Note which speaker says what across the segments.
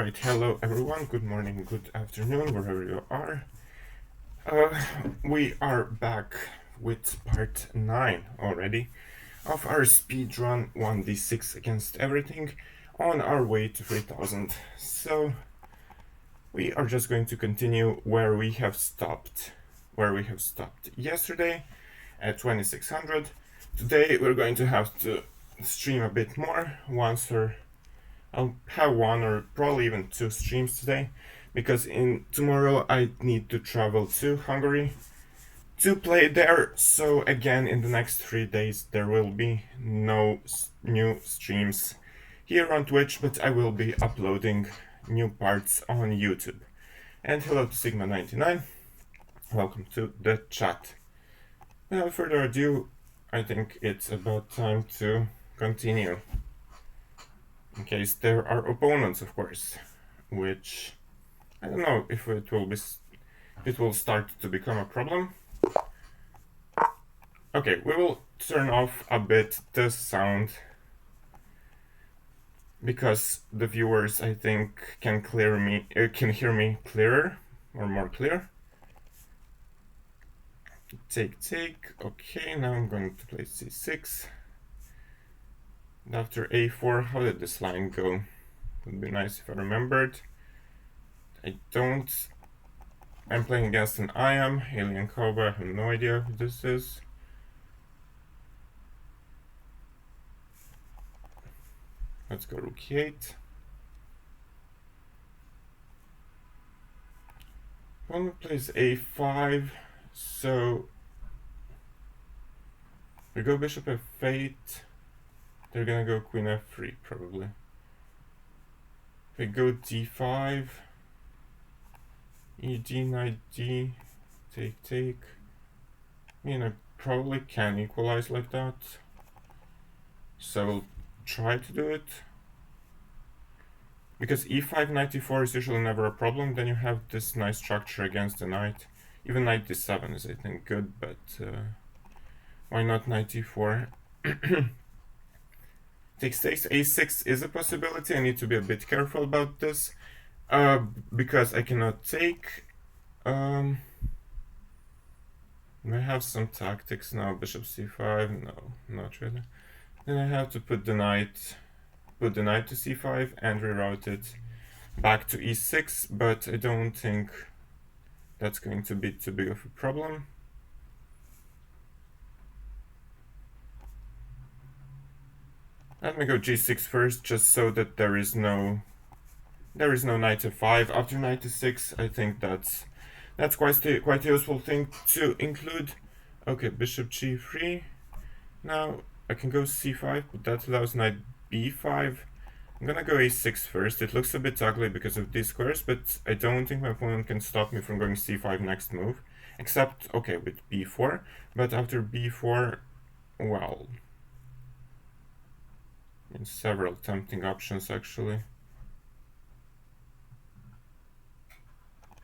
Speaker 1: Alright, hello everyone, good morning, good afternoon, wherever you are. We are back with part 9 already of our speedrun 1d6 against everything on our way to 3000. So we are just going to continue where we have stopped yesterday at 2600. Today we're going to have to stream a bit more I'll have one or probably even 2 streams today, because tomorrow I need to travel to Hungary to play there. So again, in the next 3 days there will be no new streams here on Twitch, but I will be uploading new parts on YouTube. And hello to Sigma99, welcome to the chat. Without further ado, I think it's about time to continue. In case there are opponents, of course, which I don't know if it will start to become a problem. Okay, we will turn off a bit the sound because the viewers, I think, can hear me clearer or more clear. Take. Okay, now I'm going to play c6. And after a4, how did this line go? Would be nice if I remembered. I don't. I'm playing against an IAM, Alien Cowboy. I have no idea who this is. Let's go rook e8. Opponent plays a5, so we go bishop f8. They're gonna go queen f3 probably. If we go d5, ed, knight d, take. I mean, I probably can equalize like that, so we'll try to do it. Because e5, knight e4 is usually never a problem, then you have this nice structure against the knight. Even knight d7 is, I think, good, but why not knight e4? Takes, a6 is a possibility. I need to be a bit careful about this, because I cannot take. I have some tactics now. Bishop c5, no, not really. Then I have to put the knight to c5 and reroute it back to e6, but I don't think that's going to be too big of a problem. Let me go g6 first, just so that there is no knight f5 after knight e6. I think that's quite a useful thing to include. Okay, bishop g3. Now I can go c5, but that allows knight b5. I'm gonna go a6 first. It looks a bit ugly because of these squares, but I don't think my opponent can stop me from going c5 next move, except, okay, with b4. But after b4, well, several tempting options actually.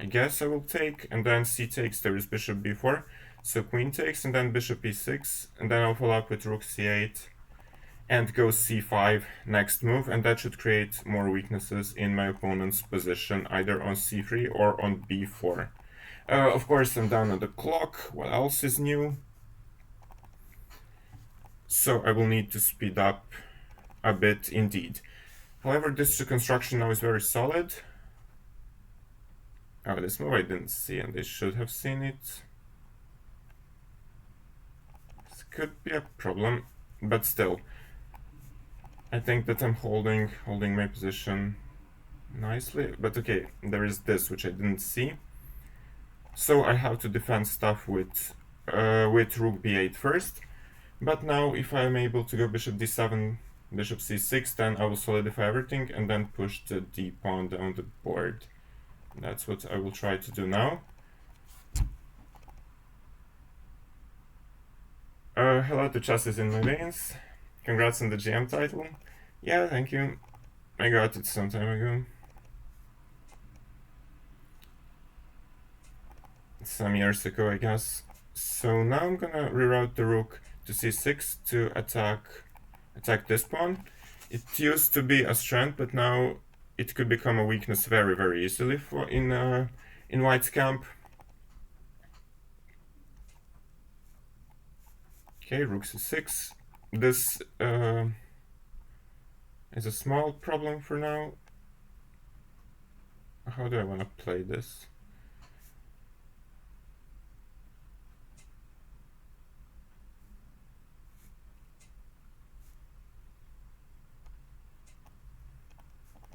Speaker 1: I guess I will take, and then c takes, there is bishop b4, so queen takes, and then bishop e6, and then I'll follow up with rook c8 and go c5 next move, and that should create more weaknesses in my opponent's position, either on c3 or on b4. Of course, I'm down on the clock. What else is new? So I will need to speed up a bit indeed. However, this construction now is very solid. Oh, this move I didn't see, and they should have seen it. This could be a problem, but still, I think that I'm holding my position nicely. But okay, there is this which I didn't see, so I have to defend stuff with rook b8 first. But now, if I'm able to go bishop d7, bishop c6, then I will solidify everything and then push the d pawn down the board. That's what I will try to do now. Hello to Chess is in my veins. Congrats on the GM title. Yeah, thank you. I got it some time ago. Some years ago, I guess. So now I'm gonna reroute the rook to c6 to attack this pawn. It used to be a strength, but now it could become a weakness very, very easily for in White's camp. Okay, rook c6. This is a small problem for now. How do I want to play this?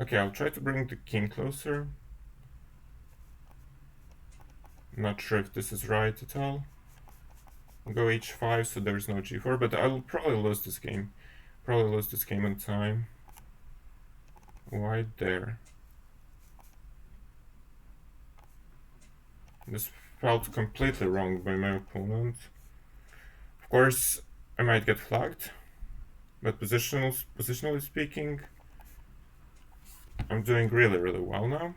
Speaker 1: Okay, I'll try to bring the king closer. Not sure if this is right at all. I'll go h5 so there's no g4, but I'll probably lose this game. Probably lose this game in time. White there. This felt completely wrong by my opponent. Of course, I might get flagged, but positionally speaking, I'm doing really, really well now.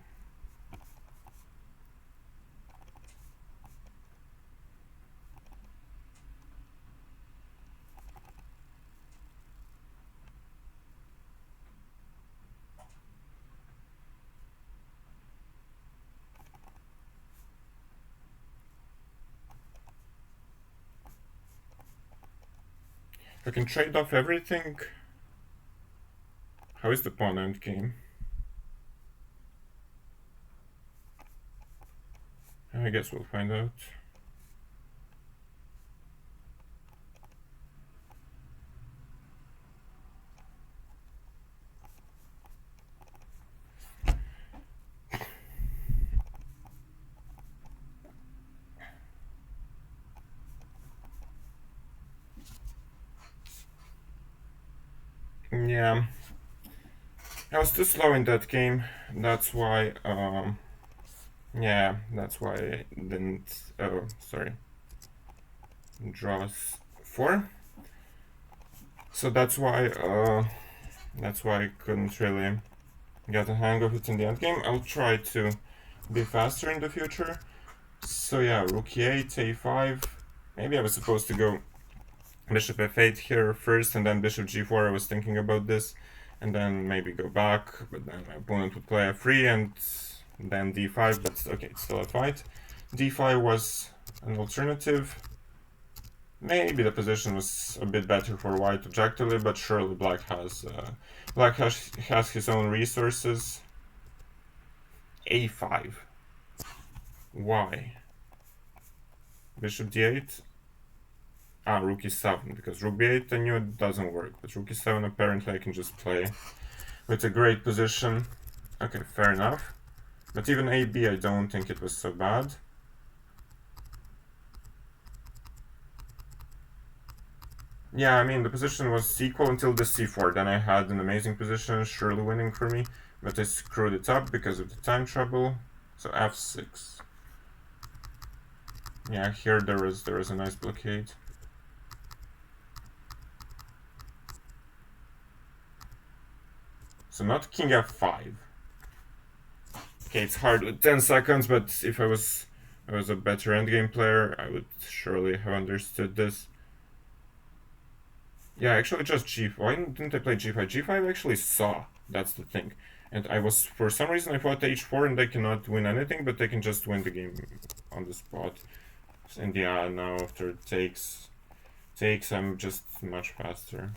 Speaker 1: I can trade off everything. How is the pawn endgame? I guess we'll find out. Yeah, I was too slow in that game. That's why, yeah, that's why I didn't, oh, sorry, draws 4. So that's why I couldn't really get a hang of it in the endgame. I'll try to be faster in the future. So yeah, rook e8, a5. Maybe I was supposed to go bishop f8 here first and then bishop g4. I was thinking about this, and then maybe go back, but then my opponent would play f3 and then d5, but okay, it's still a fight. d5 was an alternative. Maybe the position was a bit better for white objectively, but surely black has his own resources. a5. Why? Bishop d8. Ah, rook e7, because rook b8 I knew it doesn't work, but rook e7 apparently I can just play with a great position. Okay, fair enough. But even ab I don't think it was so bad. Yeah, I mean, the position was equal until the c4, then I had an amazing position, surely winning for me, but I screwed it up because of the time trouble, so f6. Yeah, here there was a nice blockade. So not king f5. Okay, it's hard with 10 seconds, but if I was a better endgame player, I would surely have understood this. Yeah, actually just g5. Why didn't I play g5? g5 I actually saw. That's the thing. And I was, for some reason, I thought h4 and they cannot win anything, but they can just win the game on the spot. And yeah, now after takes, I'm just much faster.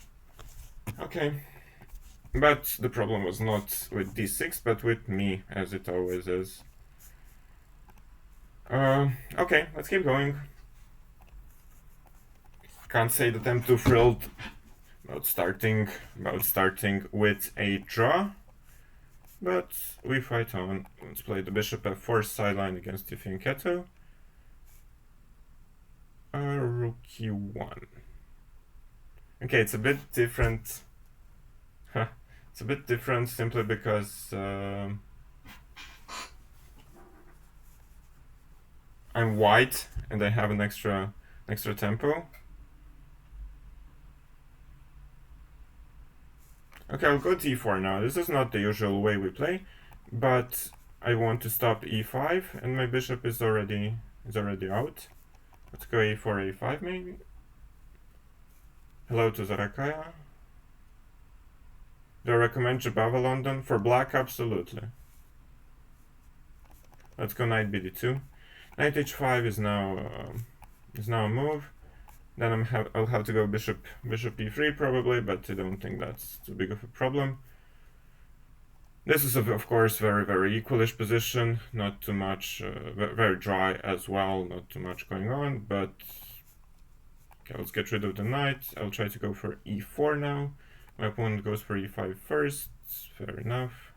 Speaker 1: Okay. But the problem was not with d6, but with me, as it always is. Okay, let's keep going. Can't say that I'm too thrilled about starting with a draw, but we fight on. Let's play the bishop f4 sideline against the fianchetto. Rook e1. Okay, it's a bit different. It's a bit different simply because I'm white and I have an extra tempo. Okay, I'll go d4 now. This is not the usual way we play, but I want to stop e5 and my bishop is already out. Let's go a4, a5 maybe. Hello to Zarakaya. Do I recommend Jabava London? For black, absolutely. Let's go knight bd2. Knight h5 is now a move. Then I'll have to go bishop e3 probably, but I don't think that's too big of a problem. This is of course very equalish position, not too much, very dry as well, not too much going on, but okay, let's get rid of the knight. I'll try to go for e4 now. My opponent goes for e5 first, fair enough.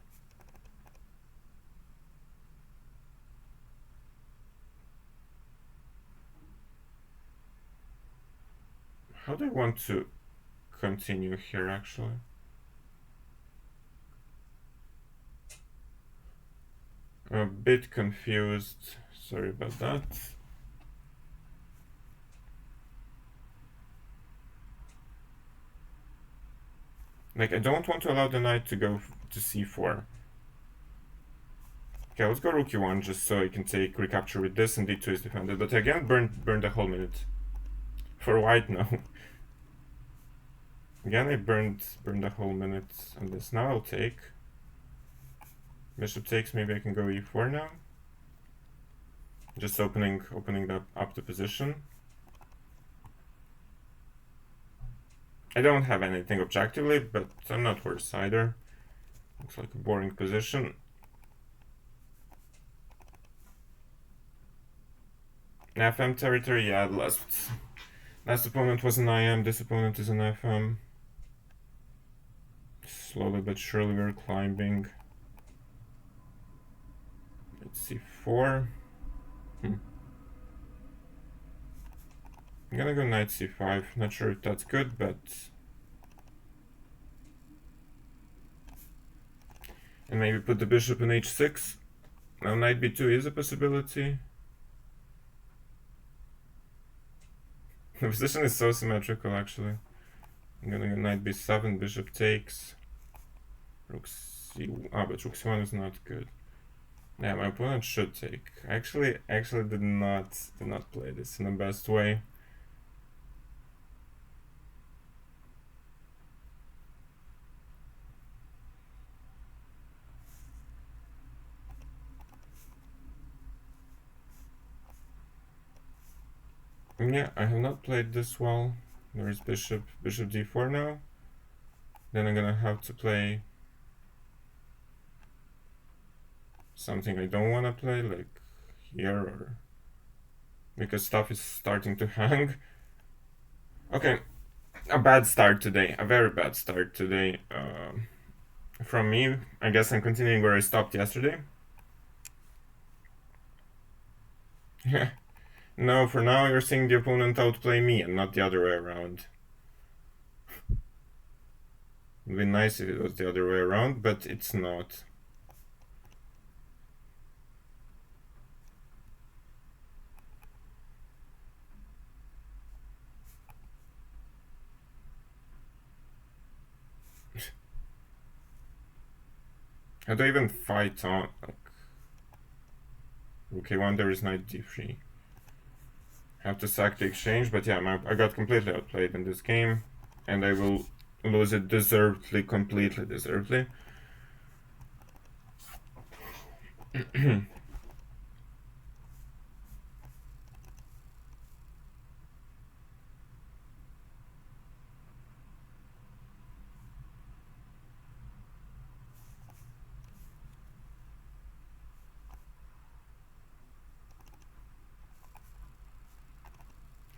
Speaker 1: How do I want to continue here actually? I'm a bit confused, sorry about that. Like, I don't want to allow the knight to go to c4. Okay, let's go rook e1 just so I can take recapture with this, and d2 is defended. But again, burn the whole minute. For white, no. Again, I burned the whole minute on this. Now I'll take. Bishop takes, maybe I can go e4 now. Just opening up the position. I don't have anything objectively, but I'm not worse either. Looks like a boring position. FM territory, yeah, last opponent was an IM, this opponent is an FM. Slowly but surely we're climbing. Let's see, 4. I'm gonna go knight c5, not sure if that's good, but... And maybe put the bishop in h6. Now knight b2 is a possibility. The position is so symmetrical actually. I'm gonna go knight b7, bishop takes. Rook c... but rook c1 is not good. Yeah, my opponent should take. Actually did not play this in the best way. Yeah, I have not played this well. There is bishop d4 now. Then I'm gonna have to play something I don't want to play, like here, or because stuff is starting to hang. Okay, a bad start today, a very bad start today from me. I guess I'm continuing where I stopped yesterday. No, for now you're seeing the opponent outplay me and not the other way around. It'd be nice if it was the other way around, but it's not. How do I even fight on, like... Okay, one there is knight d3. Have to sack the exchange, but yeah, I got completely outplayed in this game, and I will lose it deservedly, completely deservedly.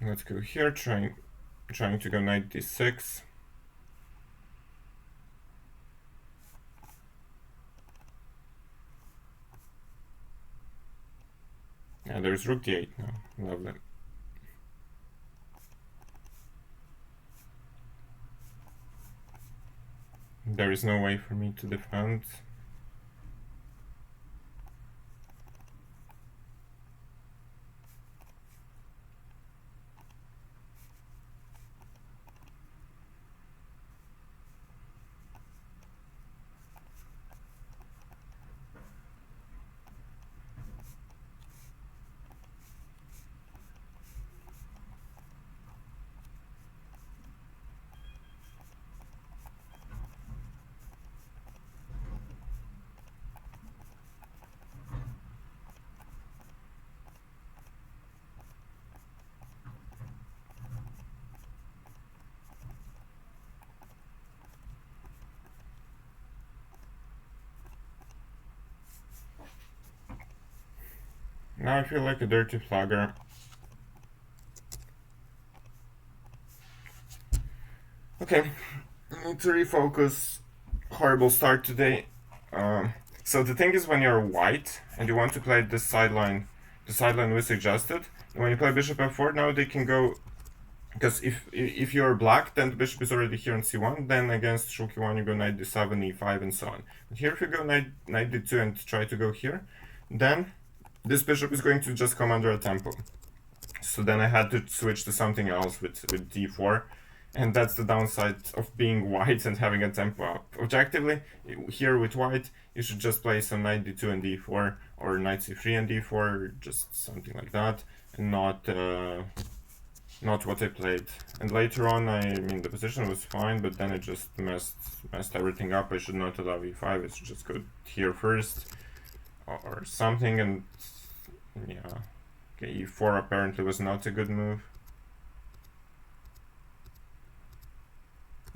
Speaker 1: Let's go here, trying to go knight d6. Yeah, there's rook d8 now. Lovely. There is no way for me to defend. Now I feel like a dirty flagger. Okay, need to refocus. Horrible start today. So the thing is, when you're white and you want to play this sideline, the sideline we suggested, when you play bishop f4, now they can go, because if you're black, then the bishop is already here on c1, then against rook e1 you go knight d7, e5, and so on. But here if you go knight d2 and try to go here, then this bishop is going to just come under a tempo. So then I had to switch to something else with d4, and that's the downside of being white and having a tempo up. Objectively, here with white, you should just play some knight d2 and d4, or knight c3 and d4, or just something like that, and not what I played. And later on, I mean, the position was fine, but then it just messed everything up. I should not allow e5, I should just go here first, or something, and yeah. Okay, e4 apparently was not a good move.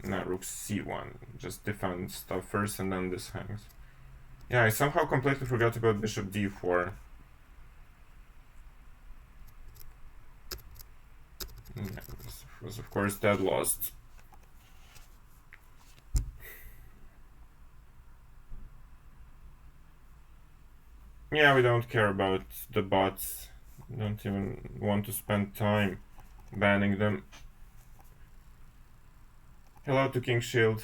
Speaker 1: Now rook c1, just defend stuff first and then this hangs. Yeah, I somehow completely forgot about bishop d4. Yeah, this was of course dead lost. Yeah, we don't care about the bots. Don't even want to spend time banning them. Hello to King Shield.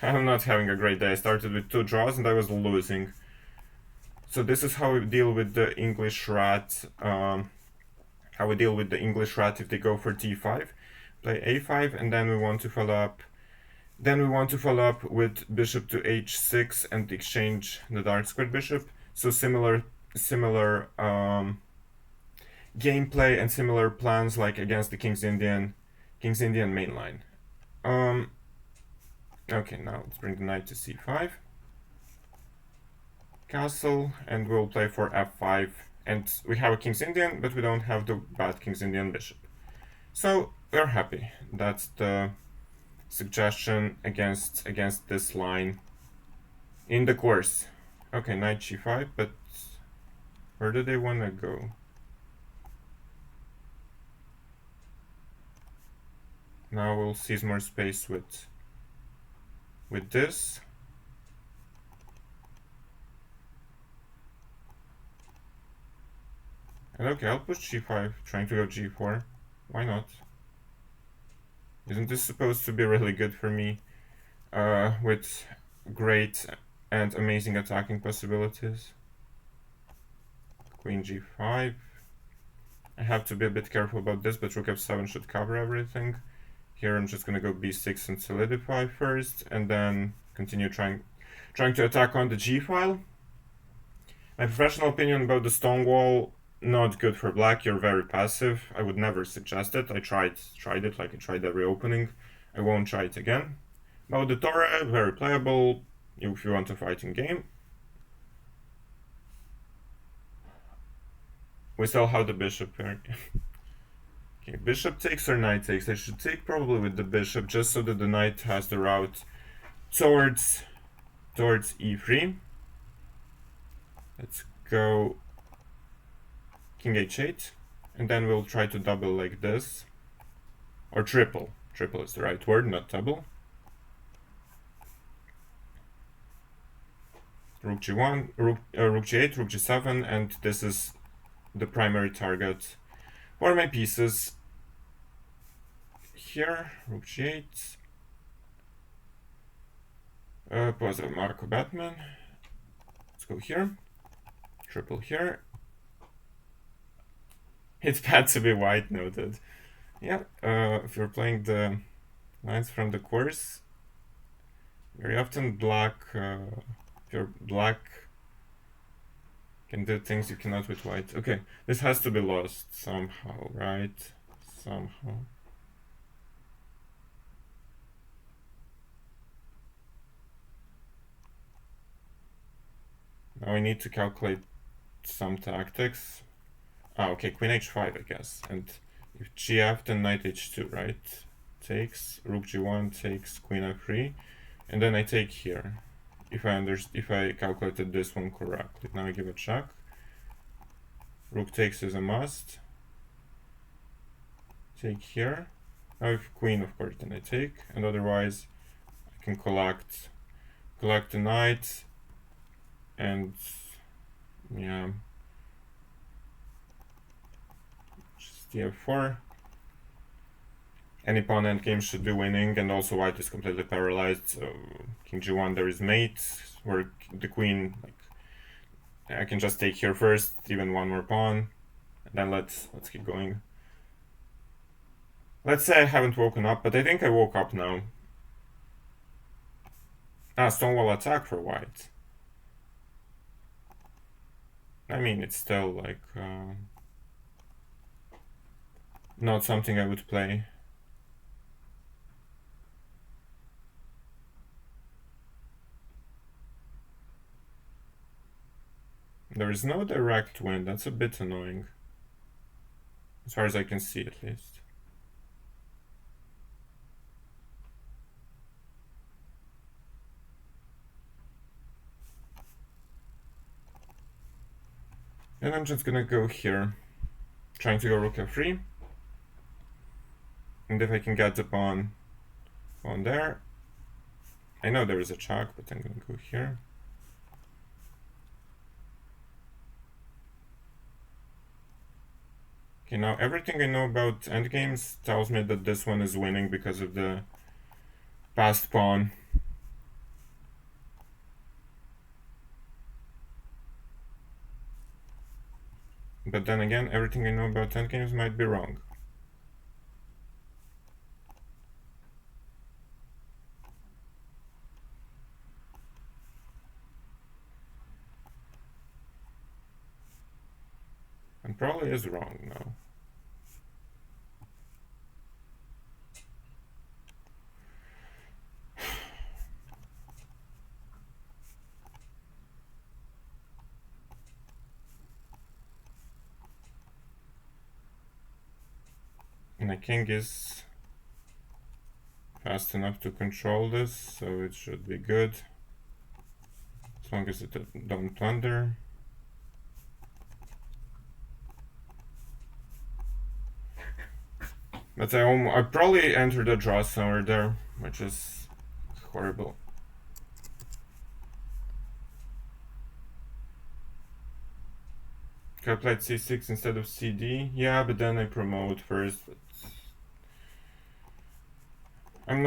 Speaker 1: I'm not having a great day. I started with 2 draws and I was losing. So this is how we deal with the English rat. How we deal with the English rat if they go for d5. Play a5, and then we want to follow up. Then we want to follow up with bishop to h6 and exchange the dark squared bishop. So similar gameplay and similar plans like against the King's Indian mainline. Okay, now let's bring the knight to c5. Castle, and we'll play for f5. And we have a King's Indian, but we don't have the bad King's Indian bishop. So we're happy. That's the suggestion against this line in the course. Okay, knight g5, but where do they want to go? Now we'll seize more space with this. And okay, I'll push g5, trying to go g4. Why not? Isn't this supposed to be really good for me? With great and amazing attacking possibilities. Queen g5. I have to be a bit careful about this, but rook f7 should cover everything. Here I'm just gonna go b6 and solidify first, and then continue trying to attack on the g file. My professional opinion about the stone wall: not good for black. You're very passive. I would never suggest it. I tried it like I tried every opening. I won't try it again. About the Torah, very playable if you want a fighting game. We still have the bishop here. Okay, bishop takes or knight takes? I should take probably with the bishop, just so that the knight has the route towards e3. Let's go king h8, and then we'll try to double like this, or triple. Triple is the right word, not double. Rook g1, rook g8, rook g7, and this is the primary target for my pieces. Here, rook g8. Pause of Marco Batman. Let's go here. Triple here. It's bad to be white, noted. Yeah, if you're playing the lines from the course, very often black, if you're black, can do things you cannot with white. Okay, this has to be lost somehow, right? Somehow. Now I need to calculate some tactics. Okay, queen h5, I guess. And if gf, then knight h2, right? Takes, rook g1 takes queen f3, and then I take here. If I calculated this one correctly. Now I give a check. Rook takes is a must. Take here. Now if queen, of course, then I take, and otherwise I can collect the knight, and yeah, just f4. Any pawn endgame should be winning, and also white is completely paralyzed. So king g1, there is mate, where the queen, like, I can just take here first, even one more pawn, and then let's keep going. Let's say I haven't woken up, but I think I woke up now. Stonewall attack for white. I mean, it's still like not something I would play. There is no direct win. That's a bit annoying, as far as I can see, at least. And I'm just gonna go here, trying to go rook f3. And if I can get the pawn on there, I know there is a check, but I'm gonna go here. Okay, now everything I know about endgames tells me that this one is winning because of the passed pawn. But then again, everything I know about endgames might be wrong. And probably is wrong now. And the king is fast enough to control this, so it should be good. As long as it don't plunder. But I probably entered a draw somewhere there, which is horrible. I played c6 instead of cd. Yeah, but then I promote first. But I'm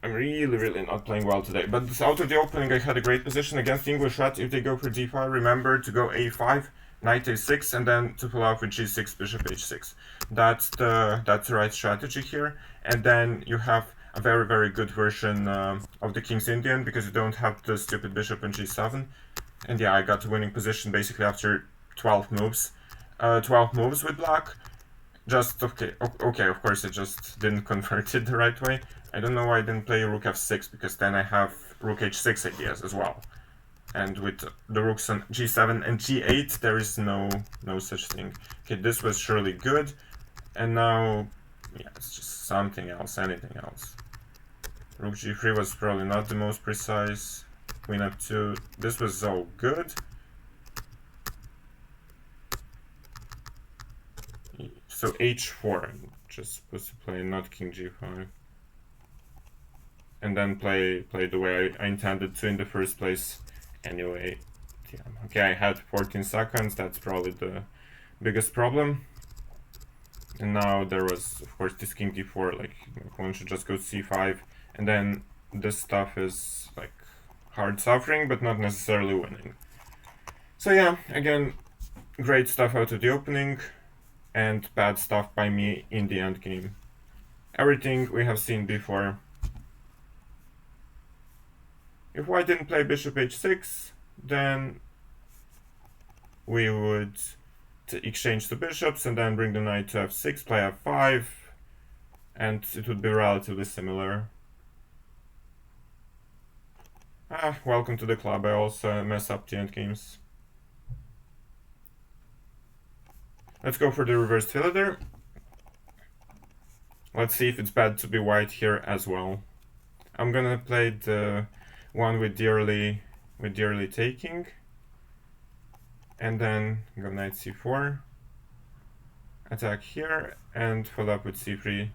Speaker 1: really not playing well today. But out of the opening, I had a great position against the English red. If they go for d5, remember to go a5, knight a6, and then to pull off with g6, bishop h6. That's the right strategy here. And then you have a very good version of the King's Indian, because you don't have the stupid bishop on g7. And yeah, I got the winning position basically after 12 moves. 12 moves with black. Just, okay, of course I just didn't convert it the right way. I don't know why I didn't play rook f6, because then I have rook h6 ideas as well. And with the rooks on g7 and g8, there is no such thing. Okay, this was surely good. And now, yeah, it's just something else, anything else. Rook g3 was probably not the most precise. Queen f2, this was so good. So h4, I'm just supposed to play not king g5. And then play the way I intended to in the first place anyway. Yeah. Okay, I had 14 seconds, that's probably the biggest problem. And now there was, of course, this king d4, like, one should just go c5. And then this stuff is, like, hard suffering, but not necessarily winning. So yeah, again, great stuff out of the opening, and bad stuff by me in the end game. Everything we have seen before. If white didn't play bishop h6, then we would exchange the bishops and then bring the knight to f6, play f5, and it would be relatively similar. Welcome to the club. I also mess up the endgames. Let's go for the reversed Philidor. Let's see if it's bad to be white here as well. I'm gonna play the one with the early taking. and then go knight c4, attack here, and follow up with c3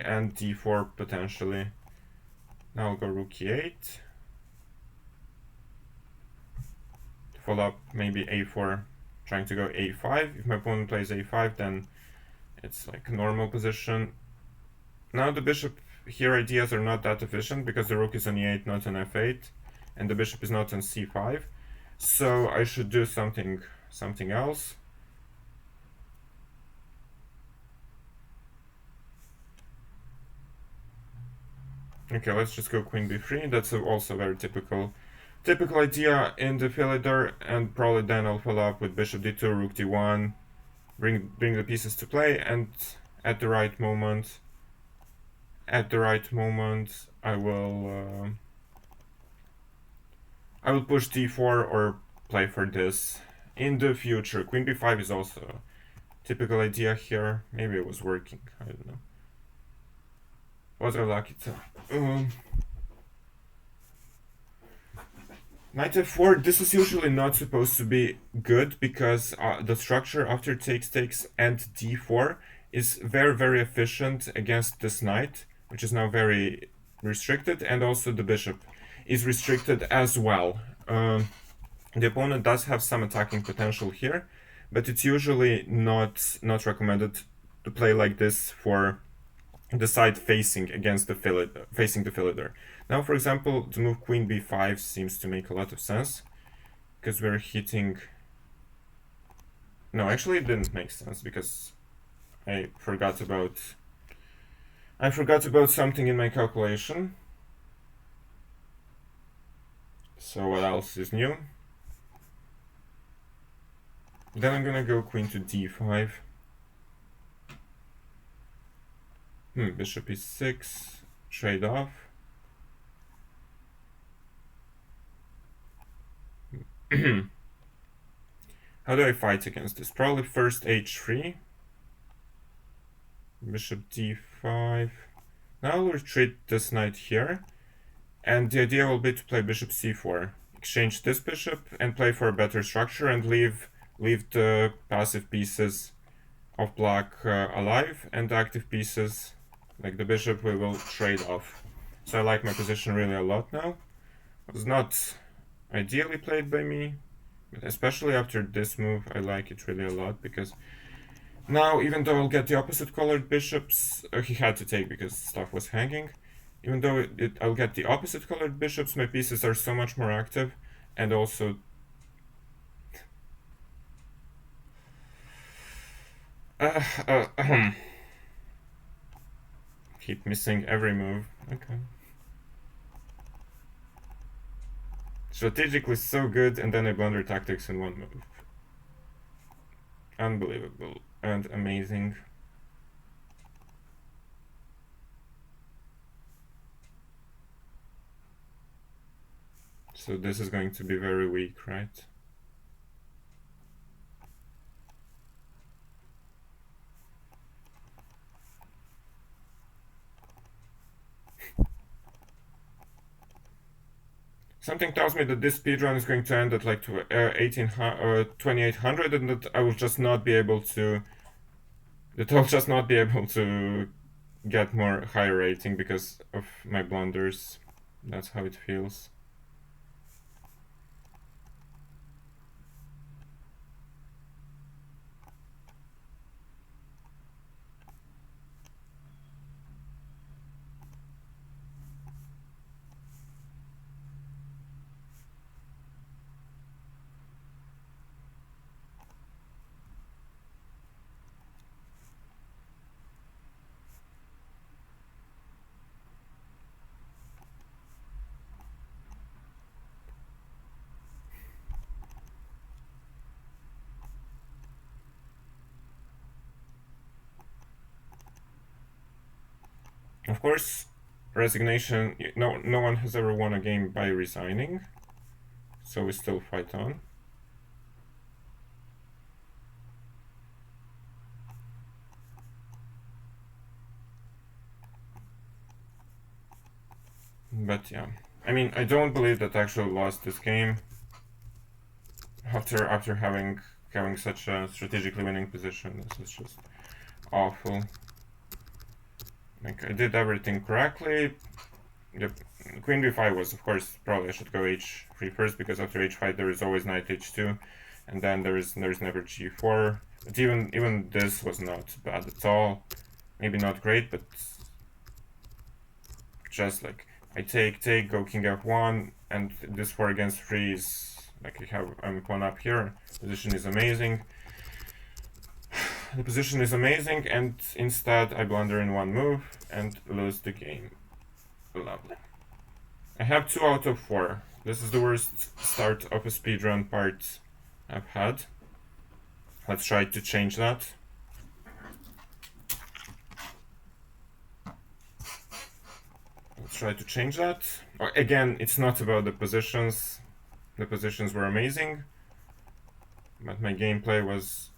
Speaker 1: and d4 potentially. Now I'll go rook e8, follow up maybe a4, trying to go a5. If my opponent plays a5, then it's like a normal position. Now the bishop here ideas are not that efficient because the rook is on e8, not on f8, and the bishop is not on c5. So I should do something else. Okay, let's just go queen b3. That's also very typical idea in the Philidor, and probably then I'll follow up with bishop d2, rook d1, bring the pieces to play, and at the right moment, I will push d4 or play for this in the future. Queen b5 is also a typical idea here. Maybe it was working, I don't know. Was I lucky to? Knight f4, this is usually not supposed to be good because the structure after takes and d4 is very, very efficient against this knight, which is now very restricted, and also the bishop is restricted as well. The opponent does have some attacking potential here, but it's usually not recommended to play like this for the side facing the Philidor. Now, for example, to move queen b5 seems to make a lot of sense, because we're hitting... No, actually it didn't make sense, because I forgot about something in my calculation. So what else is new? Then I'm gonna go queen to d5. Bishop e6, trade off. How do I fight against this? Probably first h3. Bishop d5. Now I'll retreat this knight here. And the idea will be to play bishop c4. Exchange this bishop and play for a better structure and leave the passive pieces of black alive, and the active pieces, like the bishop, we will trade off. So I like my position really a lot now. It was not ideally played by me, but especially after this move, I like it really a lot, because now, even though I'll get the opposite colored bishops, he had to take because stuff was hanging. Even though I'll get the opposite colored bishops, my pieces are so much more active, and also keep missing every move. Okay. Strategically so good, and then I blunder tactics in one move. Unbelievable and amazing. So this is going to be very weak, right? Something tells me that this speedrun is going to end at like 2800, and that I will just not be able to... That I'll just not be able to get more higher rating because of my blunders. That's how it feels. Of course, resignation, no one has ever won a game by resigning, so we still fight on. But yeah, I mean, I don't believe that I actually lost this game. after having such a strategically winning position. This is just awful. Like, I did everything correctly. Yep. Queen b5 was, of course, probably I should go h3 first, because after h5 there is always knight h2, and then there's never g4. But even this was not bad at all. Maybe not great, but just like I take, go king f1, and this 4 against 3 is like I'm pawn up here. Position is amazing. The position is amazing, and instead I blunder in one move and lose the game. Lovely. I have 2 out of 4. This is the worst start of a speedrun part I've had. Let's try to change that. Let's try to change that. Again, it's not about the positions. The positions were amazing, but my gameplay was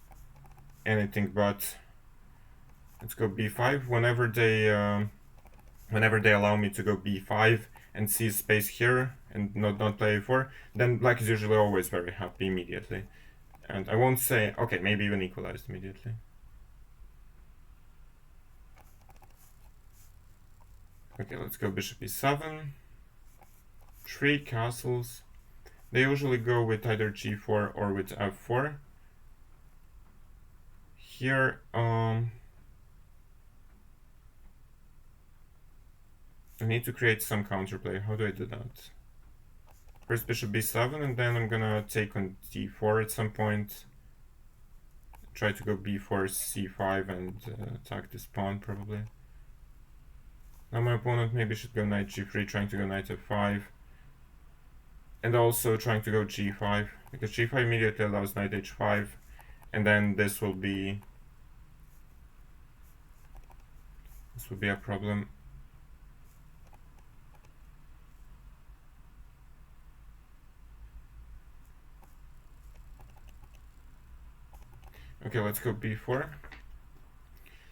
Speaker 1: anything but. Let's go b5. Whenever they allow me to go b5 and seize space here and not play a4, then black is usually always very happy immediately. And I won't say, okay, maybe even equalized immediately. Okay, let's go bishop e7. 3 castles. They usually go with either g4 or with f4. Here, I need to create some counterplay. How do I do that? First bishop b7, and then I'm gonna take on d4 at some point. Try to go b4, c5, and attack this pawn, probably. Now my opponent maybe should go knight g3, trying to go knight f5. And also trying to go g5, because g5 immediately allows knight h5, and then this will be a problem. Okay, let's go b4.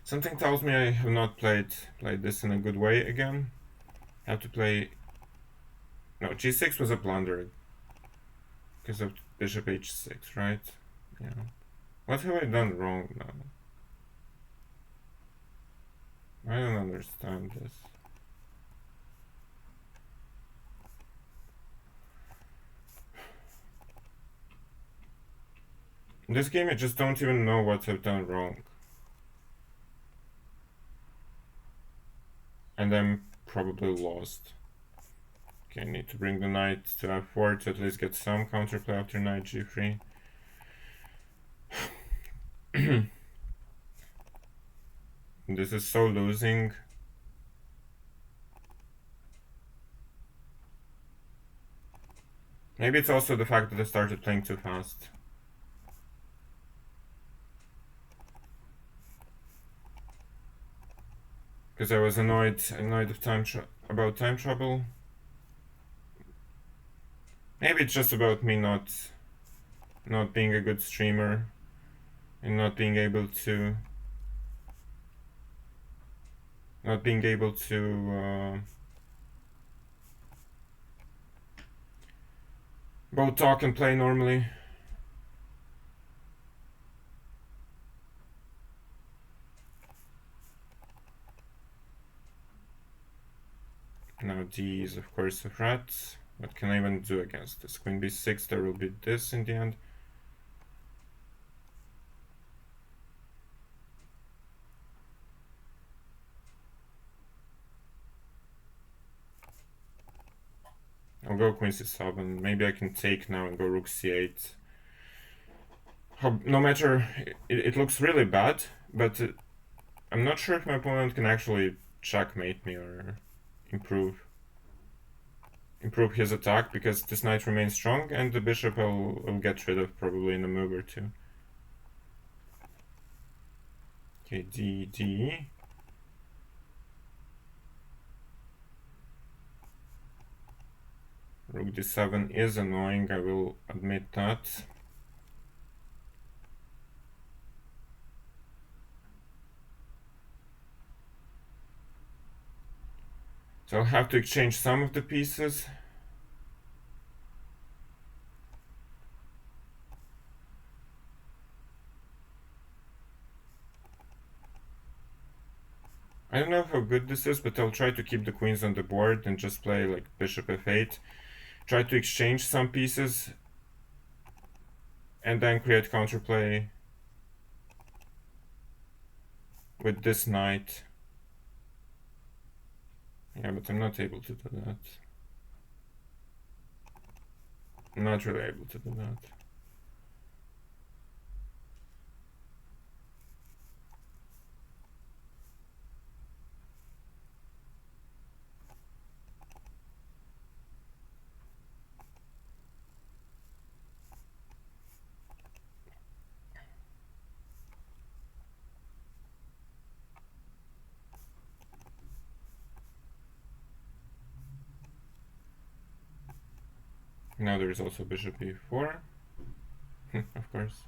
Speaker 1: Something tells me I have not played this in a good way again. I have to play... No, g6 was a blunder because of bishop h6, right? Yeah. What have I done wrong now? I don't understand this. In this game, I just don't even know what I've done wrong. And I'm probably lost. Okay, I need to bring the knight to f4 to at least get some counterplay after knight g3. This is so losing. Maybe it's also the fact that I started playing too fast. Because I was annoyed about time trouble. Maybe it's just about me not being a good streamer and not being able to both talk and play normally. Now d is of course a threat. What can I even do against this? Queen b6, there will be this in the end. I'll go queen c7. Maybe I can take now and go rook c8. No matter, it looks really bad, but I'm not sure if my opponent can actually checkmate me or improve his attack, because this knight remains strong and the bishop I'll get rid of probably in a move or two. Okay, d. Rook d7 is annoying, I will admit that. So I'll have to exchange some of the pieces. I don't know how good this is, but I'll try to keep the queens on the board and just play like bishop f8. Try to exchange some pieces and then create counterplay with this knight. Yeah, but I'm not able to do that. I'm not really able to do that. Now there's also bishop e4. Of course.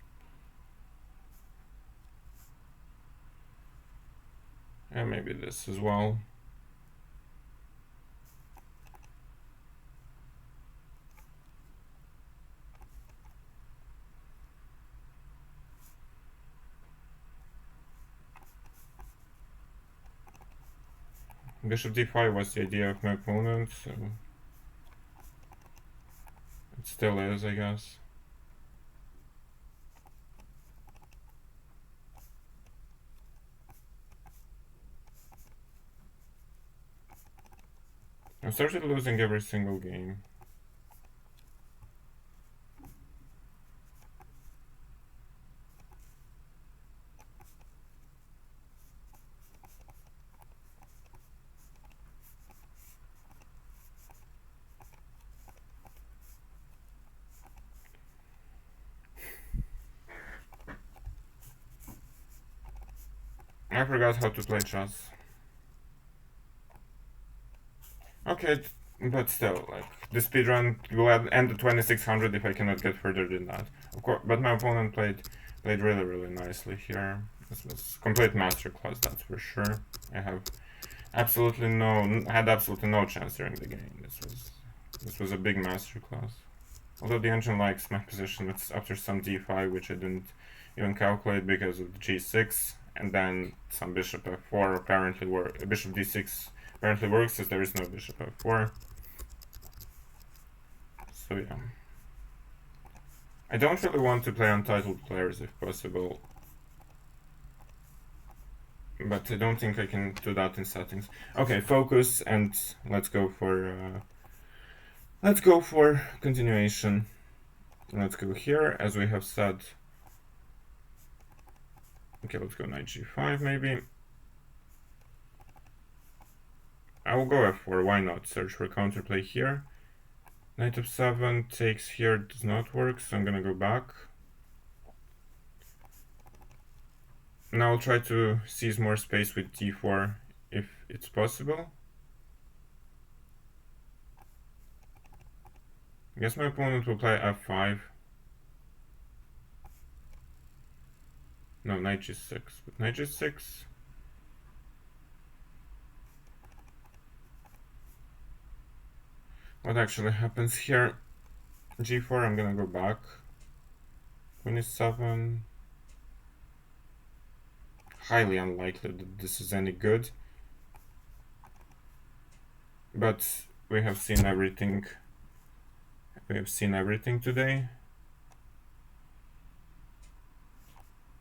Speaker 1: And maybe this as well. Bishop d5 was the idea of my opponent, so it still is, I guess. I started losing every single game. I forgot how to play chess. Okay, but still, like, the speedrun will end at 2600 if I cannot get further than that. Of course, but my opponent played really, really nicely here. This was complete masterclass, that's for sure. I had absolutely no chance during the game. This was a big masterclass. Although the engine likes my position, it's after some d5, which I didn't even calculate because of the g6, and then some bishop f4 apparently bishop d6 apparently works as there is no bishop f4. So yeah. I don't really want to play untitled players if possible, but I don't think I can do that in settings. Okay, focus, and let's go for continuation. Let's go here, as we have said. Okay, let's go knight g5 maybe. I will go f4, why not? Search for counterplay here. Knight f7 takes here, does not work, so I'm gonna go back. Now I'll try to seize more space with d4 if it's possible. I guess my opponent will play f5. No, knight g6, but knight g6. What actually happens here? g4, I'm gonna go back. Queen e7. Highly unlikely that this is any good. But we have seen everything. We have seen everything today.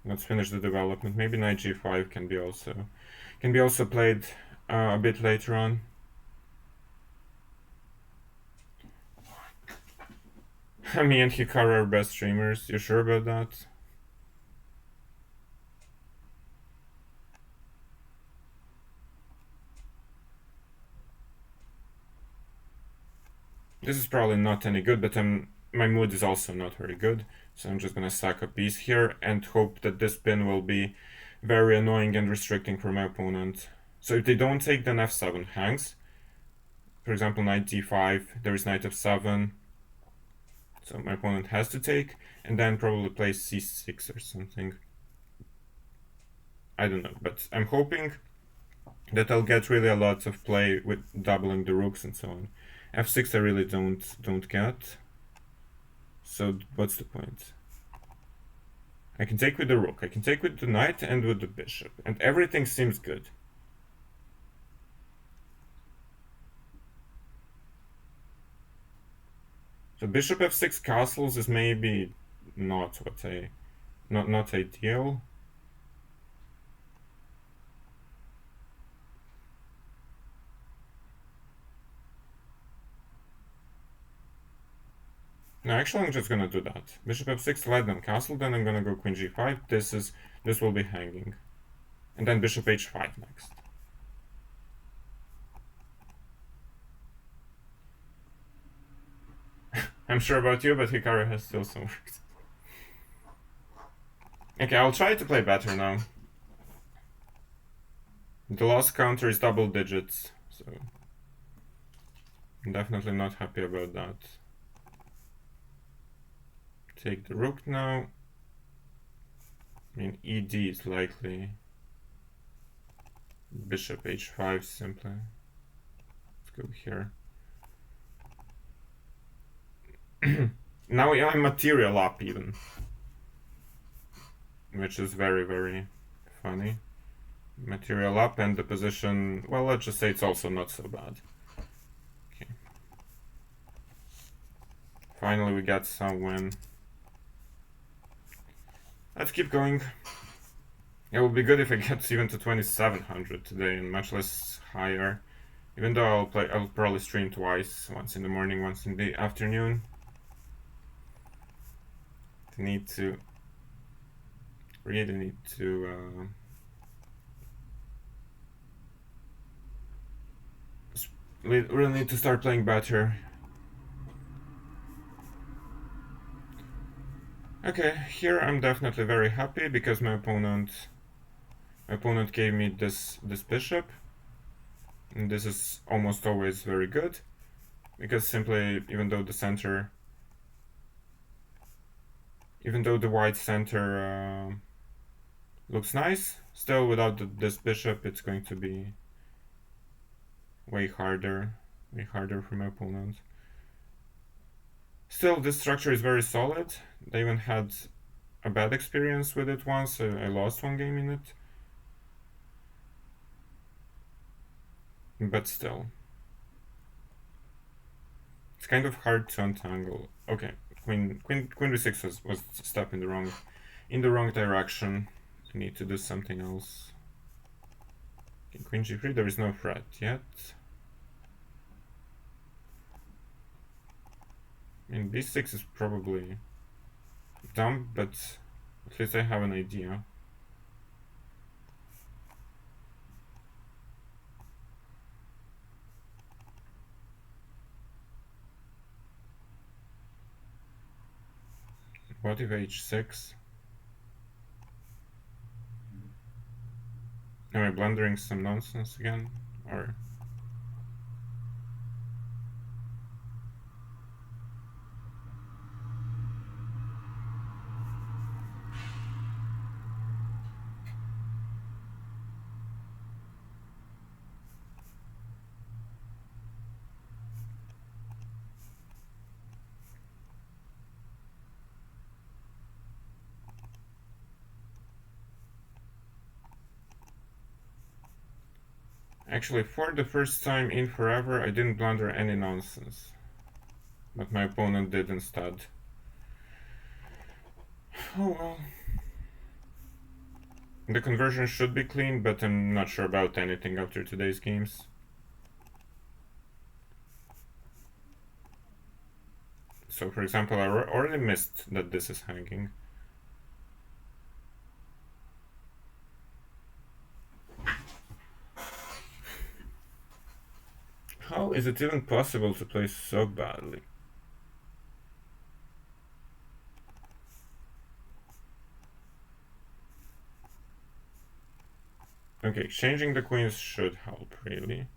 Speaker 1: Let's finish the development. Maybe knight g5 can be also played a bit later on. Me and Hikaru are best streamers. You sure about that? This is probably not any good, but my mood is also not very good. So I'm just gonna sack a piece here and hope that this pin will be very annoying and restricting for my opponent. So if they don't take, then f7 hangs. For example, knight d5, there is knight f7. So my opponent has to take, and then probably play c6 or something. I don't know, but I'm hoping that I'll get really a lot of play with doubling the rooks and so on. f6 I really don't get. So what's the point? I can take with the rook, I can take with the knight and with the bishop, and everything seems good. So bishop f6 castles is maybe not what not ideal. No, actually I'm just gonna do that. Bishop f6, let them castle, then I'm gonna go queen g5. This will be hanging. And then bishop h5 next. I'm sure about you, but Hikaru has still some work. Okay, I'll try to play better now. The last counter is double digits, so I'm definitely not happy about that. Take the rook now. I mean, ED is likely. Bishop h5 simply. Let's go here. Now I'm material up even. Which is very, very funny. Material up and the position, well, let's just say it's also not so bad. Okay. Finally we got some win. Let's keep going. It would be good if I get even to 2700 today and much less higher. Even though I'll probably stream twice, once in the morning, once in the afternoon. Really need to really need to start playing better. Okay, here I'm definitely very happy because my opponent gave me this bishop, and this is almost always very good because simply even though the white center looks nice, still without this bishop it's going to be way harder for my opponent. Still, this structure is very solid. I even had a bad experience with it once. I lost one game in it. But still. It's kind of hard to untangle. Okay, queen b6 was a step in the wrong direction. I need to do something else. Okay, queen g3, there is no threat yet. I mean, b6 is probably dumb, but at least I have an idea. What if h6? Am I blundering some nonsense again? Or... Actually, for the first time in forever, I didn't blunder any nonsense. But my opponent did instead. Oh well. The conversion should be clean, but I'm not sure about anything after today's games. So, for example, I already missed that this is hanging. How is it even possible to play so badly? Okay, changing the queens should help, really.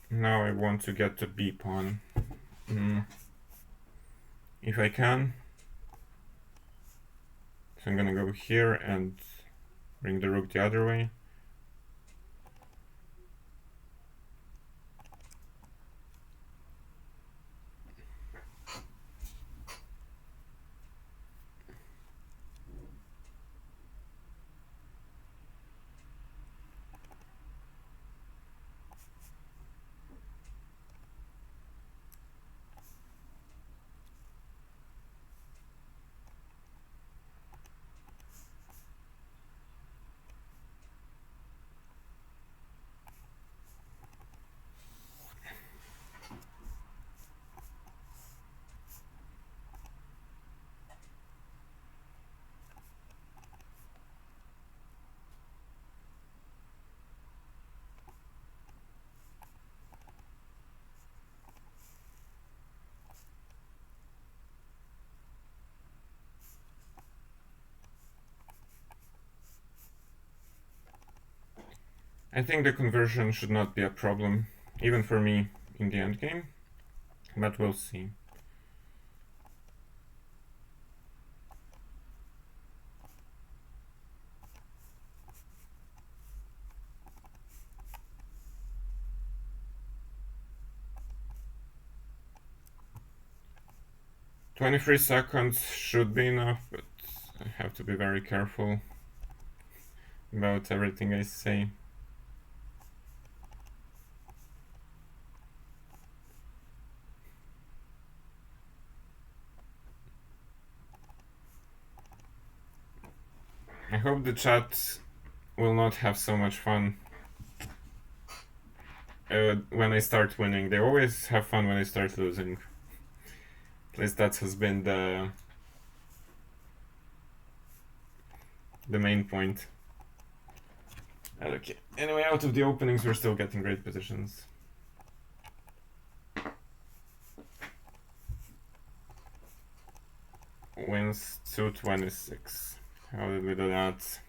Speaker 1: Now I want to get the b pawn. If I can. So I'm gonna go here and bring the rook the other way. I think the conversion should not be a problem, even for me in the endgame, but we'll see. "23 seconds should be enough, but I have to be very careful about everything I say. I hope the chat will not have so much fun when I start winning. They always have fun when I start losing. At least that has been the main point. Okay, anyway, out of the openings, we're still getting great positions. Wins 226. How did we do that?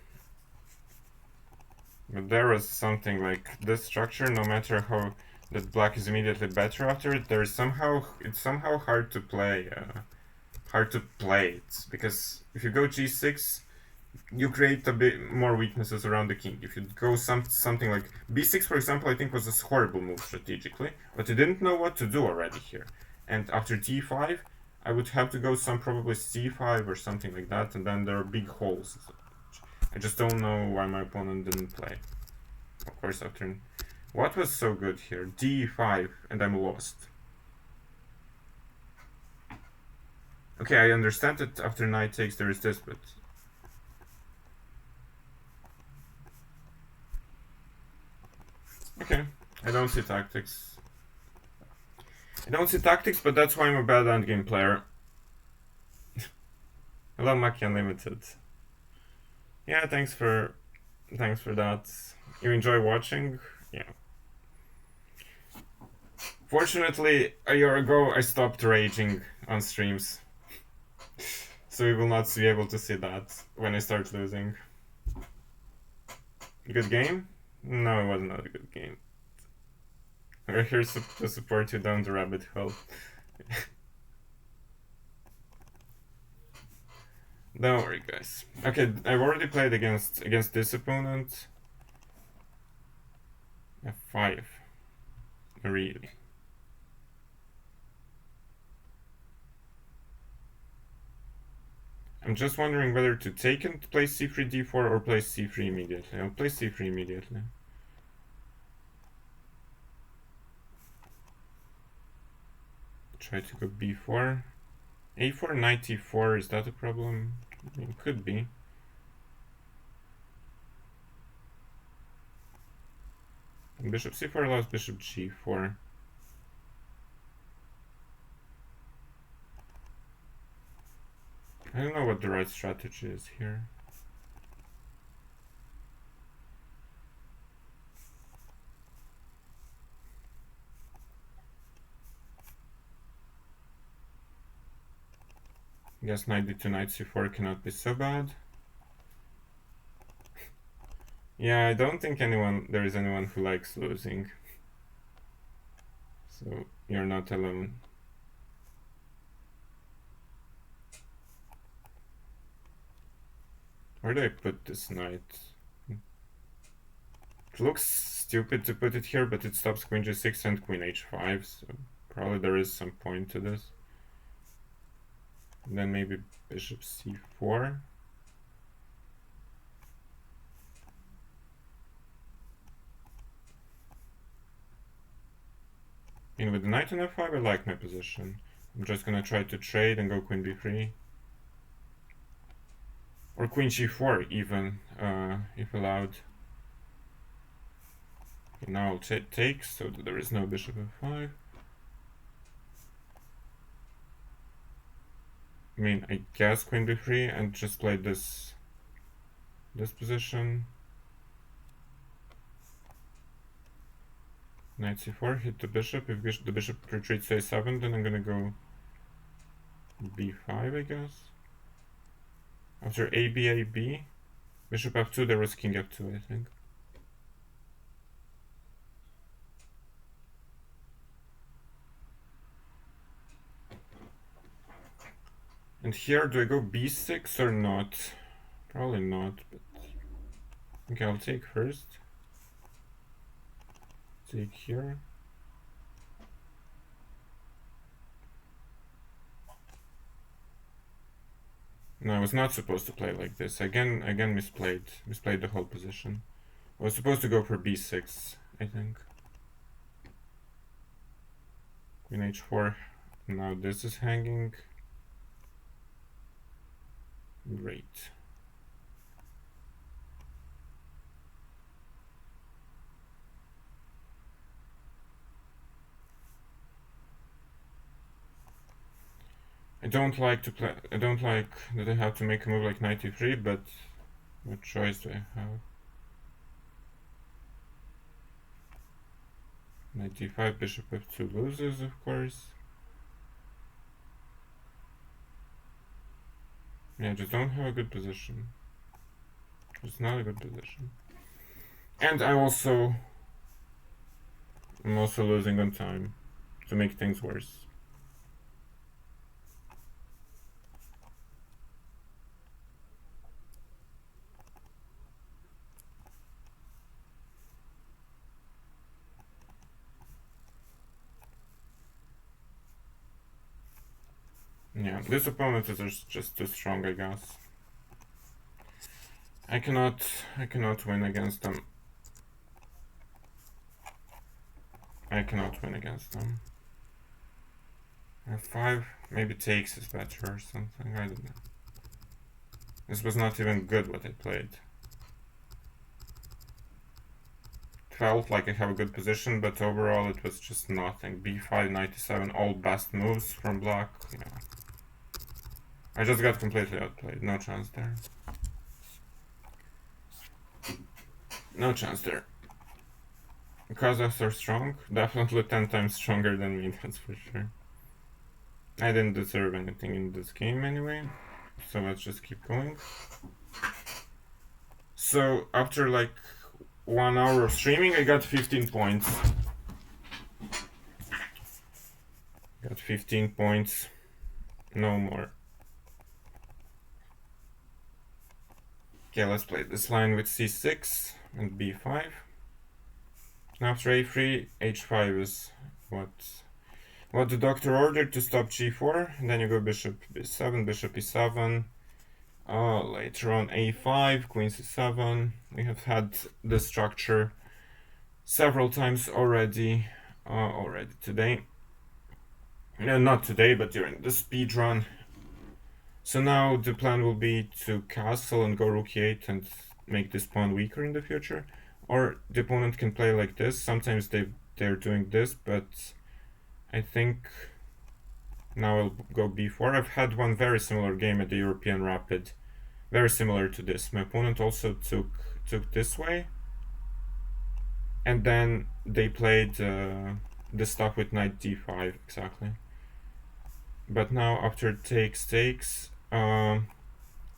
Speaker 1: But there was something like this structure, no matter how that black is immediately better after it, it's somehow hard to play it, because if you go g6, you create a bit more weaknesses around the king. If you go something like b6, for example, I think was a horrible move strategically, but you didn't know what to do already here. And after d5, I would have to go probably c5 or something like that, and then there are big holes. I just don't know why my opponent didn't play. Of course, after... What was so good here? d5, and I'm lost. Okay, I understand that after knight takes there is this, but... Okay, I don't see tactics. But that's why I'm a bad endgame player. Hello, Maki Unlimited. Yeah, thanks for that. You enjoy watching? Yeah. Fortunately, a year ago I stopped raging on streams. So you will not be able to see that when I start losing. Good game? No, it was not a good game. We're here to support you down the rabbit hole. Don't worry, guys. Okay, I've already played against this opponent. F5. Really. I'm just wondering whether to take and play c3 d4 or play c3 immediately. I'll play c3 immediately. Try to go b4. a4, knight e4, is that a problem? I mean, could be. Bishop c4 allows bishop g4. I don't know what the right strategy is here. I guess knight d2, knight c4 cannot be so bad. Yeah, I don't think there is anyone who likes losing. So you're not alone. Where do I put this knight? It looks stupid to put it here, but it stops queen g6 and queen h5, so probably there is some point to this. And then maybe bishop c4. And with the knight on f5, I like my position. I'm just gonna try to trade and go queen b3. Or queen g4 even, if allowed. Okay, now I'll take, so that there is no bishop f5. I mean, I guess queen b3 and just play this position. Knight c4, hit the bishop. If the bishop retreats to a7, then I'm gonna go b5, I guess. After a b, bishop f2, there was king f2, I think. And here, do I go b6 or not? Probably not, but okay, I'll take first. Take here. No, I was not supposed to play like this. Again, misplayed the whole position. I was supposed to go for b6, I think. Queen h4. Now this is hanging. Great. I don't like that I have to make a move like knight e3, but what choice do I have? Knight d5, bishop f2 loses, of course. Yeah, I just don't have a good position. It's not a good position. And I'm also losing on time to make things worse. Yeah, this opponent is just too strong, I guess. I cannot win against them. I cannot win against them. F5, maybe takes is better or something, I don't know. This was not even good what I played. Felt like I have a good position, but overall it was just nothing. b5, 97, all best moves from black. Yeah. I just got completely outplayed. No chance there. No chance there. Kazakhs are strong. Definitely 10 times stronger than me, that's for sure. I didn't deserve anything in this game anyway. So let's just keep going. So after like 1 hour of streaming, I got 15 points. Got 15 points. No more. Okay, let's play this line with c6 and b5. After a3, h5 is what the doctor ordered to stop g4. And then you go bishop b7, bishop e7. Later on a5, queen c7. We have had this structure several times already today. No, not today, but during the speed run. So now the plan will be to castle and go rook e8 and make this pawn weaker in the future. Or the opponent can play like this. Sometimes they're doing this, but I think now I'll go b4. I've had one very similar game at the European Rapid, very similar to this. My opponent also took this way, and then they played the stuff with knight d5 exactly. But now after takes, queen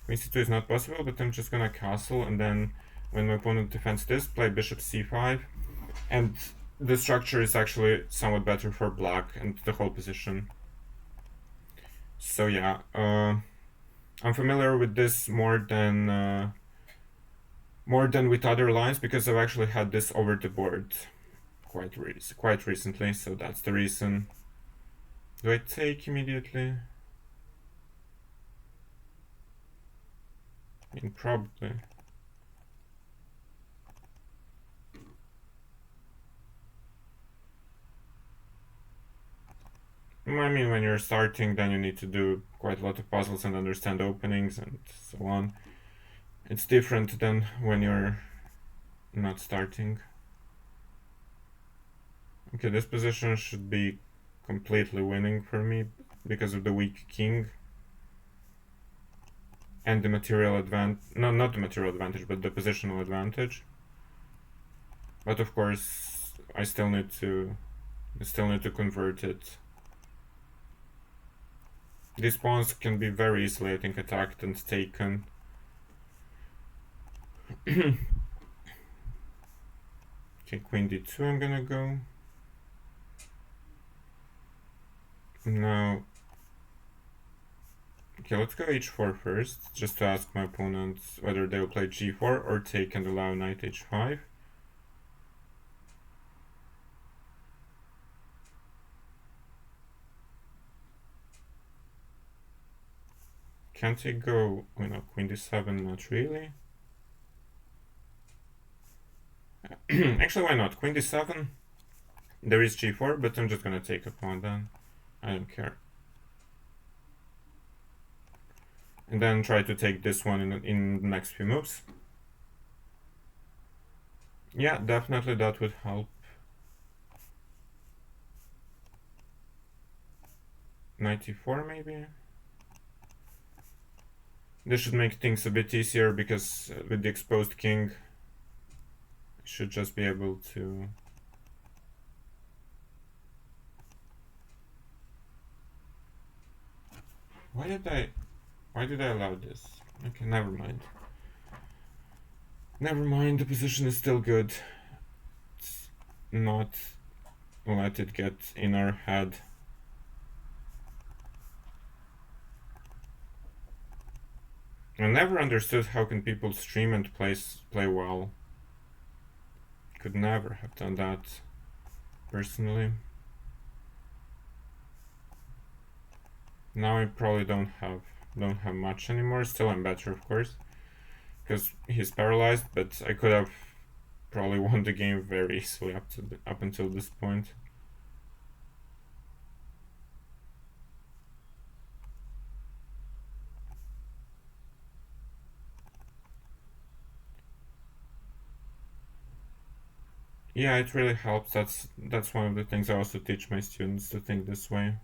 Speaker 1: c2 is not possible, but I'm just gonna castle, and then when my opponent defends this, play bishop c5, and the structure is actually somewhat better for black and the whole position. So yeah, I'm familiar with this more than with other lines, because I've actually had this over the board quite recently, so that's the reason. Do I take immediately? I mean, probably. I mean, when you're starting, then you need to do quite a lot of puzzles and understand openings and so on. It's different than when you're not starting. Okay, this position should be completely winning for me because of the weak king and the material advantage. No, not the material advantage, but the positional advantage. But of course, I still need to convert it. These pawns can be very easily, I think, attacked and taken. Okay, queen d2 I'm gonna go. Now Okay, let's go h4 first, just to ask my opponent whether they'll play g4 or take and allow knight h5. Can't they go, oh no, queen d7, not really. Actually, why not? Queen d7, there is g4, but I'm just gonna take a pawn then. I don't care. And then try to take this one in the next few moves. Yeah, definitely that would help. Knight e4 maybe? This should make things a bit easier because with the exposed king, I should just be able to... Why did I allow this? Okay, never mind. Never mind, the position is still good. Let's not let it get in our head. I never understood how can people stream and play well. Could never have done that personally. Now I probably don't have much anymore. Still I'm better, of course, because he's paralyzed, but I could have probably won the game very easily up until this point. Yeah, it really helps. That's one of the things I also teach my students, to think this way.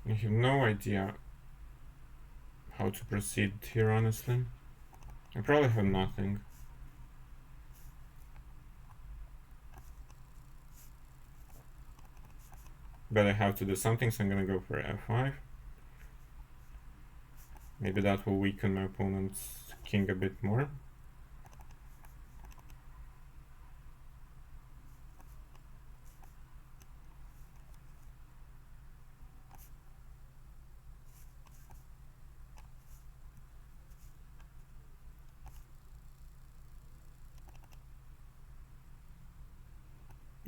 Speaker 1: I have no idea how to proceed here, honestly. I probably have nothing. But I have to do something, so I'm gonna go for f5. Maybe that will weaken my opponent's king a bit more.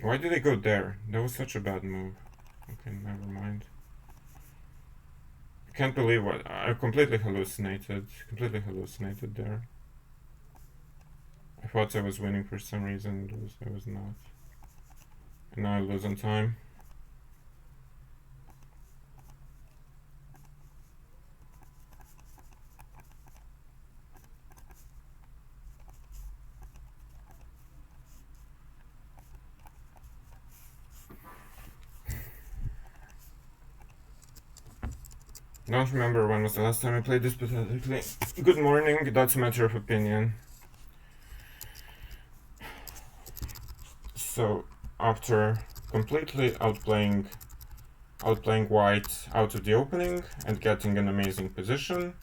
Speaker 1: Why did I go there? That was such a bad move. Okay, never mind. I can't believe what I completely hallucinated. Completely hallucinated there. I thought I was winning for some reason. I was not. And now I lose on time. Don't remember when was the last time I played this pathetically. Good morning, that's a matter of opinion. So, after completely outplaying white out of the opening and getting an amazing position,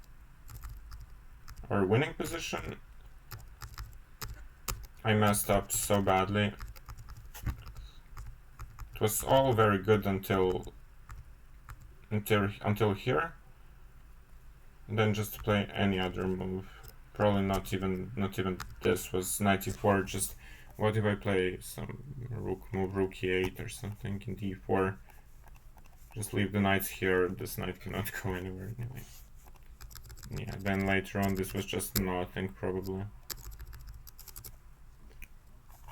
Speaker 1: or winning position, I messed up so badly. It was all very good until here, and then just to play any other move. Probably not even this was 94. Just what if I play some rook move, rook e8 or something in d4? Just leave the knights here. This knight cannot go anywhere anyway. Yeah, then later on this was just nothing probably.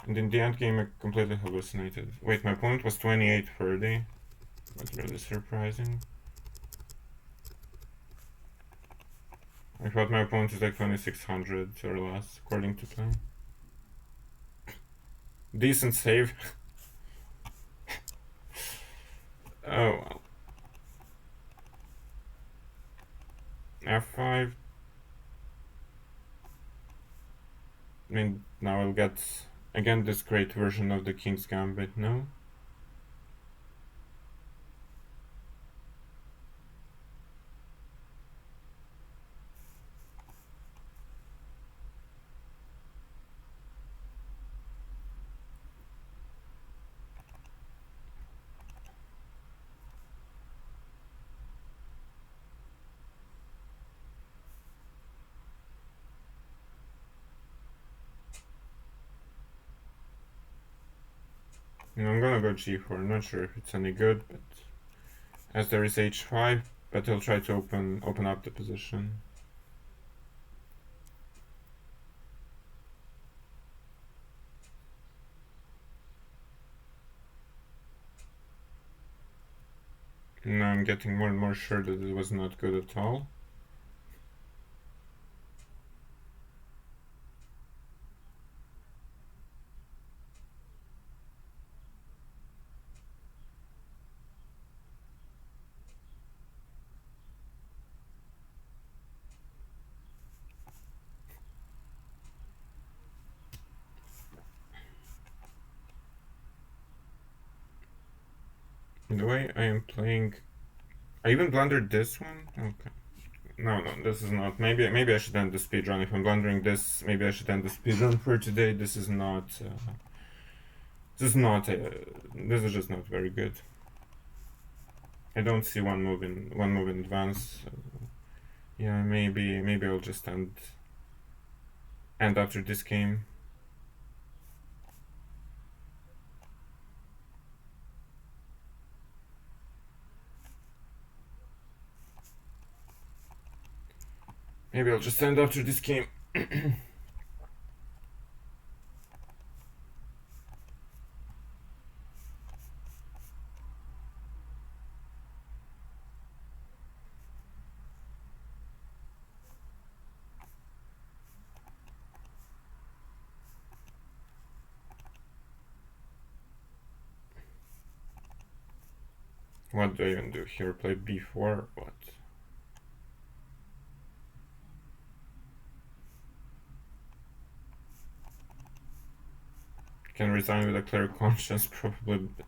Speaker 1: And in the end game I completely hallucinated. Wait, my opponent was 28-30. That's really surprising. I thought my opponent is like 2600 or less, according to play. Decent save. Oh well. f5. I mean, now I'll get again this great version of the King's Gambit, no? I'm gonna go g4. I'm not sure if it's any good, but as there is h5, but he'll try to open up the position. Now I'm getting more and more sure that it was not good at all. The way I am playing, I even blundered this one. Okay, no, this is not. Maybe I should end the speedrun. If I'm blundering this, maybe I should end the speedrun for today. This is not. This is just not very good. I don't see one move in advance. So yeah, maybe I'll just end after this game. Maybe I'll just end after this game. What do I even do here? Play b4? What? Can resign with a clear conscience, probably, but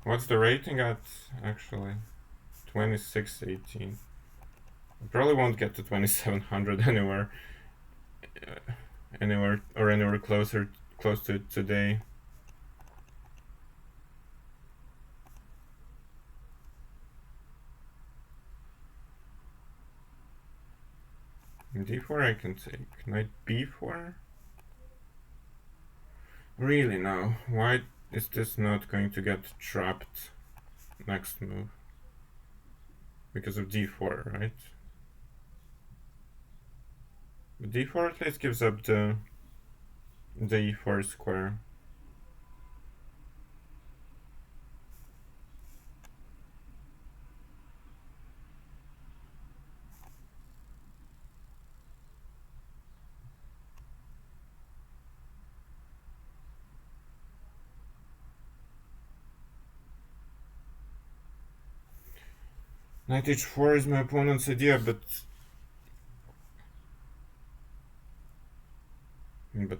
Speaker 1: what's the rating at, actually? 2618. I probably won't get to 2700 anywhere close to it today. d4 I can take. Knight b4? Really now? Why is this not going to get trapped next move? Because of d4, right? But d4 at least gives up the e4 square. Knight h4 is my opponent's idea, but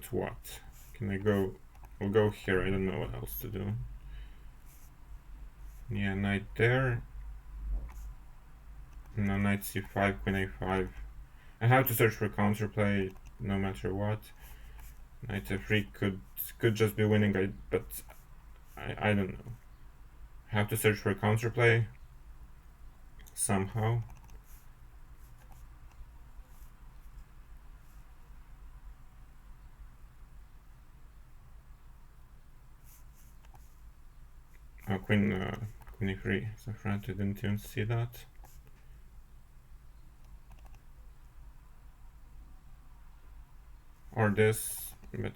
Speaker 1: what? Can I go? I'll go here. I don't know what else to do. Yeah, knight there. No, knight c5, queen a5. I have to search for counterplay no matter what. Knight f3 could just be winning, but I don't know. I have to search for counterplay somehow. Oh, queen e3 is a threat. I didn't even see that. Or this, but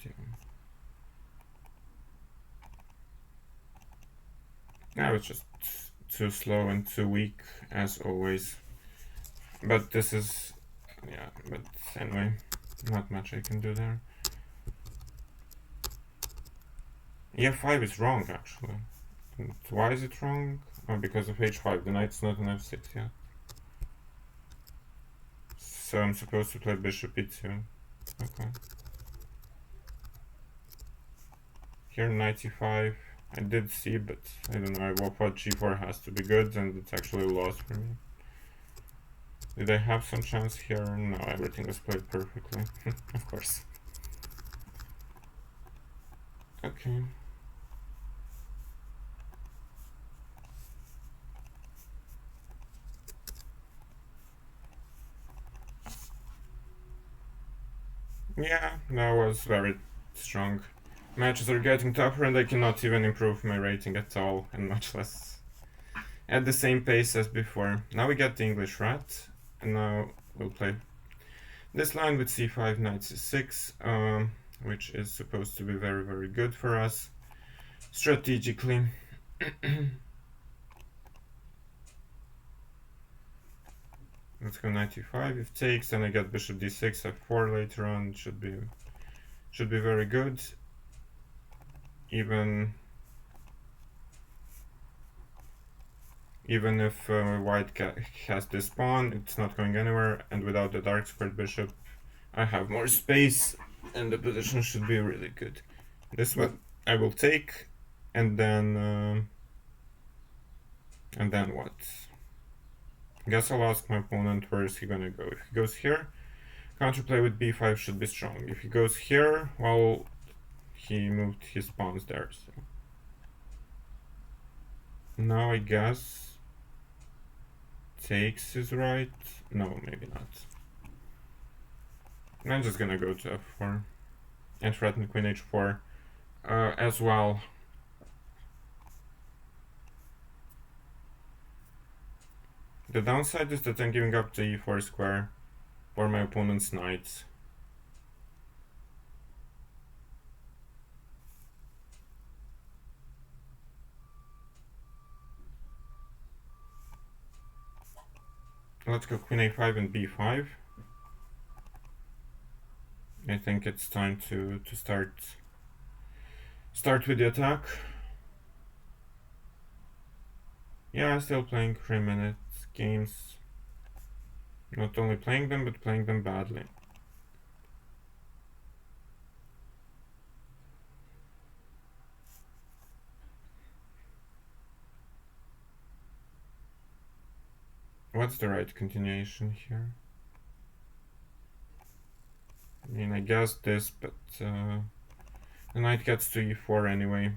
Speaker 1: yeah. I was just too slow and too weak as always. But this is, yeah, but anyway, not much I can do there. E5 is wrong, actually. And why is it wrong? Oh, because of h5. The knight's not on f6 yet. So I'm supposed to play bishop e2. Okay. Here knight e5. I did see, but I don't know. I thought g4 has to be good, and it's actually a loss for me. Did I have some chance here? No, everything was played perfectly. Of course. Okay. Yeah, that was very strong. Matches are getting tougher and I cannot even improve my rating at all, and much less at the same pace as before. Now we get the English rat, and now we'll play this line with c5, knight c6, which is supposed to be very, very good for us strategically. Let's go knight e5. If takes, then I get bishop d6, f4 later on. It should be very good. Even if white has this pawn, it's not going anywhere, and without the dark squared bishop, I have more space, and the position should be really good. This one I will take, and then what? Guess I'll ask my opponent where is he gonna go. If he goes here, counterplay with b5 should be strong. If he goes here, well, he moved his pawns there. So now I guess takes is right. No, maybe not. I'm just gonna go to f4 and threaten queen h4 as well. The downside is that I'm giving up the e4 square for my opponent's knights. Let's go queen a5 and b5. I think it's time to start with the attack. Yeah, still playing 3-minute games. Not only playing them, but playing them badly. What's the right continuation here? I mean, I guess this, but the knight gets to e4 anyway.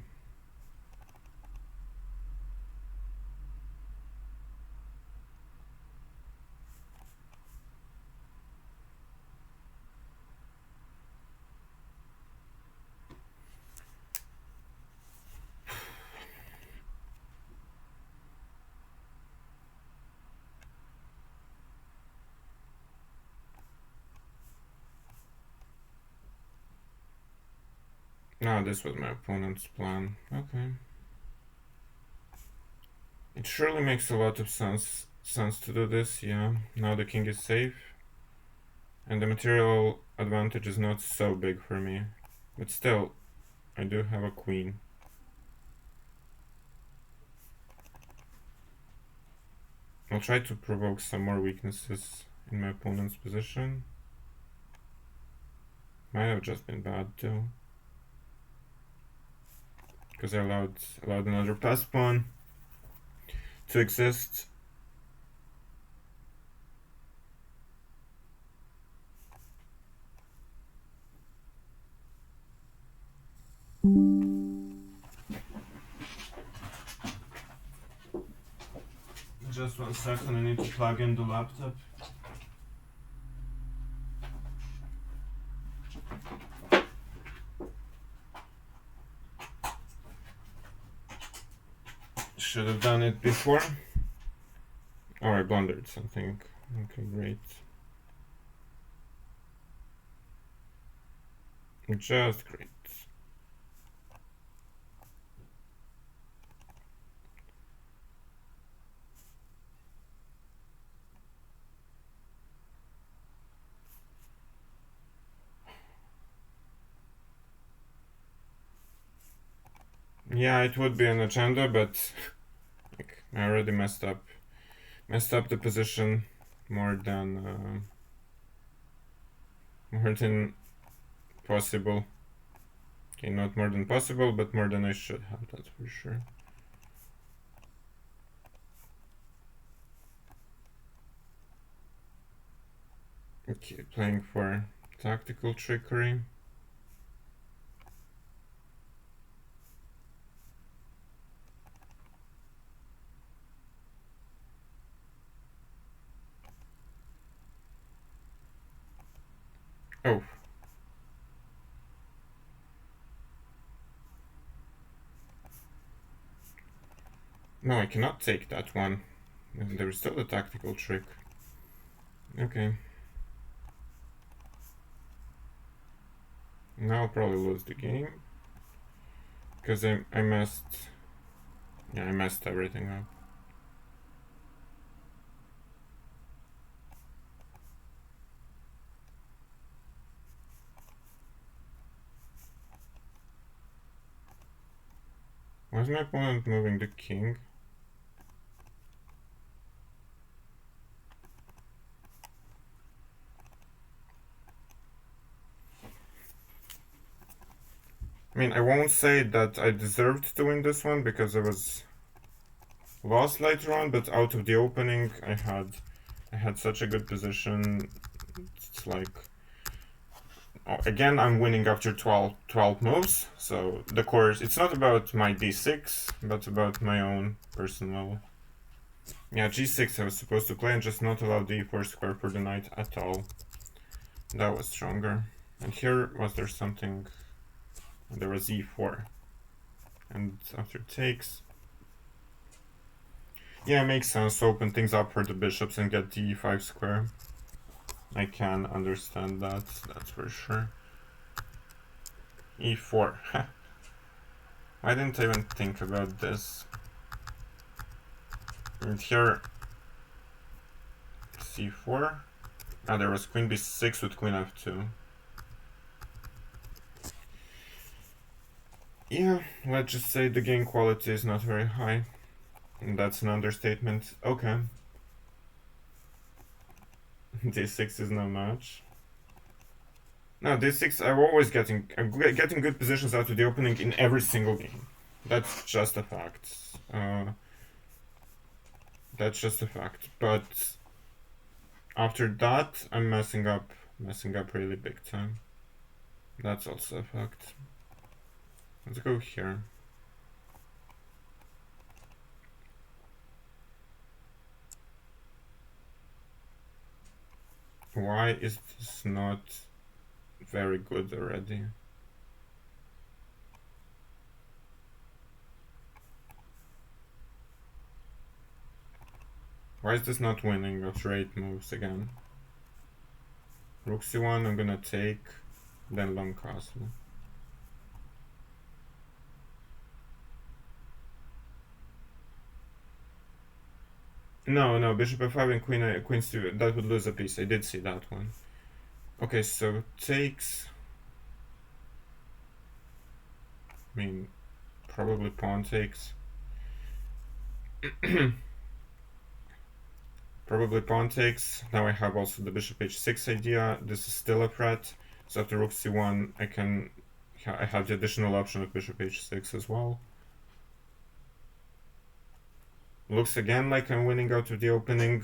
Speaker 1: No, this was my opponent's plan. Okay. It surely makes a lot of sense to do this, yeah. Now the king is safe. And the material advantage is not so big for me. But still, I do have a queen. I'll try to provoke some more weaknesses in my opponent's position. Might have just been bad too. Because I allowed another pass pawn to exist. Just 1 second, I need to plug in the laptop. Should have done it before. Oh, I blundered something. Okay, great. Just great. Yeah, it would be an agenda, but like, I already messed up the position more than possible. Okay, not more than possible, but more than I should have, that's for sure. Okay, playing for tactical trickery. Oh. No, I cannot take that one. There's still a tactical trick. Okay. Now I'll probably lose the game. Because I messed... Yeah, I messed everything up. Why is my opponent moving the king? I mean, I won't say that I deserved to win this one because I was lost later on, but out of the opening I had such a good position. It's like, oh, again, I'm winning after 12 moves, so the course, it's not about my d6, but about my own personal. Yeah, g6 I was supposed to play and just not allow the e4 square for the knight at all. That was stronger. And here, was there something? There was e4. And after takes... Yeah, it makes sense to open things up for the bishops and get the e5 square. I can understand that, that's for sure. e4. I didn't even think about this. And here, c4. Ah, there was queen b6 with queen f2. Yeah, let's just say the game quality is not very high. And that's an understatement. Okay. d6 is no match. No, d6, I'm always getting good positions out of the opening in every single game. That's just a fact. That's just a fact. But after that, I'm messing up really big time. That's also a fact. Let's go here. Why is this not very good already? Why is this not winning after 8 moves again? Rook c1, I'm gonna take, then long castle. No, bishop f5 and queen c, that would lose a piece. I did see that one. Okay, so takes... I mean, probably pawn takes. Probably pawn takes. Now I have also the bishop h6 idea. This is still a threat. So after rook c1, I have the additional option of bishop h6 as well. Looks again like I'm winning out of the opening.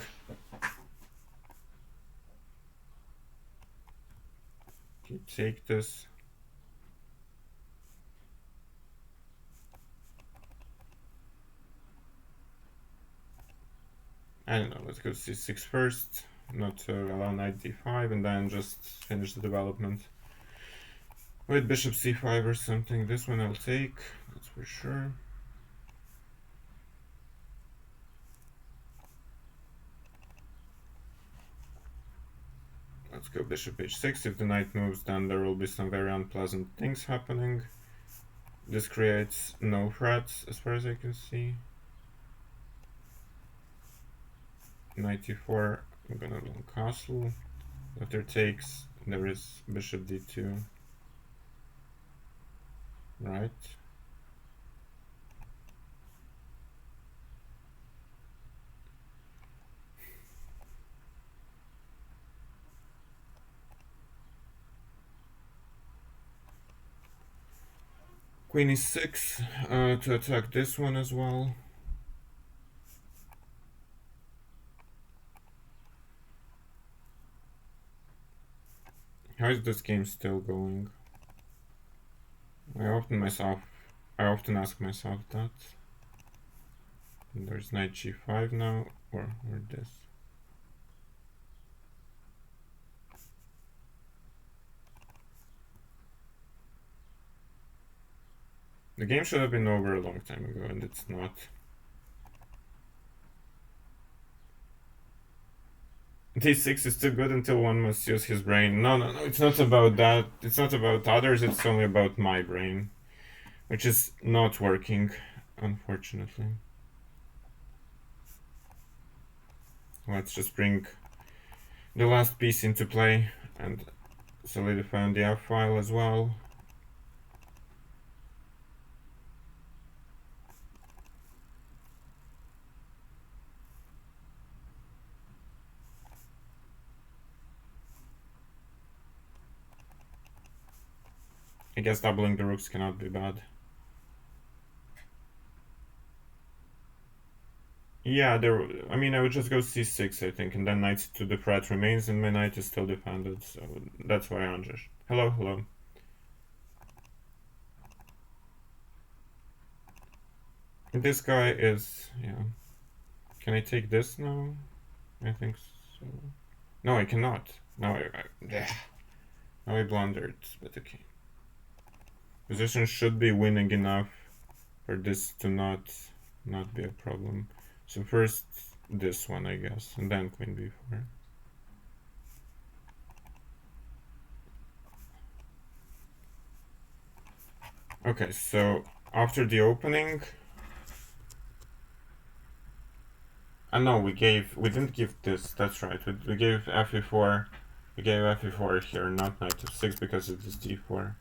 Speaker 1: You take this. I don't know, let's go c6 first, not to allow knight d5, and then just finish the development with bishop c5 or something. This one I'll take, that's for sure. Let's go bishop h6. If the knight moves, then there will be some very unpleasant things happening. This creates no threats as far as I can see. Knight e4, I'm gonna long castle. After takes, there is bishop d2. Right. Queen e6 to attack this one as well. How is this game still going? I often ask myself that. And there's knight g5 now, or this. The game should have been over a long time ago, and it's not. D6 is too good until one must use his brain. No, it's not about that. It's not about others, it's only about my brain. Which is not working, unfortunately. Let's just bring the last piece into play and solidify on the F file as well. I guess doubling the rooks cannot be bad. Yeah, I mean, I would just go c6, I think, and then knight to the threat remains, and my knight is still defended, so that's why I'm just... Hello. This guy is... yeah. Can I take this now? I think so. No, I cannot. Now I blundered, but okay. Position should be winning enough for this to not be a problem. So first this one, I guess, and then queen b4. Okay, so after the opening, no, we didn't give this. That's right. We gave fe4. We gave fe4 here, not knight f6, because it is d4.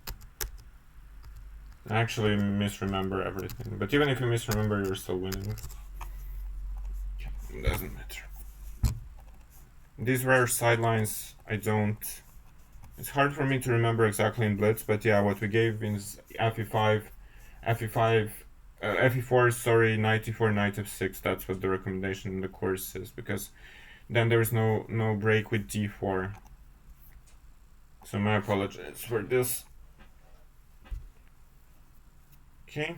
Speaker 1: I actually misremember everything, but even if you misremember, you're still winning. It doesn't matter. These rare sidelines, it's hard for me to remember exactly in Blitz, but yeah, what we gave is fe4, sorry, knight e4, knight f6. That's what the recommendation in the course is, because then there's no break with d4. So my apologies for this. Okay.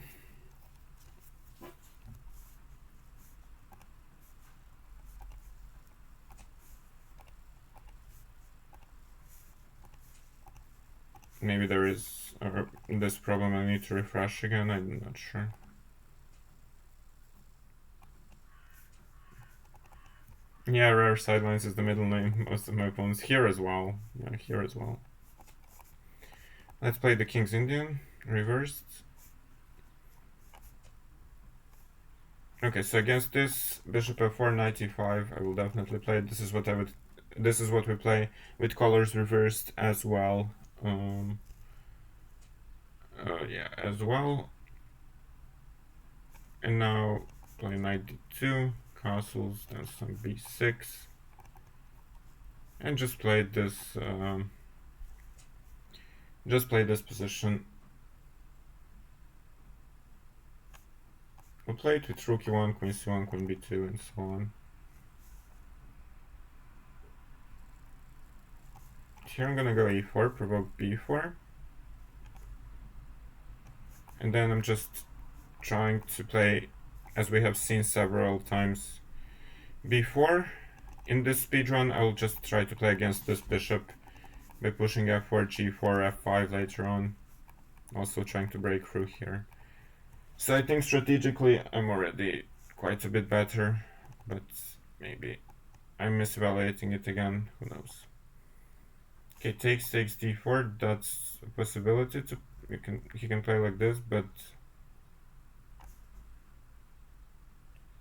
Speaker 1: Maybe there is this problem I need to refresh again, I'm not sure. Yeah, rare sidelines is the middle name most of my opponents. Here as well. Yeah, here as well. Let's play the King's Indian, reversed. Okay, so against this, bishop f4, knight e5, I will definitely play it. This is what we play with colors reversed as well. Yeah, as well. And now play knight d2, castles, then some b6, and just play this. Just play this position. We'll play it with rook e1, queen c1, queen b2, and so on. Here I'm gonna go e4, provoke b4. And then I'm just trying to play, as we have seen several times before. In this speedrun, I'll just try to play against this bishop by pushing f4, g4, f5 later on. Also trying to break through here. So I think strategically I'm already quite a bit better, but maybe I'm misevaluating it again, who knows. Okay, takes d4, that's a possibility to he can play like this, but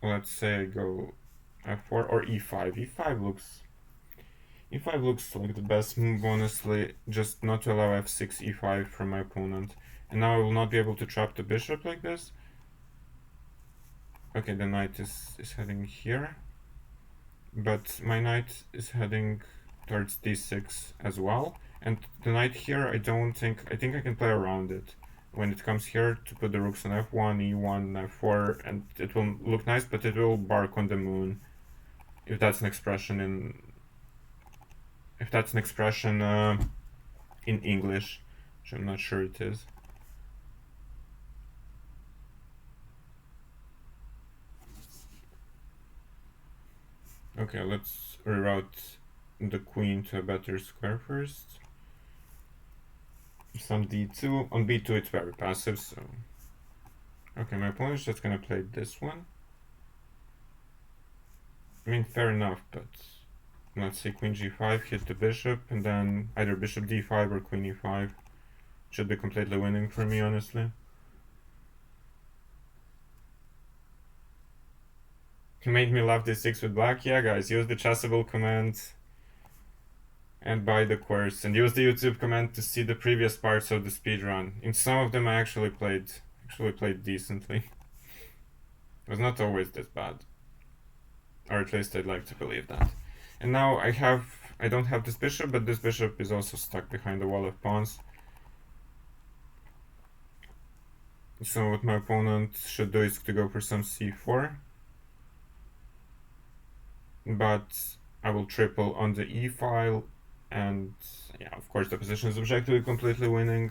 Speaker 1: let's say I go f4 or e5. e5 looks like the best move, honestly, just not to allow f6, e5 from my opponent. And now I will not be able to trap the bishop like this. Okay, the knight is heading here, but my knight is heading towards d6 as well. And the knight here, I think I can play around it. when it comes here to put the rooks on f1, e1, f4, and it will look nice, but it will bark on the moon. If that's an expression in English, which I'm not sure it is. Okay, let's reroute the queen to a better square first. Some d2. On b2 it's very passive, so... Okay, my opponent is just gonna play this one. I mean, fair enough, but... Let's say queen g5, hit the bishop, and then either bishop d5 or queen e5. Should be completely winning for me, honestly. He made me love d6 with black. Yeah, guys, use the Chessable command and buy the course, and use the YouTube command to see the previous parts of the speedrun. In some of them I actually played decently. It was not always this bad. Or at least I'd like to believe that. And now I don't have this bishop, but this bishop is also stuck behind the wall of pawns. So what my opponent should do is to go for some c4. But I will triple on the e file, and yeah, of course the position is objectively completely winning.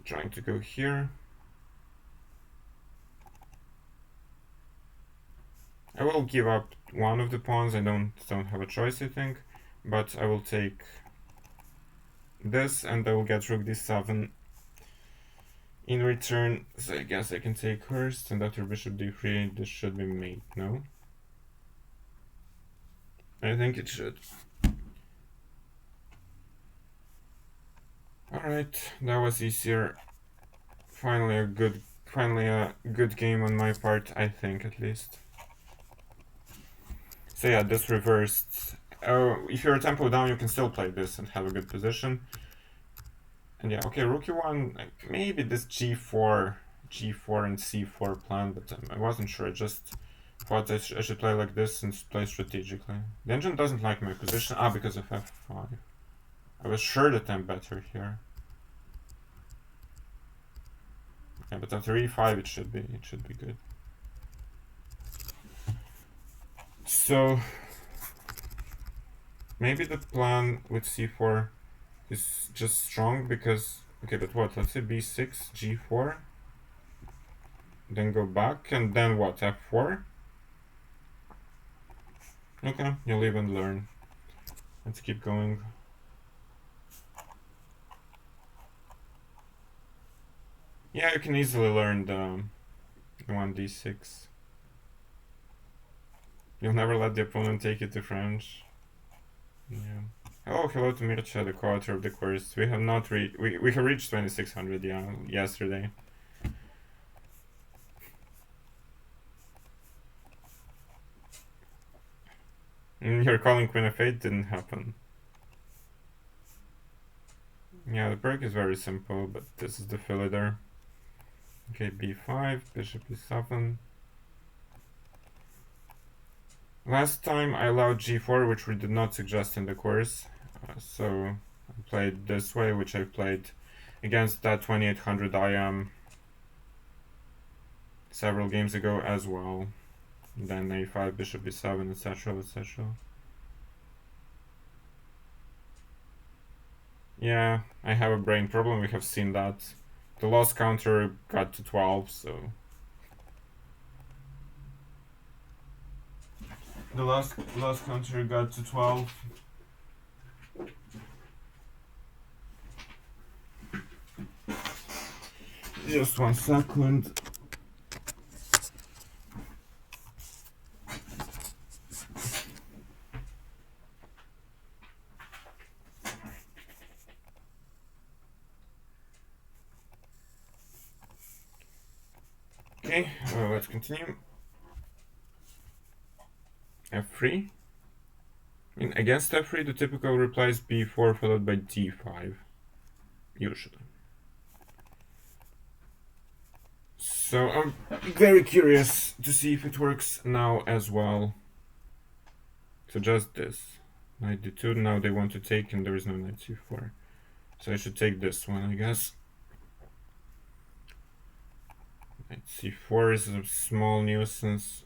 Speaker 1: Trying to go here. I will give up one of the pawns. I don't have a choice, I think, but I will take this, and I will get rook d7 in return. So I guess I can take first, and after bishop d3, this should be mate. No, I think it should. Alright, that was easier. Finally a good game on my part, I think, at least. So yeah, this reversed. If you're a tempo down, you can still play this and have a good position. And yeah, okay, rook e1, like maybe this g4 and c4 plan, but I wasn't sure. I just thought I should play like this and play strategically. The engine doesn't like my position. Because of f5. I was sure that I'm better here. Yeah, but after e5 it should be good. So maybe the plan with c4 is just strong because, okay, but what? Let's say b6, g4, then go back, and then what? f4. Okay, you'll live and learn. Let's keep going. Yeah, you can easily learn the 1d6. You'll never let the opponent take it to French. Yeah. Oh, hello to Mircea, the co-author of the course. We have not reached. We have reached 2600. Yeah, yesterday. Your calling Queen of 8 didn't happen. Yeah, the break is very simple, but this is the filler there. Okay, b5, bishop e7. Last time I allowed g4, which we did not suggest in the course, so I played this way, which I played against that 2800 IM several games ago as well. Then a5, bishop e7, etc, etc. Yeah, I have a brain problem, we have seen that. The loss counter got to 12, so... The last counter got to 12. Just 1 second. Okay, let's continue. f3. Against f3, the typical reply is b4 followed by d5, usually. So I'm very curious to see if it works now as well. So just this. Knight d2, now they want to take and there is no knight c4. So I should take this one, I guess. Knight c4 is a small nuisance.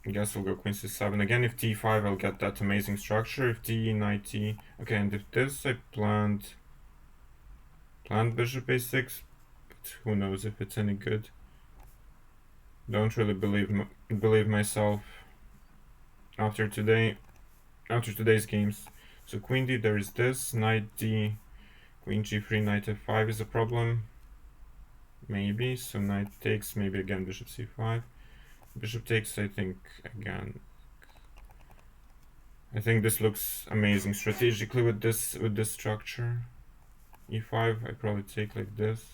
Speaker 1: I guess we'll go queen c7 again. If t5, I'll get that amazing structure. If t, knight t. Okay, and if this, I planned bishop a6, but who knows if it's any good. Don't really believe myself after today's games. So queen d, there is this, knight d, queen g3, knight f5 is a problem. Maybe, so knight takes, maybe again bishop c5. Bishop takes, I think, again. I think this looks amazing strategically with this structure. e5, I probably take like this.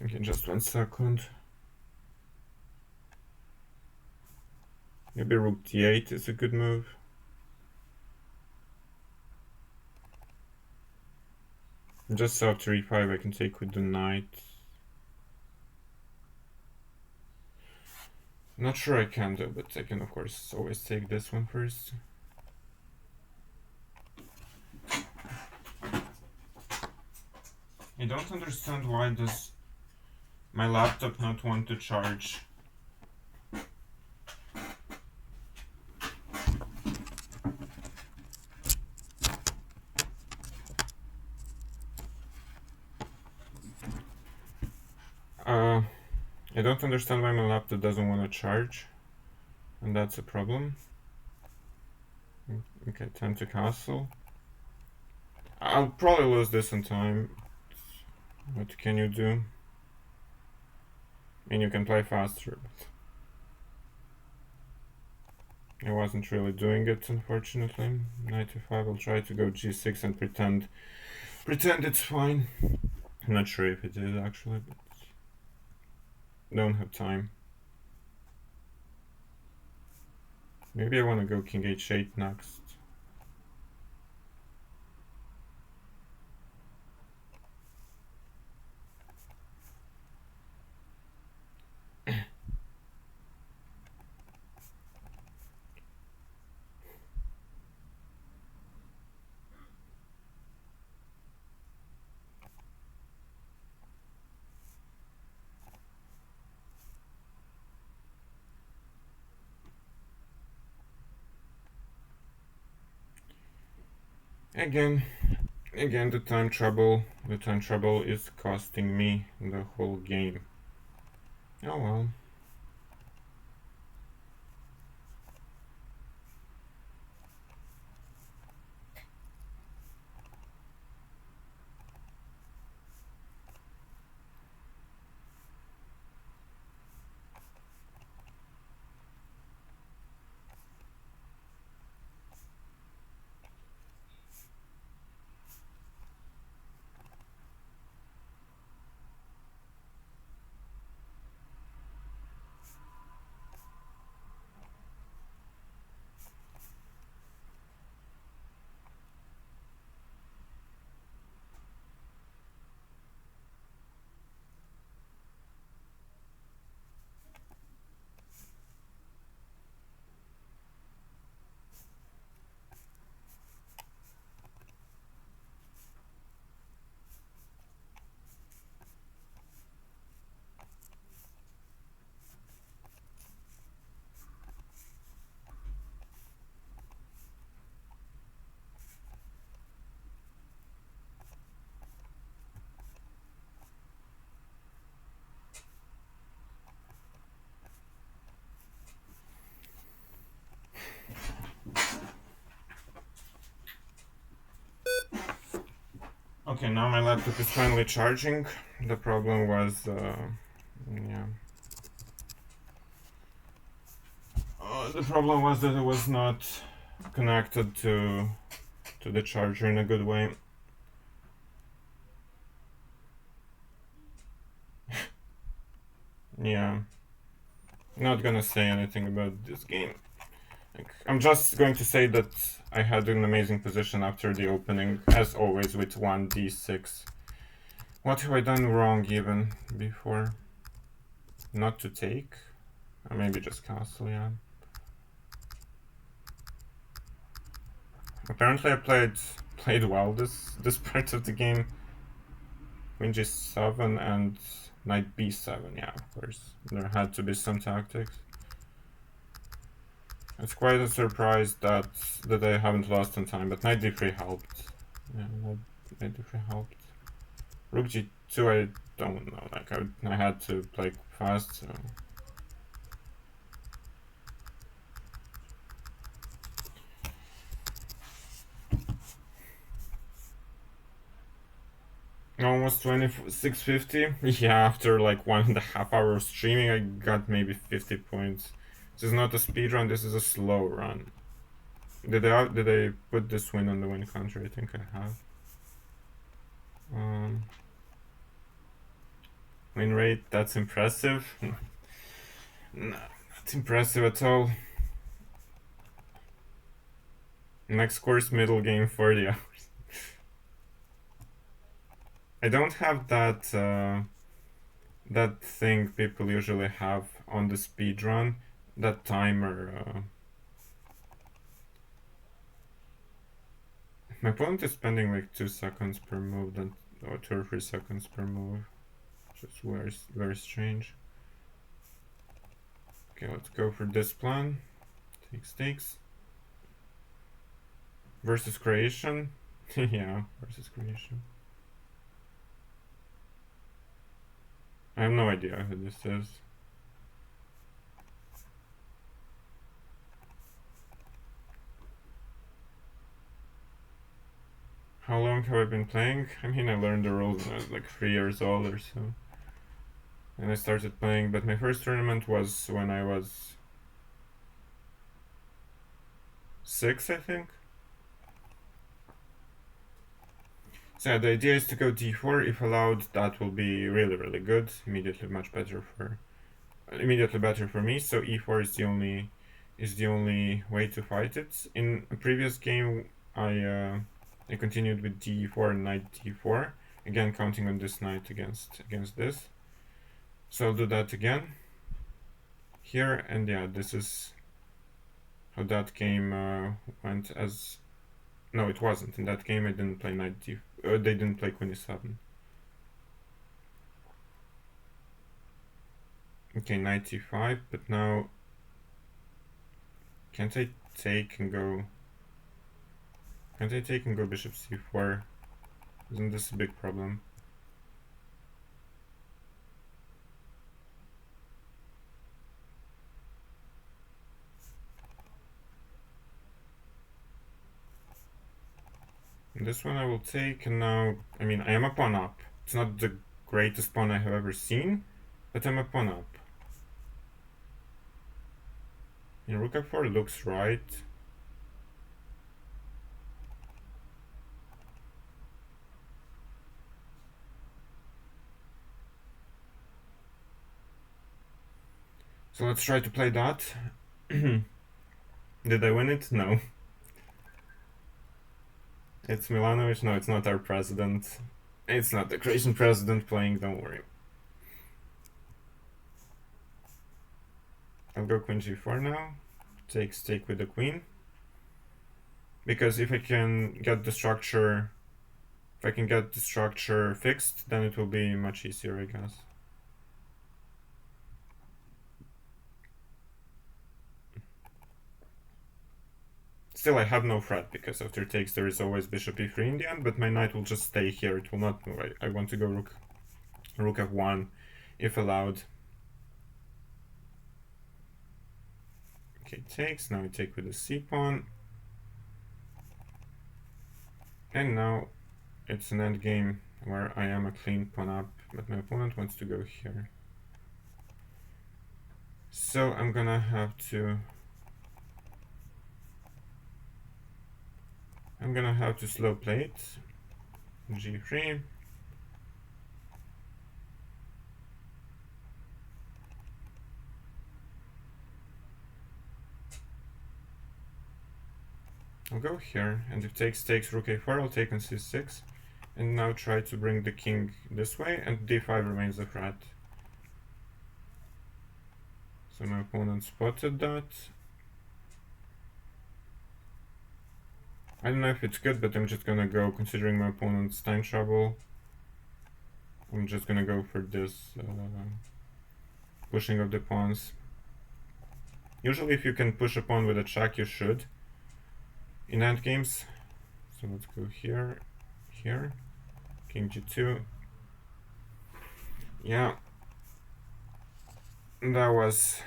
Speaker 1: Okay, just 1 second. Maybe rook d8 is a good move. Just after e5 I can take with the knight. Not sure I can though, but I can of course always take this one first. I don't understand why does my laptop not want to charge. I don't understand why my laptop doesn't want to charge, and that's a problem. Okay, time to castle. I'll probably lose this in time. What can you do? I mean, you can play faster, but I wasn't really doing it, unfortunately. Knight f5, I'll try to go g6 and pretend it's fine. I'm not sure if it is actually, but don't have time. Maybe I want to go king h8 next. Again, the time trouble is costing me the whole game. Oh well. Okay, now my laptop is finally charging. The problem was, the problem was that it was not connected to the charger in a good way. Yeah, not gonna say anything about this game. I'm just going to say that I had an amazing position after the opening, as always with 1d6. What have I done wrong even before? Not to take? Or maybe just castle, yeah. Apparently I played well this part of the game. Queen g7 and knight b7, yeah, of course. There had to be some tactics. It's quite a surprise that I haven't lost on time, but knight d3 helped. Yeah, knight d3 helped. Rook g2, I don't know, like I had to play fast, so... Almost 2650. Yeah, after like 1.5 hours streaming, I got maybe 50 points. This is not a speed run, this is a slow run. Did I put this win on the win country? I think I have. Win rate, that's impressive. No, not impressive at all. Next course, middle game, 40 hours. I don't have that that thing people usually have on the speed run, that timer. My opponent is spending like 2 seconds per move, or 2 or 3 seconds per move. Just very strange. Okay, let's go for this plan. Takes. Versus creation. Yeah, versus creation. I have no idea who this is. How long have I been playing? I mean, I learned the rules when I was like 3 years old or so. And I started playing, but my first tournament was when I was 6, I think. So yeah, the idea is to go d4. If allowed, that will be really good. Immediately better for me. So e4 is the only way to fight it. In a previous game, I continued with d4 and knight d4. Again, counting on this knight against this. So I'll do that again here, and yeah, this is how that game went. As no, it wasn't. In that game, I didn't play knight d. They didn't play queen e7. Okay, knight e5, but now can't I take and go? Can't I take and go bishop c4? Isn't this a big problem? This one I will take, and now, I mean, I am a pawn up. It's not the greatest pawn I have ever seen, but I'm a pawn up. And rook f4 looks right. So let's try to play that. Did I win it? No. It's Milanovic? No, it's not our president. It's not the Croatian president playing, don't worry. I'll go queen g4 now. Take with the queen. Because if I can get the structure fixed, then it will be much easier, I guess. Still, I have no threat, because after takes there is always bishop e3 in the end, but my knight will just stay here, it will not move. I want to go rook f1, if allowed. Okay, takes, now I take with the c-pawn. And now it's an endgame where I am a clean pawn up, but my opponent wants to go here. So I'm gonna have to slow play it. g3. I'll go here, and if takes rook a4, I'll take on c6, and now try to bring the king this way, and d5 remains a threat. So my opponent spotted that. I don't know if it's good, but I'm just gonna go, considering my opponent's time trouble, I'm just gonna go for this pushing of the pawns. Usually if you can push a pawn with a check, you should in endgames. So let's go here, here, king g2. Yeah, that was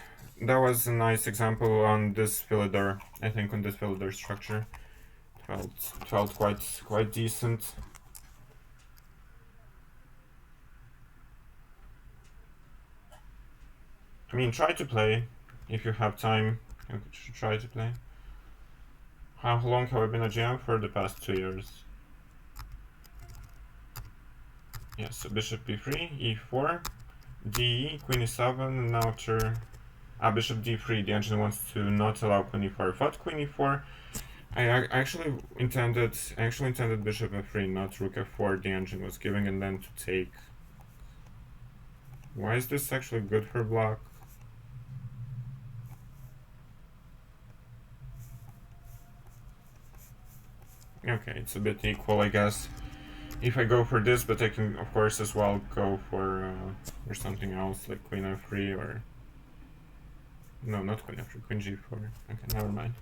Speaker 1: a nice example on this Philidor. I think on this Philidor structure, it felt quite decent. I mean, try to play if you have time. You should try to play. How long have I been a GM? For the past 2 years. Yeah, so bishop b3, e4, d, queen e7, and now after bishop d3, the engine wants to not allow queen e4. I thought queen e4. I actually intended bishop f3, not rook f4. The engine was giving, and then to take. Why is this actually good for black? Okay, it's a bit equal, I guess. If I go for this, but I can, of course, as well go for something else, like queen f3 or... No, not queen f3, queen g4. Okay, never mind.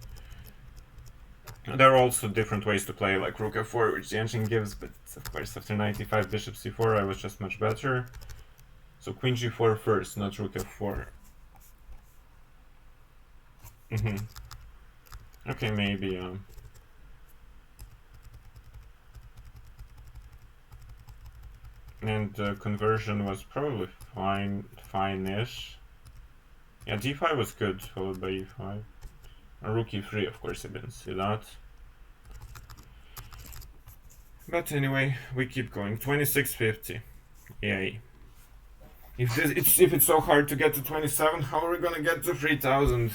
Speaker 1: There are also different ways to play, like rook f4, which the engine gives, but of course after 95 bishop c4 I was just much better. So queen g4 first, not rook f4. Okay, maybe... And the conversion was probably fine-ish. Yeah, d5 was good, followed by e5. Rook e3, of course, I didn't see that. But anyway, we keep going. 2650. Yay. If it's so hard to get to 27, how are we gonna get to 3000?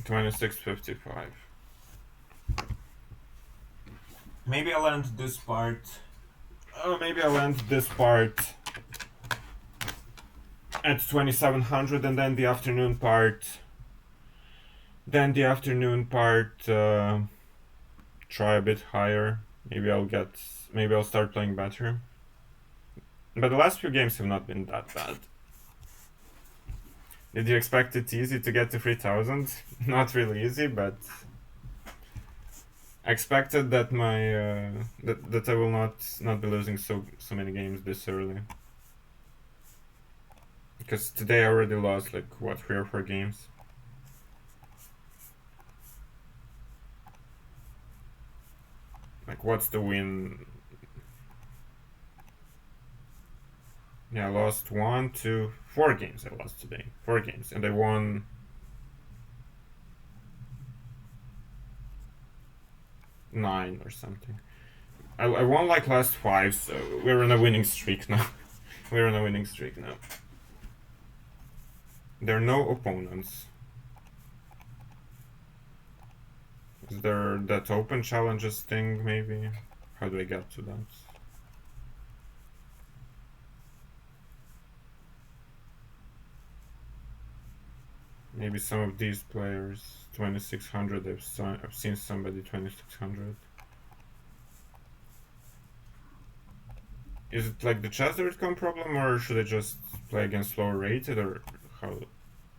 Speaker 1: $26.55. Maybe I'll end this part. Oh, maybe I'll end this part at 2700, and then the afternoon part. Try a bit higher. Maybe I'll start playing better. But the last few games have not been that bad. Did you expect it easy to get to 3000? Not really easy, but I expected that that I will not be losing so many games this early. Because today I already lost like what, 3 or 4 games. Like, what's the win? Yeah, I lost 1, 2, 4 games. I lost today. 4 games, and I won 9 or something. I won like last 5, so we're on a winning streak now. We're on a winning streak now. There are no opponents. Is there that open challenges thing, maybe? How do I get to that? Maybe some of these players, 2600, I've seen somebody 2600. Is it like the chess.com problem, or should I just play against lower rated, or how?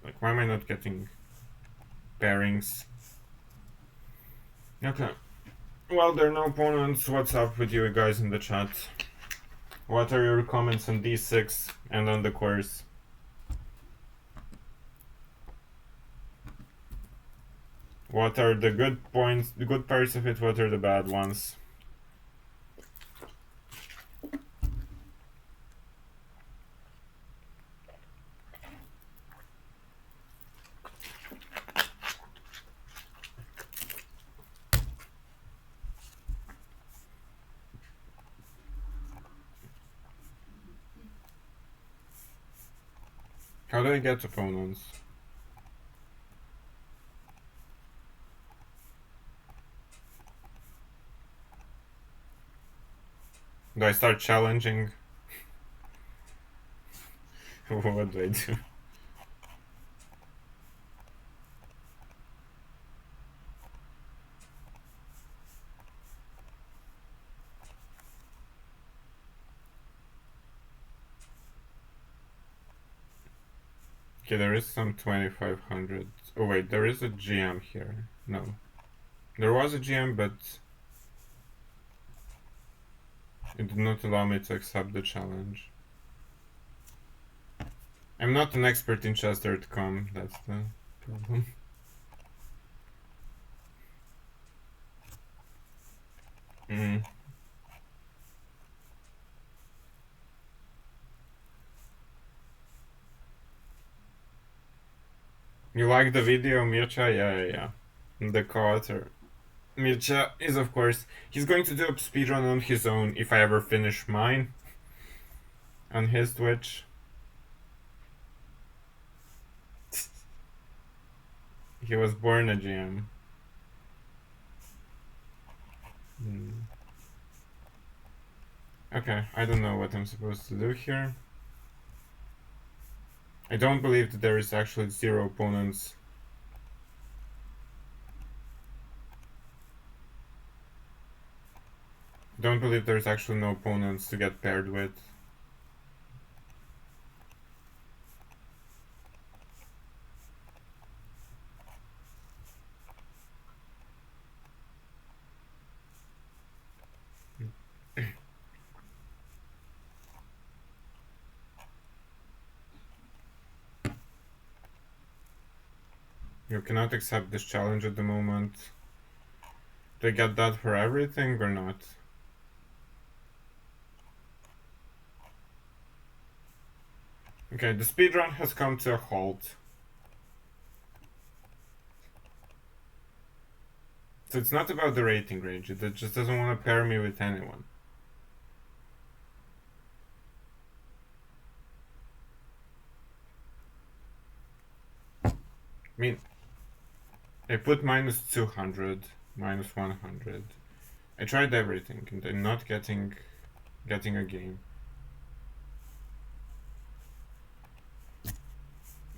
Speaker 1: Like, why am I not getting pairings? Okay. Well, there are no opponents. What's up with you guys in the chat? What are your comments on d6 and on the course? What are the good points, the good parts of it? What are the bad ones? How do I get opponents? Do I start challenging? What do I do? Okay, there is some 2500. Oh wait, there is a GM here. No. There was a GM, but it did not allow me to accept the challenge. I'm not an expert in chess.com, that's the problem. Mm. You like the video, Mircha? Yeah. The co-author. Mircha is, of course, he's going to do a speedrun on his own if I ever finish mine on his Twitch. He was born a GM. Okay, I don't know what I'm supposed to do here. I don't believe that there is actually 0 opponents. I don't believe there's actually no opponents to get paired with. You cannot accept this challenge at the moment. Do I get that for everything or not? Okay, the speedrun has come to a halt. So it's not about the rating range, it just doesn't want to pair me with anyone. I mean, I put minus 200, minus 100. I tried everything and I'm not getting a game.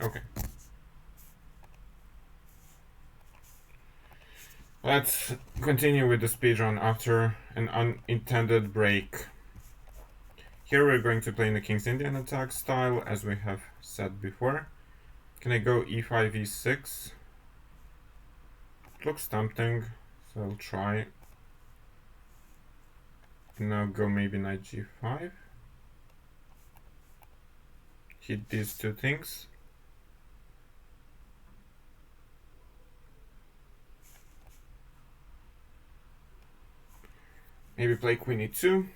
Speaker 1: Okay. Let's continue with the speedrun after an unintended break. Here we're going to play in the King's Indian attack style, as we have said before. Can I go e5, e6? It looks tempting, so I'll try. Now go maybe knight g5. Hit these two things. Maybe play queen e2.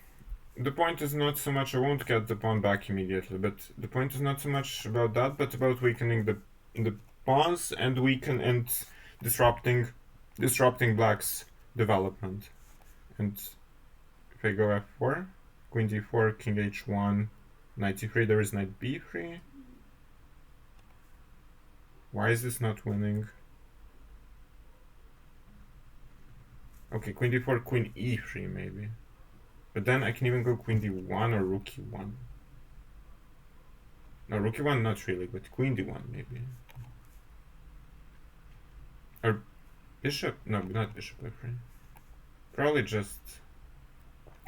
Speaker 1: The point is not so much, I won't get the pawn back immediately, but the point is not so much about that, but about weakening the pawns and disrupting black's development. And if I go f4, queen d4, king h1, knight c3, there is knight b3. Why is this not winning? Okay, queen d4, queen e3 maybe. But then I can even go queen d1 or rook e1. No, rook e1 not really, but queen d1 maybe. Or bishop, no, not bishop f3. Probably just...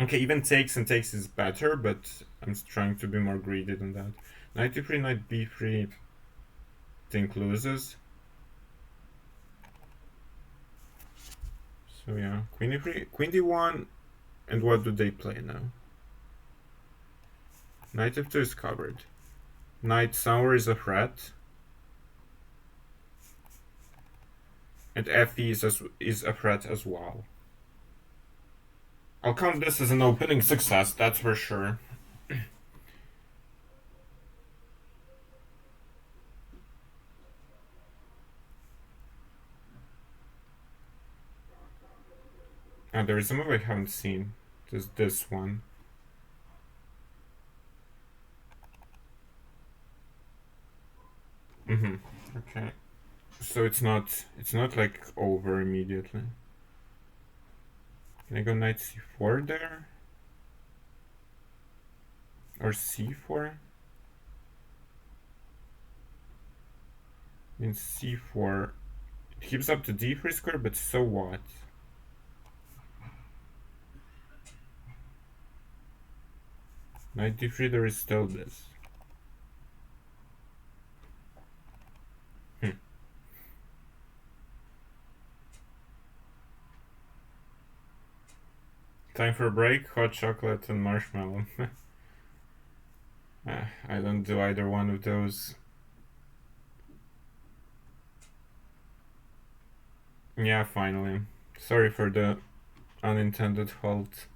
Speaker 1: Okay, even takes and takes is better, but I'm trying to be more greedy than that. Knight e3, knight b3, think loses. So yeah, queen e3, queen d1, and what do they play now? Knight f2 is covered. Knight somewhere is a threat. And fe is a threat as well. I'll count this as an opening success, that's for sure. There is a move I haven't seen. Just this one. Okay. So it's not like over immediately. Can I go knight c4 there? Or c4? In c4, it keeps up to d3 square, but so what? Knight d3, there is still this. Time for a break, hot chocolate and marshmallow. I don't do either one of those. Yeah, finally. Sorry for the unintended halt.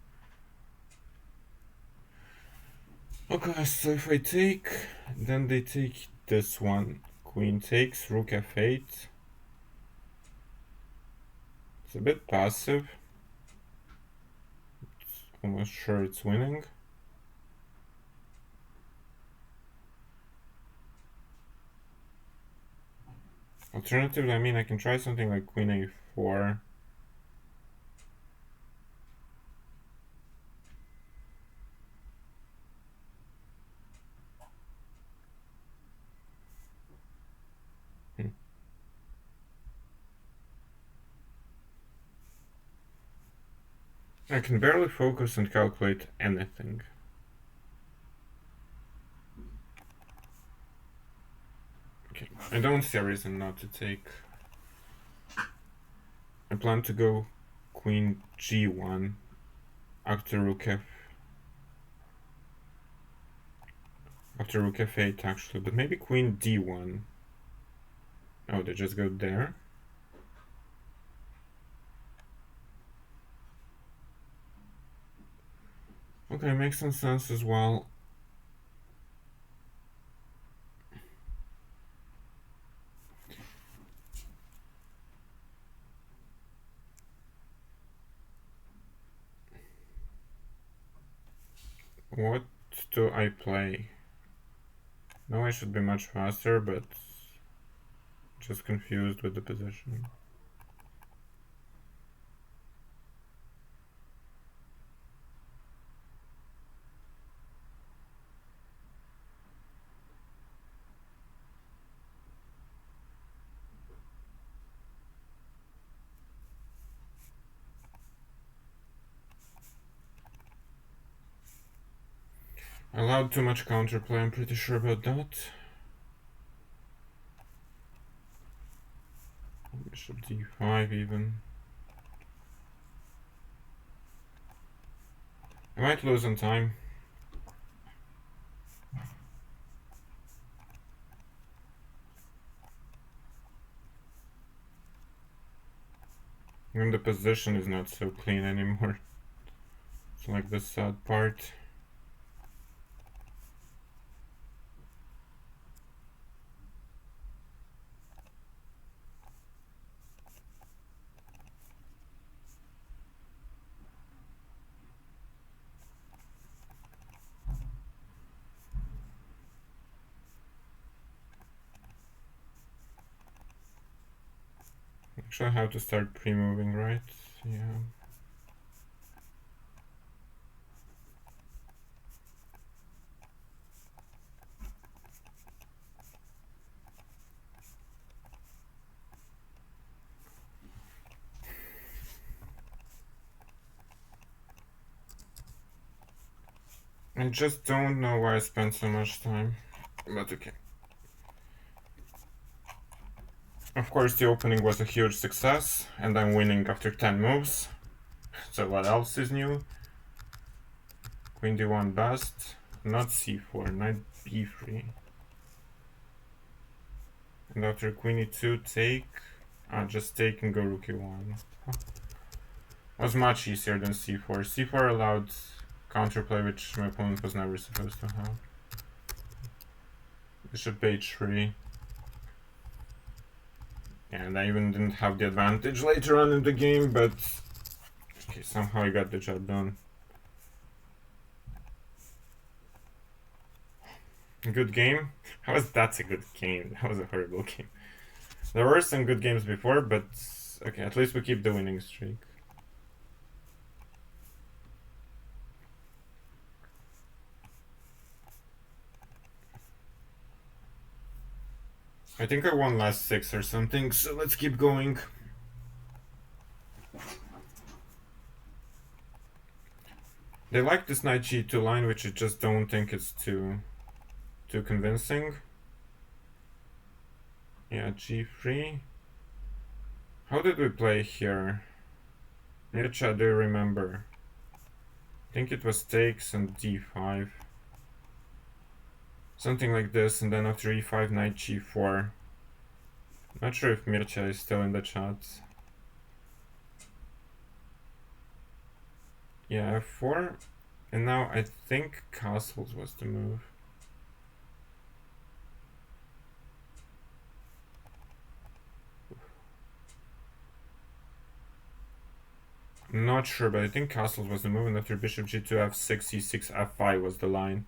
Speaker 1: Okay, so if I take, then they take this one. Queen takes, rook f8. It's a bit passive. Almost sure it's winning. Alternatively, I mean, I can try something like queen a4. I can barely focus and calculate anything. Okay, I don't see a reason not to take. I plan to go queen g1 after rook f8 actually, but maybe queen d1. Oh, they just go there. Okay, makes some sense as well. What do I play? No, I should be much faster, but just confused with the position. I allowed too much counterplay, I'm pretty sure about that. Bishop d5 even. I might lose on time. And the position is not so clean anymore. It's like the sad part. Actually, I have to start pre-moving, right? Yeah. I just don't know why I spent so much time, but okay. Of course, the opening was a huge success, and I'm winning after 10 moves. So what else is new? Queen d1 best, not c4, knight b3. And after queen e2 take, just take and go rook e1. Was much easier than c4. c4 allowed counterplay, which my opponent was never supposed to have. Bishop h3. And I even didn't have the advantage later on in the game, but okay, somehow I got the job done. Good game? How was that a good game? That was a horrible game. There were some good games before, but okay, at least we keep the winning streak. I think I won last 6 or something, so let's keep going. They like this knight g2 line, which I just don't think it's too convincing. Yeah, g3. How did we play here? Mircha, do you remember? I think it was takes and d5. Something like this, and then after e5, knight g4. Not sure if Mircha is still in the chat. Yeah, f4. And now I think castles was the move. I'm not sure, but I think castles was the move, and after bishop g2, f6, e6, f5 was the line.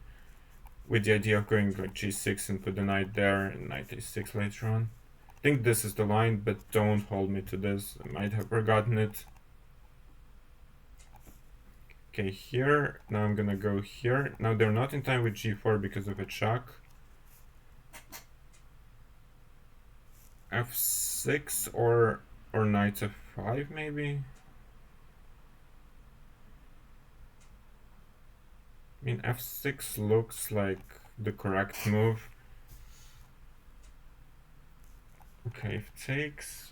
Speaker 1: With the idea of going like g6 and put the knight there, and knight a6 later on. I think this is the line, but don't hold me to this. I might have forgotten it. Okay, here. Now I'm gonna go here. Now they're not in time with g4 because of a check. f6 or knight f5 maybe? I mean, f6 looks like the correct move. Okay, if takes...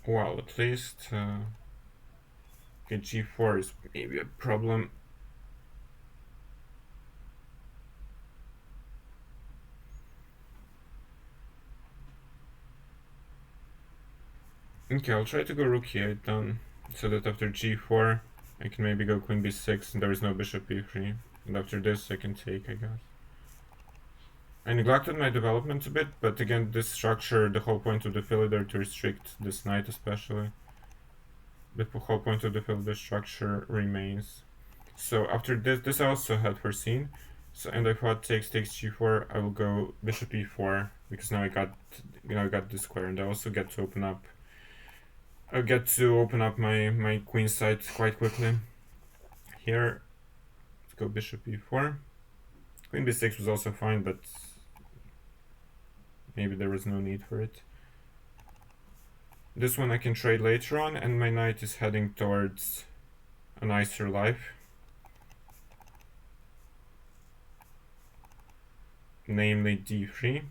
Speaker 1: Well, at least... okay, g4 is maybe a problem. Okay, I'll try to go rook e8 down, so that after g4 I can maybe go queen b6 and there is no bishop e3. And after this I can take, I guess. I neglected my development a bit, but again, this structure, the whole point of the fillet there to restrict this knight especially. The whole point of the fillet structure remains. So after this I also had foreseen. So, and I thought takes g4, I will go bishop e4, because now I got this square, and I also get to open up my queen side quite quickly. Here, let's go bishop e4. Queen b6 was also fine, but maybe there was no need for it. This one I can trade later on, and my knight is heading towards a nicer life. Namely d3.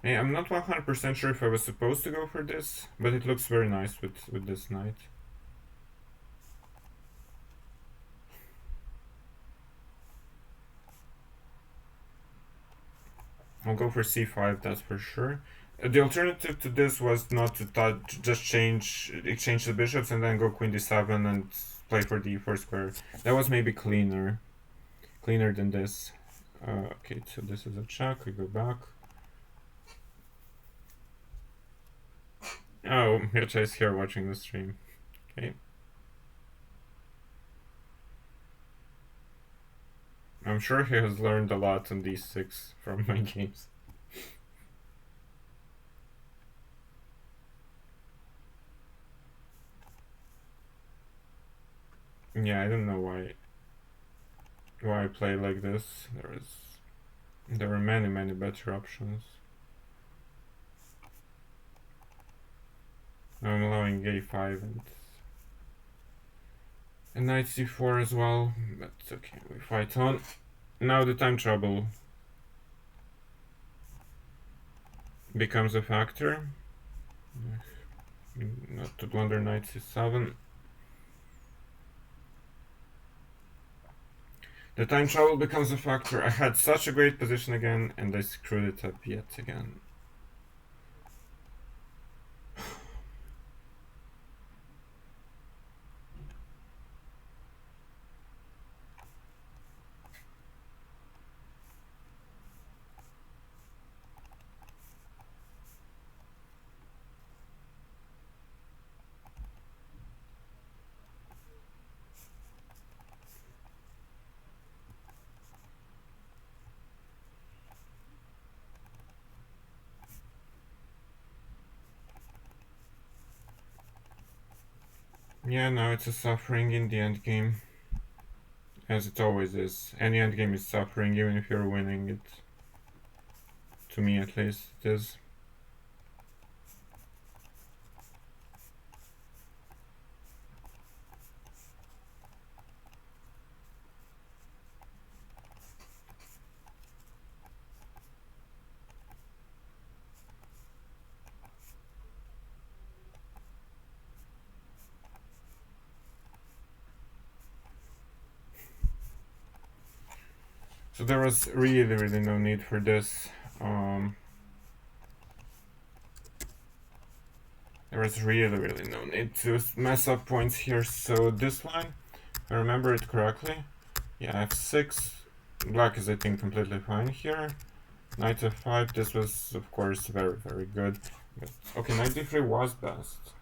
Speaker 1: Hey, I'm not 100% sure if I was supposed to go for this, but it looks very nice with this knight. I'll go for c5, that's for sure. The alternative to this was not to just exchange the bishops and then go queen d7 and play for the e4 square. That was maybe cleaner than this. Okay, so this is a check. We go back. Oh, Mircha is here watching the stream. Okay. I'm sure he has learned a lot on d6 from my games. Yeah, I don't know why I play like this. There are many better options. I'm allowing a5 and knight c4 as well, but okay, we fight on. Now the time trouble becomes a factor. Not to blunder knight c7. The time trouble becomes a factor. I had such a great position again, and I screwed it up yet again. Yeah, no, it's a suffering in the end game. As it always is. Any end game is suffering, even if you're winning it. To me, at least, it is. So there was really no need for this. There was really no need to mess up points here. So this line, if I remember it correctly, yeah, f6. Black is, I think, completely fine here. Knight f5. This was, of course, very good. But, okay, knight d3 was best.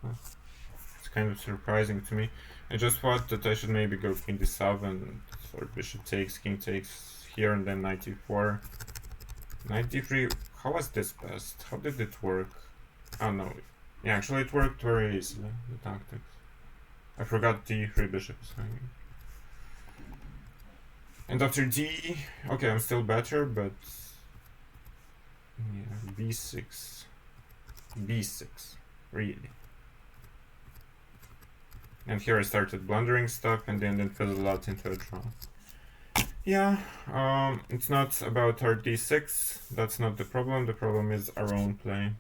Speaker 1: It's kind of surprising to me. I just thought that I should maybe go king d7 or bishop takes, king takes here, and then knight d4. Knight d3. How was this best? How did it work? Oh no. Yeah, actually it worked very easily, the tactics. I forgot d3 bishop is hanging. And after d, okay, I'm still better, but yeah, b6, b6, really. And here I started blundering stuff and then it fizzled out into a draw. Yeah, it's not about our d6, that's not the problem is our own play.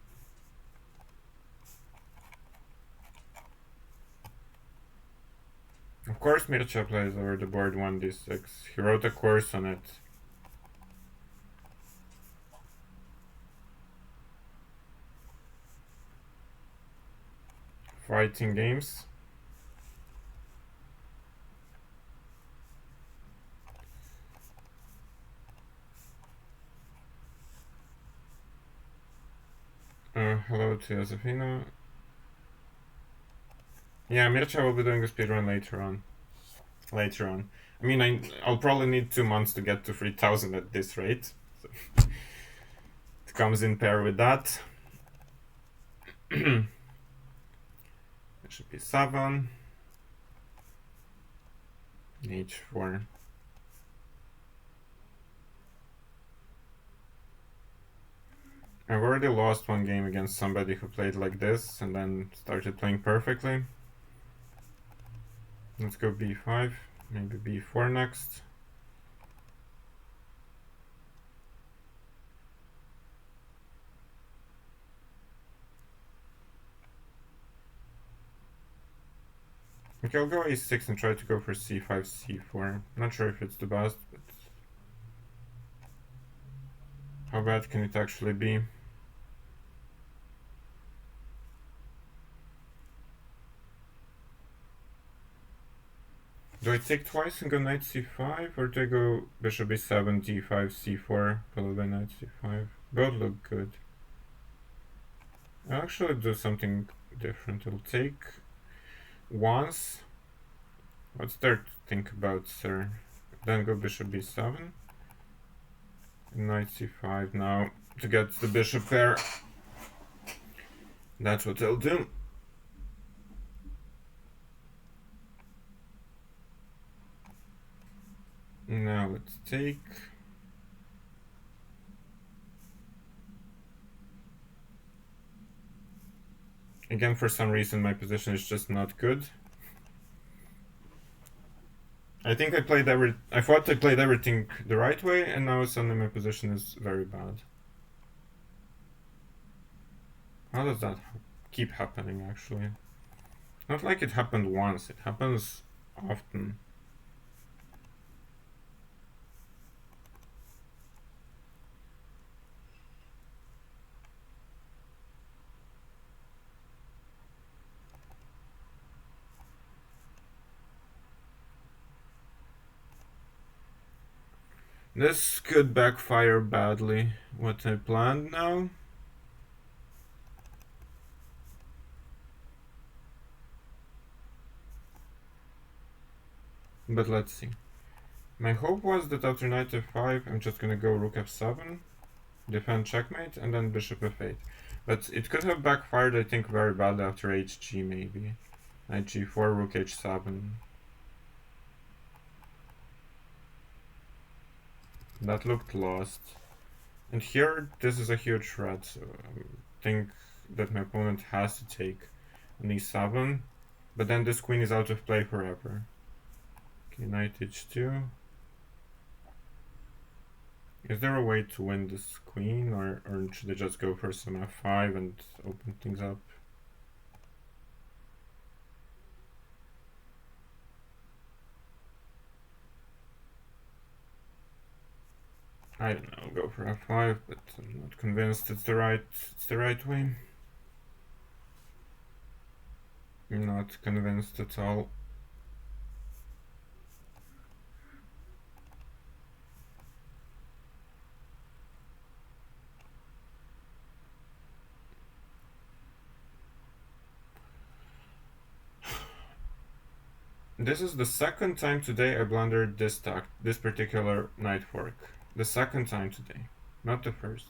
Speaker 1: Of course Mircea plays over the board 1d6, he wrote a course on it. Fighting games. Hello to Josefina. Yeah, Mircea will be doing a speedrun later on. I mean, I'll probably need 2 months to get to 3000 at this rate. So it comes in pair with that. It should be 7. H4. I've already lost one game against somebody who played like this and then started playing perfectly. Let's go b5, maybe b4 next. Okay, I'll go a6 and try to go for c5, c4. Not sure if it's the best, but how bad can it actually be? Do I take twice and go knight c5, or do I go bishop e7, d5, c4, followed by knight c5? Both look good. I'll actually do something different. I'll take once. What's there to think about, sir? Then go bishop b7. Knight c5 now to get the bishop pair. That's what I'll do. Now let's take. Again, for some reason my position is just not good. I think I thought I played everything the right way, and now suddenly my position is very bad. How does that keep happening, actually? Not like it happened once, it happens often. This could backfire badly, what I planned now. But let's see. My hope was that after knight f5, I'm just gonna go rook f7, defend checkmate, and then bishop f8. But it could have backfired, I think, very badly after hg maybe. Knight g4, rook h7. That looked lost. And here, this is a huge threat, so I think that my opponent has to take an e7. But then this queen is out of play forever. Okay, knight h2. Is there a way to win this queen, or should I just go for some f5 and open things up? I don't know, go for f5, but I'm not convinced it's the right way. I'm not convinced at all. This is the second time today I blundered this particular knight fork. The second time today, not the first.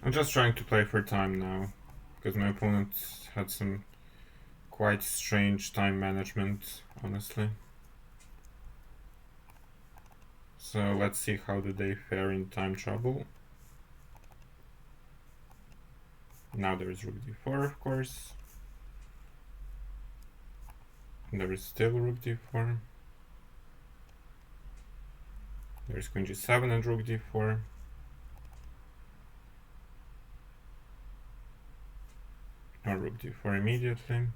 Speaker 1: I'm just trying to play for time now, because my opponent had some quite strange time management, honestly. So let's see how do they fare in time trouble. Now there is rook d4, of course. And there is still rook d4. There's queen g7 and rook d4. Or rook d4 immediately.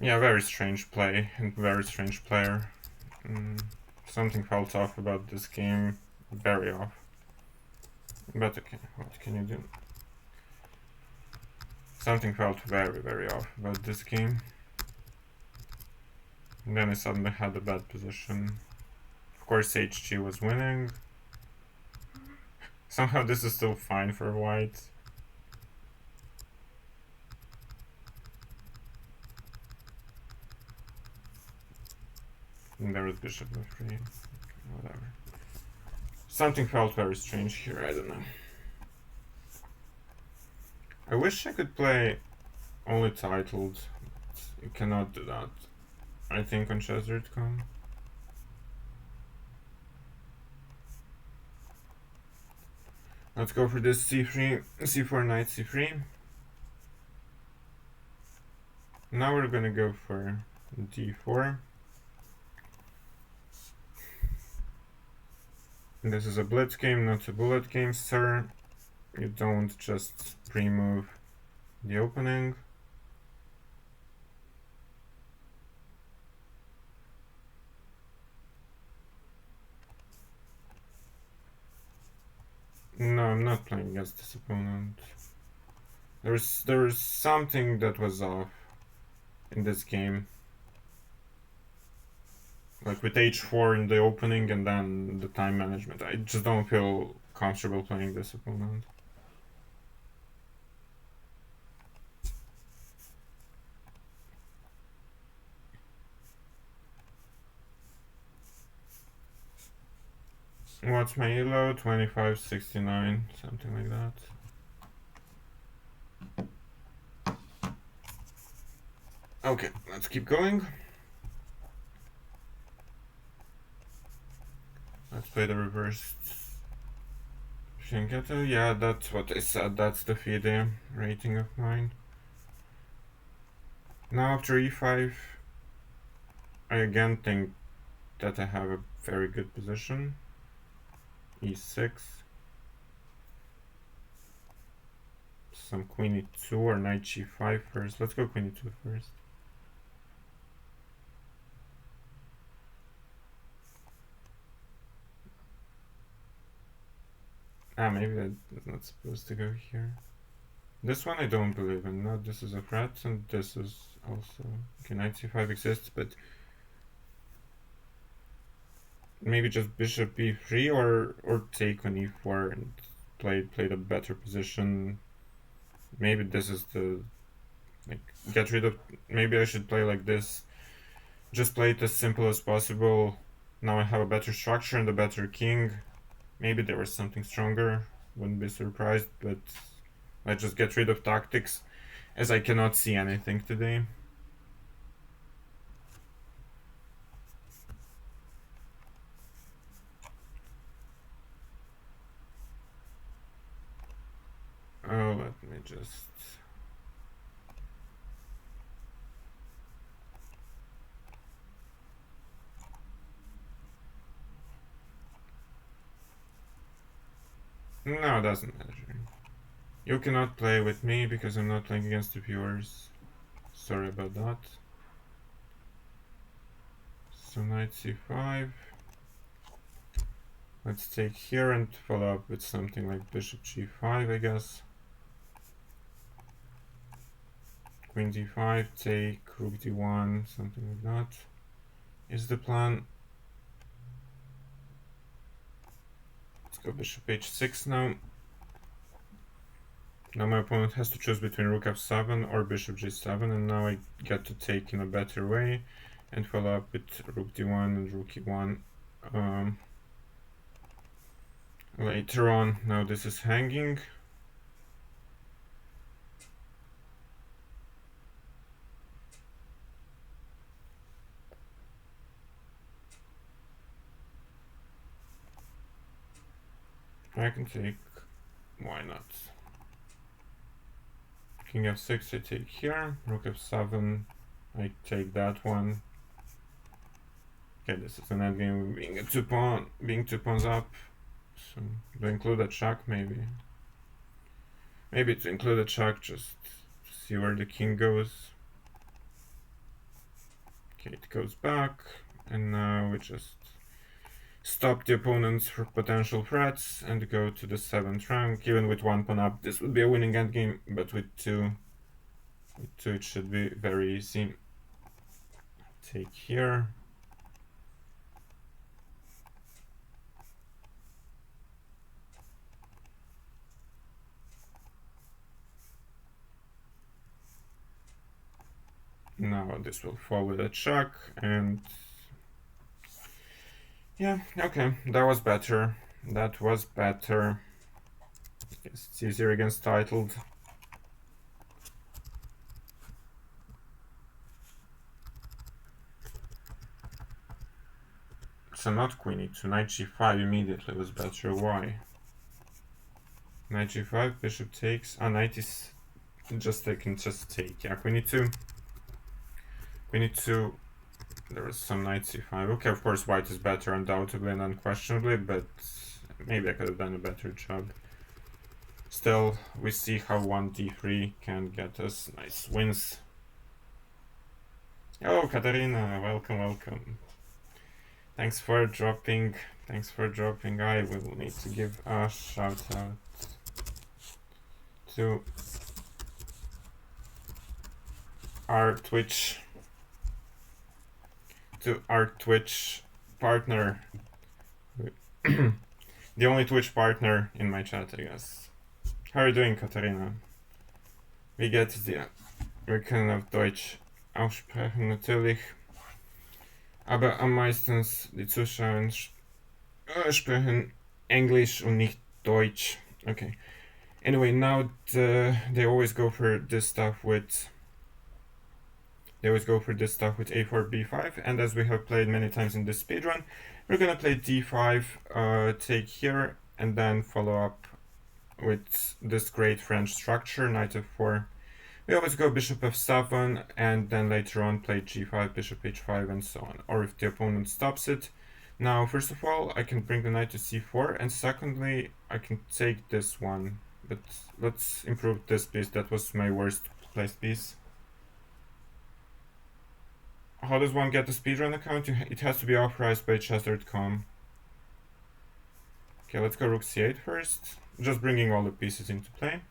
Speaker 1: Yeah, very strange play and very strange player. Something felt off about this game, very off. But okay, what can you do? Something felt very, very off about this game. And then I suddenly had a bad position. Of course, HG was winning. Somehow this is still fine for white. And there was bishop f3. Whatever. Something felt very strange here, I don't know. I wish I could play only titled. You cannot do that, I think, on chess.com. Let's go for this c3, c4, knight c3. Now we're gonna go for d4. This is a blitz game, not a bullet game, sir. You don't just pre-move the opening. No, I'm not playing against this opponent. There's something that was off in this game. Like with h4 in the opening and then the time management. I just don't feel comfortable playing this opponent. What's my elo? 2569, something like that. Okay, let's keep going. Let's play the reversed Shinketo. Yeah, that's what I said. That's the FIDE rating of mine. Now after e5, I again think that I have a very good position. e6. Some queen e2 or knight g5 first. Let's go queen e2 first. Maybe I'm not supposed to go here. This one I don't believe in. No, this is a threat, and this is also... Okay, knight c5 exists, but... Maybe just bishop e3 or take on e4 and play the better position. Maybe this is the... Like, get rid of... Maybe I should play like this. Just play it as simple as possible. Now I have a better structure and a better king. Maybe there was something stronger. Wouldn't be surprised, but... Let's just get rid of tactics, as I cannot see anything today. Oh, let me just... No, it doesn't matter. You cannot play with me because I'm not playing against the viewers. Sorry about that. So knight c5. Let's take here and follow up with something like bishop g5, I guess. Queen d5, take, rook d1, something like that is the plan. Let's go bishop h6 now. Now my opponent has to choose between rook f7 or bishop g7, and now I get to take in a better way and follow up with rook d1 and rook e1 later on. Now this is hanging. I can take, why not? King f6 I take here, rook f7 I take that one. Okay, this is an endgame being two pawns up. So do I include a check maybe? Maybe to include a check, just see where the king goes. Okay, it goes back, and now we just stop the opponent's potential threats and go to the 7th rank. Even with one pawn up, this would be a winning endgame, but with two it should be very easy. Take here. Now this will fall with a check, and yeah, okay, that was better. That was better. I guess it's easier against titled. So not queen e2, knight g5 immediately was better. Why? Knight g5, bishop takes. Knight is just, I can just take. Yeah, queen e2. Queen e2. There was some knight c5. Okay, of course white is better undoubtedly and unquestionably, but maybe I could have done a better job. Still, we see how one d3 can get us nice wins. Oh, Katarina, welcome, welcome. Thanks for dropping. Thanks for dropping. I will need to give a shout out to our Twitch partner. The only Twitch partner in my chat, I guess. How are you doing, Katharina? Wie geht es dir? Wir können auf Deutsch aussprechen, natürlich. Aber am meisten die Zuschauer sprechen English und nicht Deutsch. Okay. Anyway, now they always go for this stuff with... They always go for this stuff with a4, b5, and as we have played many times in this speedrun, we're gonna play d5, take here, and then follow up with this great French structure, knight f4. We always go bishop f7, and then later on play g5, bishop h5, and so on, or if the opponent stops it. Now, first of all, I can bring the knight to c4, and secondly, I can take this one. But let's improve this piece. That was my worst placed piece. How does one get the speedrun account? It has to be authorized by chess.com. Okay, let's go rook c8 first. Just bringing all the pieces into play.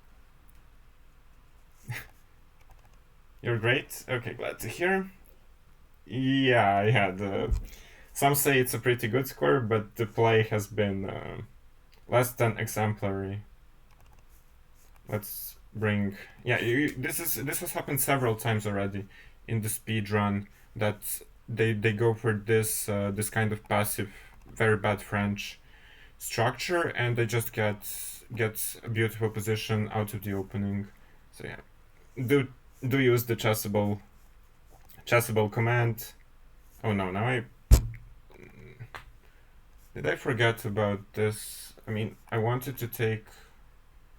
Speaker 1: You're great. Okay, glad to hear. Yeah, I had... some say it's a pretty good score, but the play has been less than exemplary. Let's bring... Yeah, this has happened several times already in the speedrun, that they go for this this kind of passive, very bad French structure, and they just get a beautiful position out of the opening. So yeah, do use the chessable command. Oh no, now did I forget about this? I mean, I wanted to take...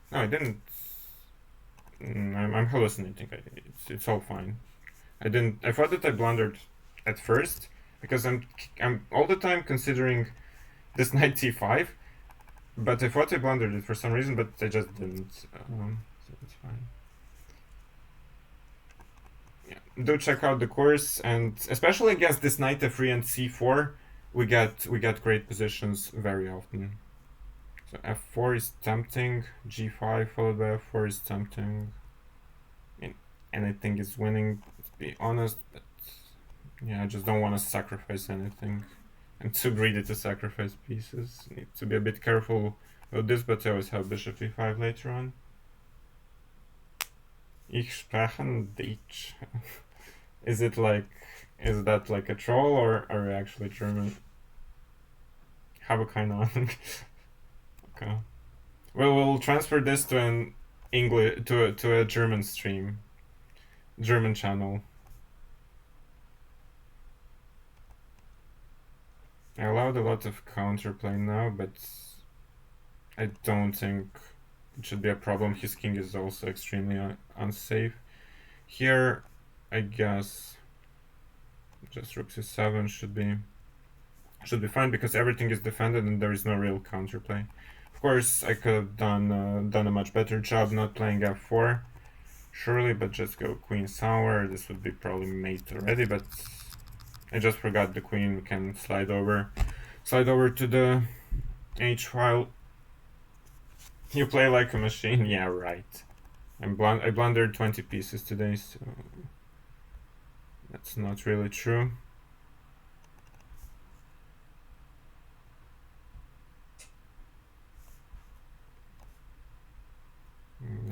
Speaker 1: No, I didn't. I'm hallucinating. It's all fine. I thought that I blundered at first, because I'm all the time considering this knight t5, but I thought I blundered it for some reason, but I just didn't. So it's fine. Yeah, do check out the course, and especially against this knight f3 and c4, we get great positions very often. So f4 is tempting, g5 followed by f4 is tempting. I mean, anything is winning, to be honest, but yeah, I just don't want to sacrifice anything. I'm too greedy to sacrifice pieces. Need to be a bit careful with this, but I always have bishop e5 later on. Ich spreche Deutsch. Is that like a troll, or are you actually German? Habe keine Ahnung. Okay. Well, we'll transfer this to an English to a German stream, German channel. I allowed a lot of counterplay now, but I don't think it should be a problem. His king is also extremely unsafe. Here, I guess just rook c7 should be fine, because everything is defended and there is no real counterplay. Of course, I could have done a much better job not playing f4, surely, but just go queen sour. This would be probably mate already, but I just forgot the queen can slide over to the h file. You play like a machine? Yeah, right. I blundered 20 pieces today, so that's not really true.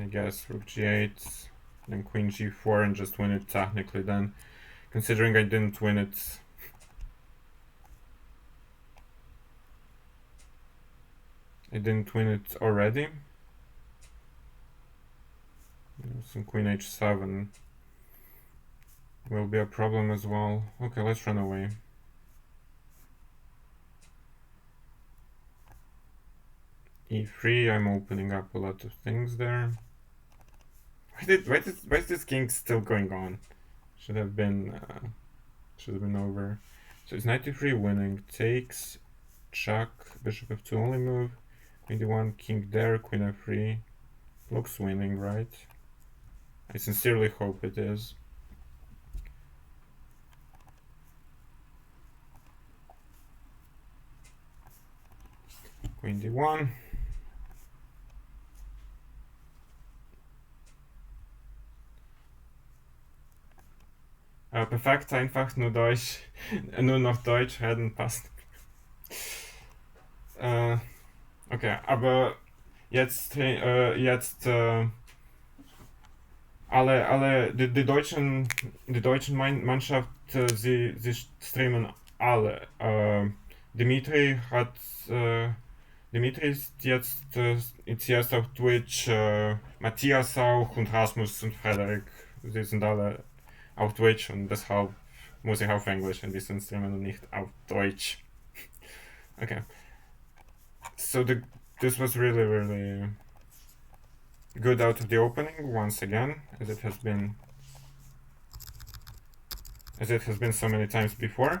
Speaker 1: I guess rook g8, then queen g4, and just win it technically then, considering I didn't win it. I didn't win it already. Some queen h7 will be a problem as well. Okay, let's run away. e3, I'm opening up a lot of things there. Why is this king still going on? Should have been over. So it's knight e3 winning, takes, check, bishop f2 only move, queen d1, king there, queen f3. Looks winning, right? I sincerely hope it is. Queen d1. Perfekt, einfach nur Deutsch, nur noch Deutsch reden passt. Okay, aber jetzt alle die deutschen Mannschaft, sie streamen alle. Dimitri ist jetzt auf Twitch, Matthias auch, und Rasmus und Frederik, sie sind alle auf Deutsch und deshalb muss ich auf Englisch ein bisschen streamen und nicht auf Deutsch. Okay. So this was really good out of the opening once again, as it has been so many times before.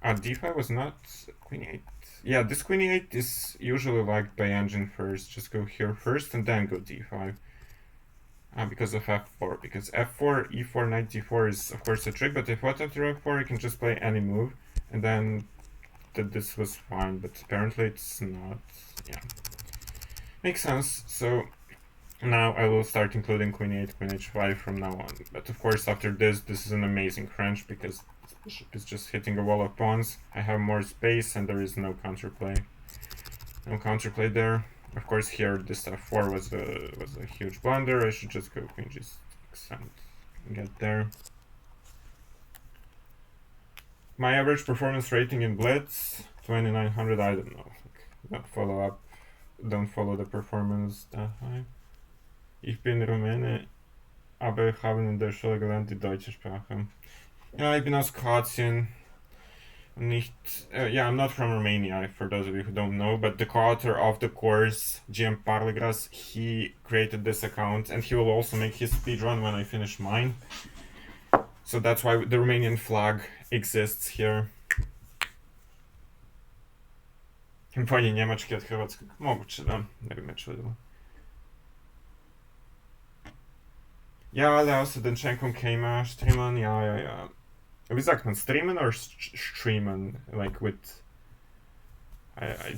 Speaker 1: D5 was not queen 8. Yeah, this queen 8 is usually liked by engine first. Just go here first and then go d5. Because of f4. Because f4, e4, knight d4 is of course a trick, but if what after f4 you can just play any move, and then this was fine, but apparently it's not. Yeah, makes sense. So now I will start including queen 8, queen h5 from now on. But of course after this is an amazing crunch because this bishop is just hitting a wall of pawns. I have more space and there is no counterplay. No counterplay there. Of course here this f4 was a huge blunder. I should just go queen g6 and get there. My average performance rating in Blitz, 2900, I don't know. Don't follow the performance that high. Ich bin Rumäne, aber ich habe in der Schule gelernt die deutsche Sprache. Ja, ich bin aus Kroatien. Yeah, I'm not from Romania, for those of you who don't know, but the co-author of the course, GM Parligras, he created this account, and he will also make his speedrun when I finish mine. So that's why the Romanian flag exists here. Fajnie niemiecki od chorwackiego. Moguće, da. Ne bi me čudilo. Ja, ale aus Sedenchenko came streamen, ja. Wie sagt man, streamen or streamen? Like with... I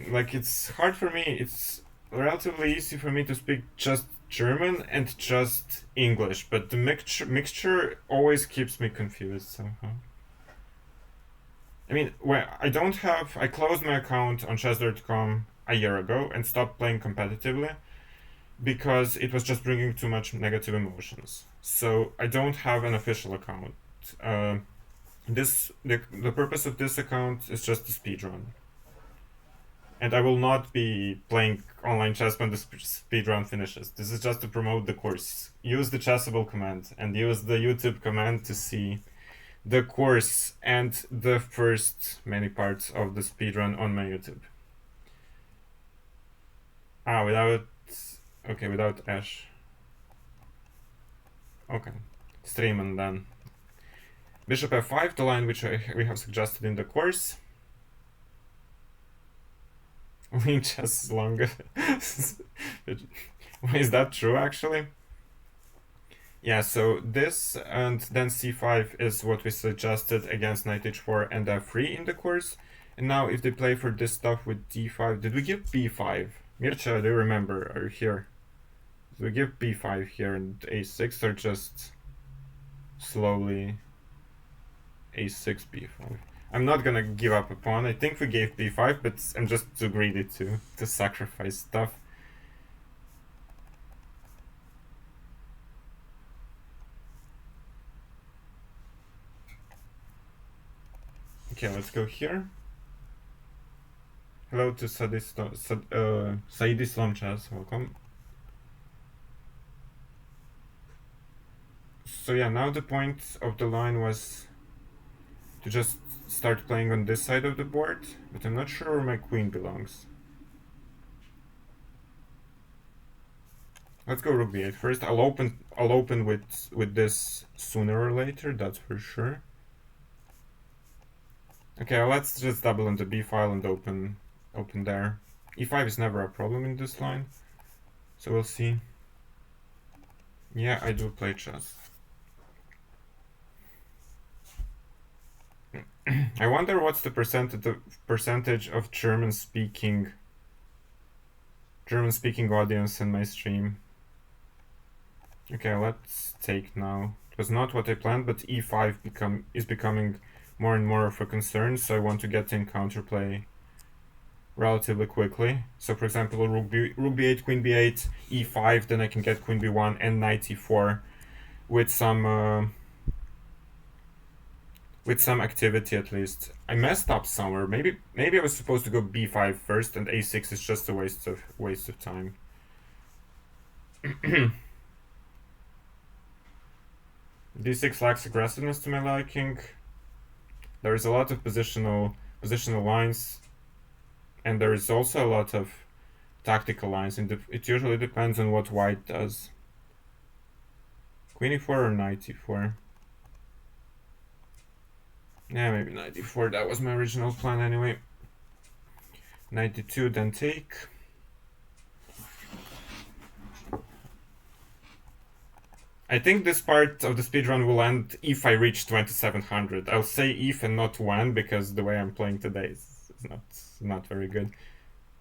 Speaker 1: like, it's hard for me, it's relatively easy for me to speak just German and just English, but the mixture always keeps me confused somehow. I mean, I closed my account on chess.com a year ago and stopped playing competitively because it was just bringing too much negative emotions. So I don't have an official account. The purpose of this account is just the speedrun. And I will not be playing online chess when the speedrun finishes. This is just to promote the course. Use the Chessable command and use the YouTube command to see the course and the first many parts of the speedrun on my YouTube. Without Ash. Okay, streamen then. Bishop f5, the line which we have suggested in the course. Winning chess is longer. Is that true, actually? Yeah, so this and then c5 is what we suggested against knight h4 and f3 in the course. And now if they play for this stuff with d5, did we give b5? Mircea, do you remember? Are you here? Did we give b5 here and a6 or just slowly a6, b5? I'm not gonna give up a pawn. I think we gave b5, but I'm just too greedy to sacrifice stuff. Okay, let's go here. Hello to Saidi Slomchas, welcome. So yeah, now the point of the line was to just start playing on this side of the board, but I'm not sure where my queen belongs. Let's go rook b8 first. I'll open with this sooner or later, that's for sure. Okay, let's just double into b file and open there. e5 is never a problem in this line, so we'll see. Yeah, I do play chess. I wonder what's the percentage of German-speaking audience in my stream. Okay, let's take now. It was not what I planned, but e5 is becoming more and more of a concern, so I want to get in counterplay relatively quickly. So for example, rook b8, queen b8, e5, then I can get queen b1 and knight e4 with some activity at least. I messed up somewhere. Maybe I was supposed to go b5 first, and a6 is just a waste of time. d6 lacks aggressiveness to my liking. There is a lot of positional lines, and there is also a lot of tactical lines, and it usually depends on what white does. Queen e4 or knight e4? Yeah, maybe knight e4. That was my original plan anyway. Knight e2, then take. I think this part of the speedrun will end if I reach 2700. I'll say if and not when, because the way I'm playing today is not very good.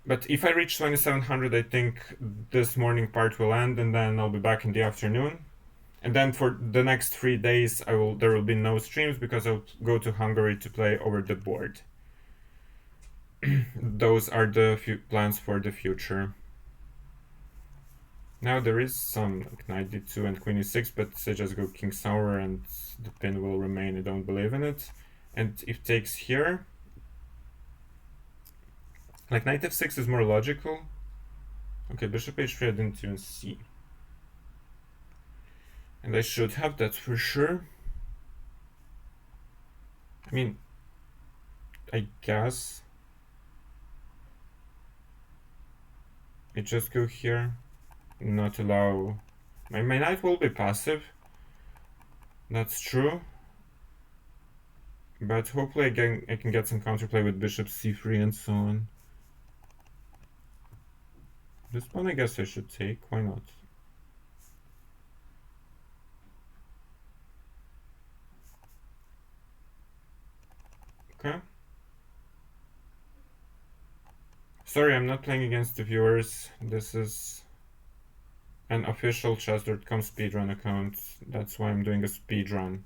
Speaker 1: But if I reach 2700, I think this morning part will end, and then I'll be back in the afternoon. And then for the next 3 days, there will be no streams because I'll go to Hungary to play over the board. Those are the plans for the future. Now there is some like knight d2 and queen e6, but I just go king sour and the pin will remain. I don't believe in it. And if takes here, like knight f6 is more logical. Okay, bishop h3 I didn't even see. And I should have that for sure. I mean, I guess I just go here. Not allow my knight will be passive, that's true, but hopefully I can get some counterplay with bishop c3 and so on. This one I guess I should take, why not? Okay. Sorry, I'm not playing against the viewers. This is an official chess.com speedrun account. That's why I'm doing a speedrun.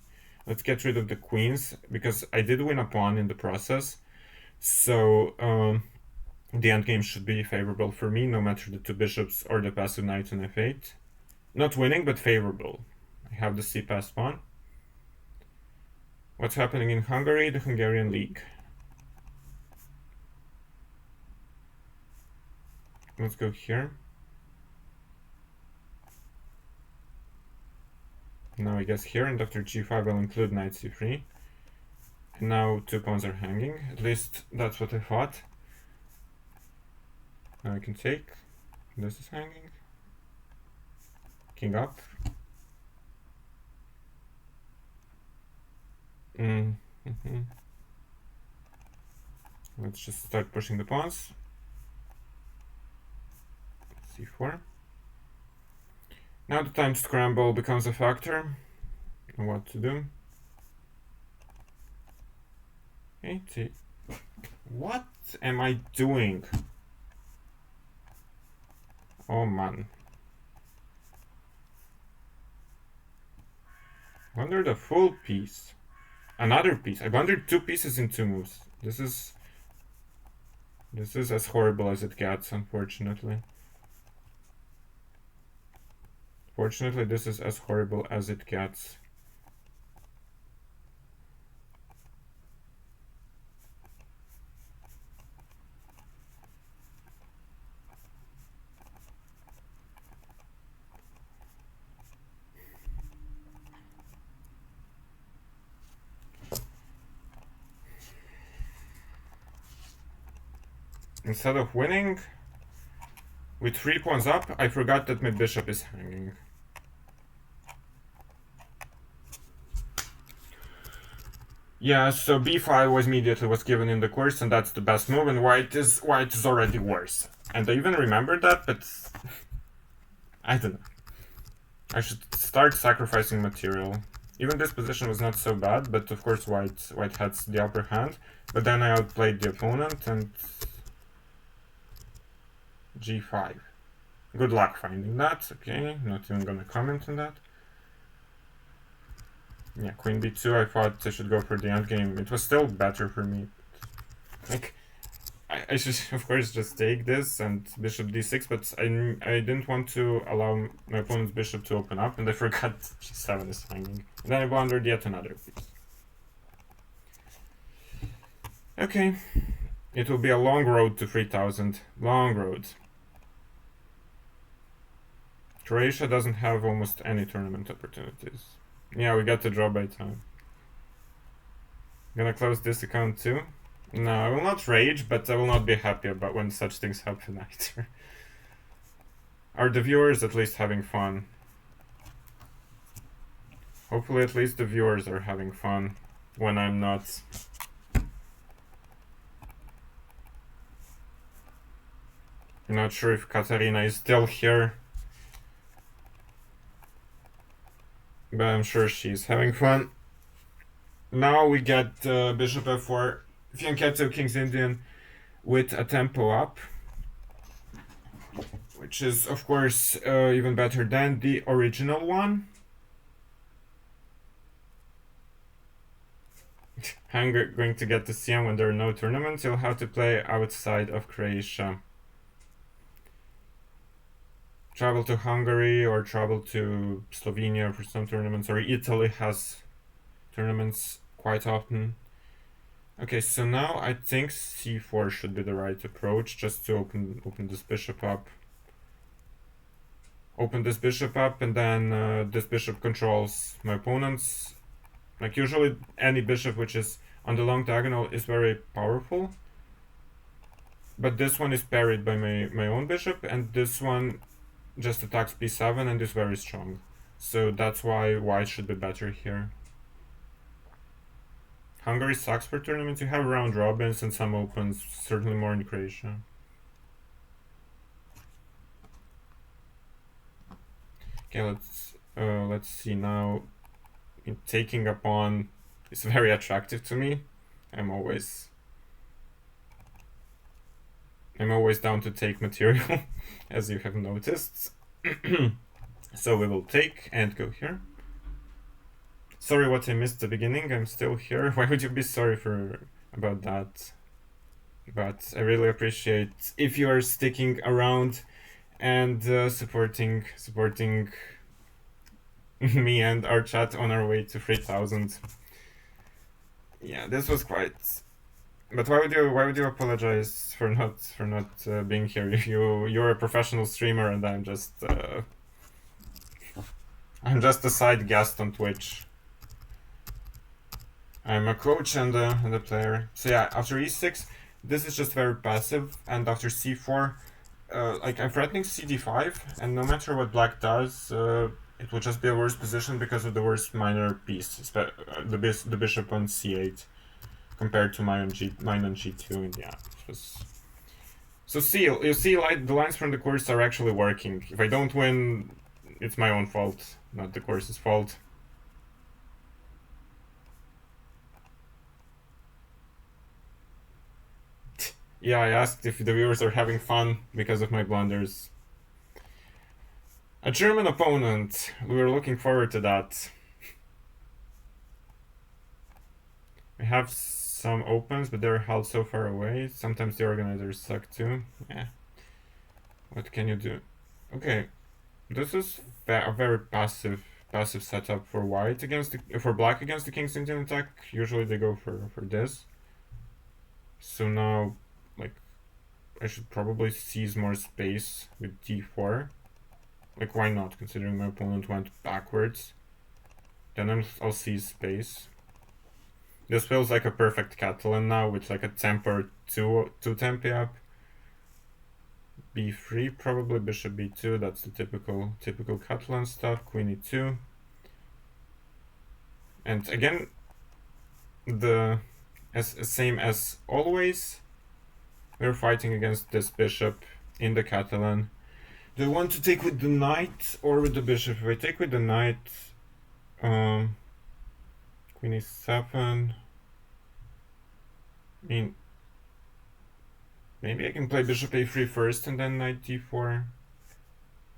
Speaker 1: Let's get rid of the queens, because I did win a pawn in the process. So the endgame should be favorable for me, no matter the two bishops or the passive knight on f8. Not winning, but favorable. I have the c-pass pawn. What's happening in Hungary? The Hungarian League. Let's go here. Now I guess here, and after g5 I'll include knight c3. And now two pawns are hanging. At least that's what I thought. Now I can take. This is hanging. King up. Let's just start pushing the pawns. c4. Now the time scramble becomes a factor. What to do? Okay, what am I doing? Oh man. Blundered a full piece. Another piece. I blundered 2 pieces in 2 moves. This is as horrible as it gets, unfortunately. Fortunately, this is as horrible as it gets. Instead of winning with 3 pawns up, I forgot that my bishop is hanging. Yeah, so b5 was immediately given in the course, and that's the best move, and white is already worse. And I even remember that, but I don't know. I should start sacrificing material. Even this position was not so bad, but of course white had the upper hand. But then I outplayed the opponent and g5. Good luck finding that. Okay, not even gonna comment on that. Yeah, queen b2, I thought I should go for the endgame. It was still better for me. Like, I should, of course, just take this and bishop d6, but I didn't want to allow my opponent's bishop to open up, and I forgot g7 is hanging. And then I blundered yet another piece. Okay, it will be a long road to 3000. Long road. Croatia doesn't have almost any tournament opportunities. Yeah, we got the draw by time. Gonna close this account too. No, I will not rage, but I will not be happy about when such things happen either. Are the viewers at least having fun? Hopefully at least the viewers are having fun when I'm not. I'm not sure if Katarina is still here, but I'm sure she's having fun. Now we get Bishop f4, Fianchetto, King's Indian with a tempo up, which is of course even better than the original one. I'm going to get to see him when there are no tournaments. You'll have to play outside of Croatia. Travel to Hungary or travel to Slovenia for some tournaments, or Italy has tournaments quite often. Okay, so now I think c4 should be the right approach, just to open this bishop up. Open this bishop up, and then this bishop controls my opponent's. Like usually any bishop which is on the long diagonal is very powerful. But this one is parried by my own bishop, and this one just attacks b7 and is very strong. So that's why white should be better here. Hungary sucks for tournaments. You have round robins and some opens, certainly more in Croatia. Okay, let's see now. Taking a pawn is very attractive to me. I'm always down to take material, as you have noticed. So we will take and go here. Sorry what I missed at the beginning, I'm still here. Why would you be sorry about that? But I really appreciate if you are sticking around and supporting me and our chat on our way to 3,000. Yeah, this was quite. But why would you apologize for not being here? If you're a professional streamer and I'm just a side guest on Twitch. I'm a coach and a player. So yeah, after e6, this is just very passive, and after c4, like I'm threatening cd5, and no matter what black does, it will just be a worse position because of the worst minor piece, the bishop on c8, compared to mine on g2, and yeah. So you see, like, the lines from the course are actually working. If I don't win, it's my own fault, not the course's fault. Yeah, I asked if the viewers are having fun because of my blunders. A German opponent. We were looking forward to that. We have some opens, but they're held so far away. Sometimes the organizers suck too. Yeah. What can you do? Okay. This is a very passive setup for white for black against the King's Indian attack. Usually they go for this. So now, like, I should probably seize more space with d4. Like, why not, considering my opponent went backwards? Then I'll seize space. This feels like a perfect Catalan now, with like a tempo 2 tempi up. b3, probably bishop b2, that's the typical Catalan stuff. Queen e2. And again, same as always, we're fighting against this bishop in the Catalan. Do I want to take with the knight or with the bishop? If I take with the knight, Queen e7. I mean, maybe I can play bishop a3 first and then knight d4.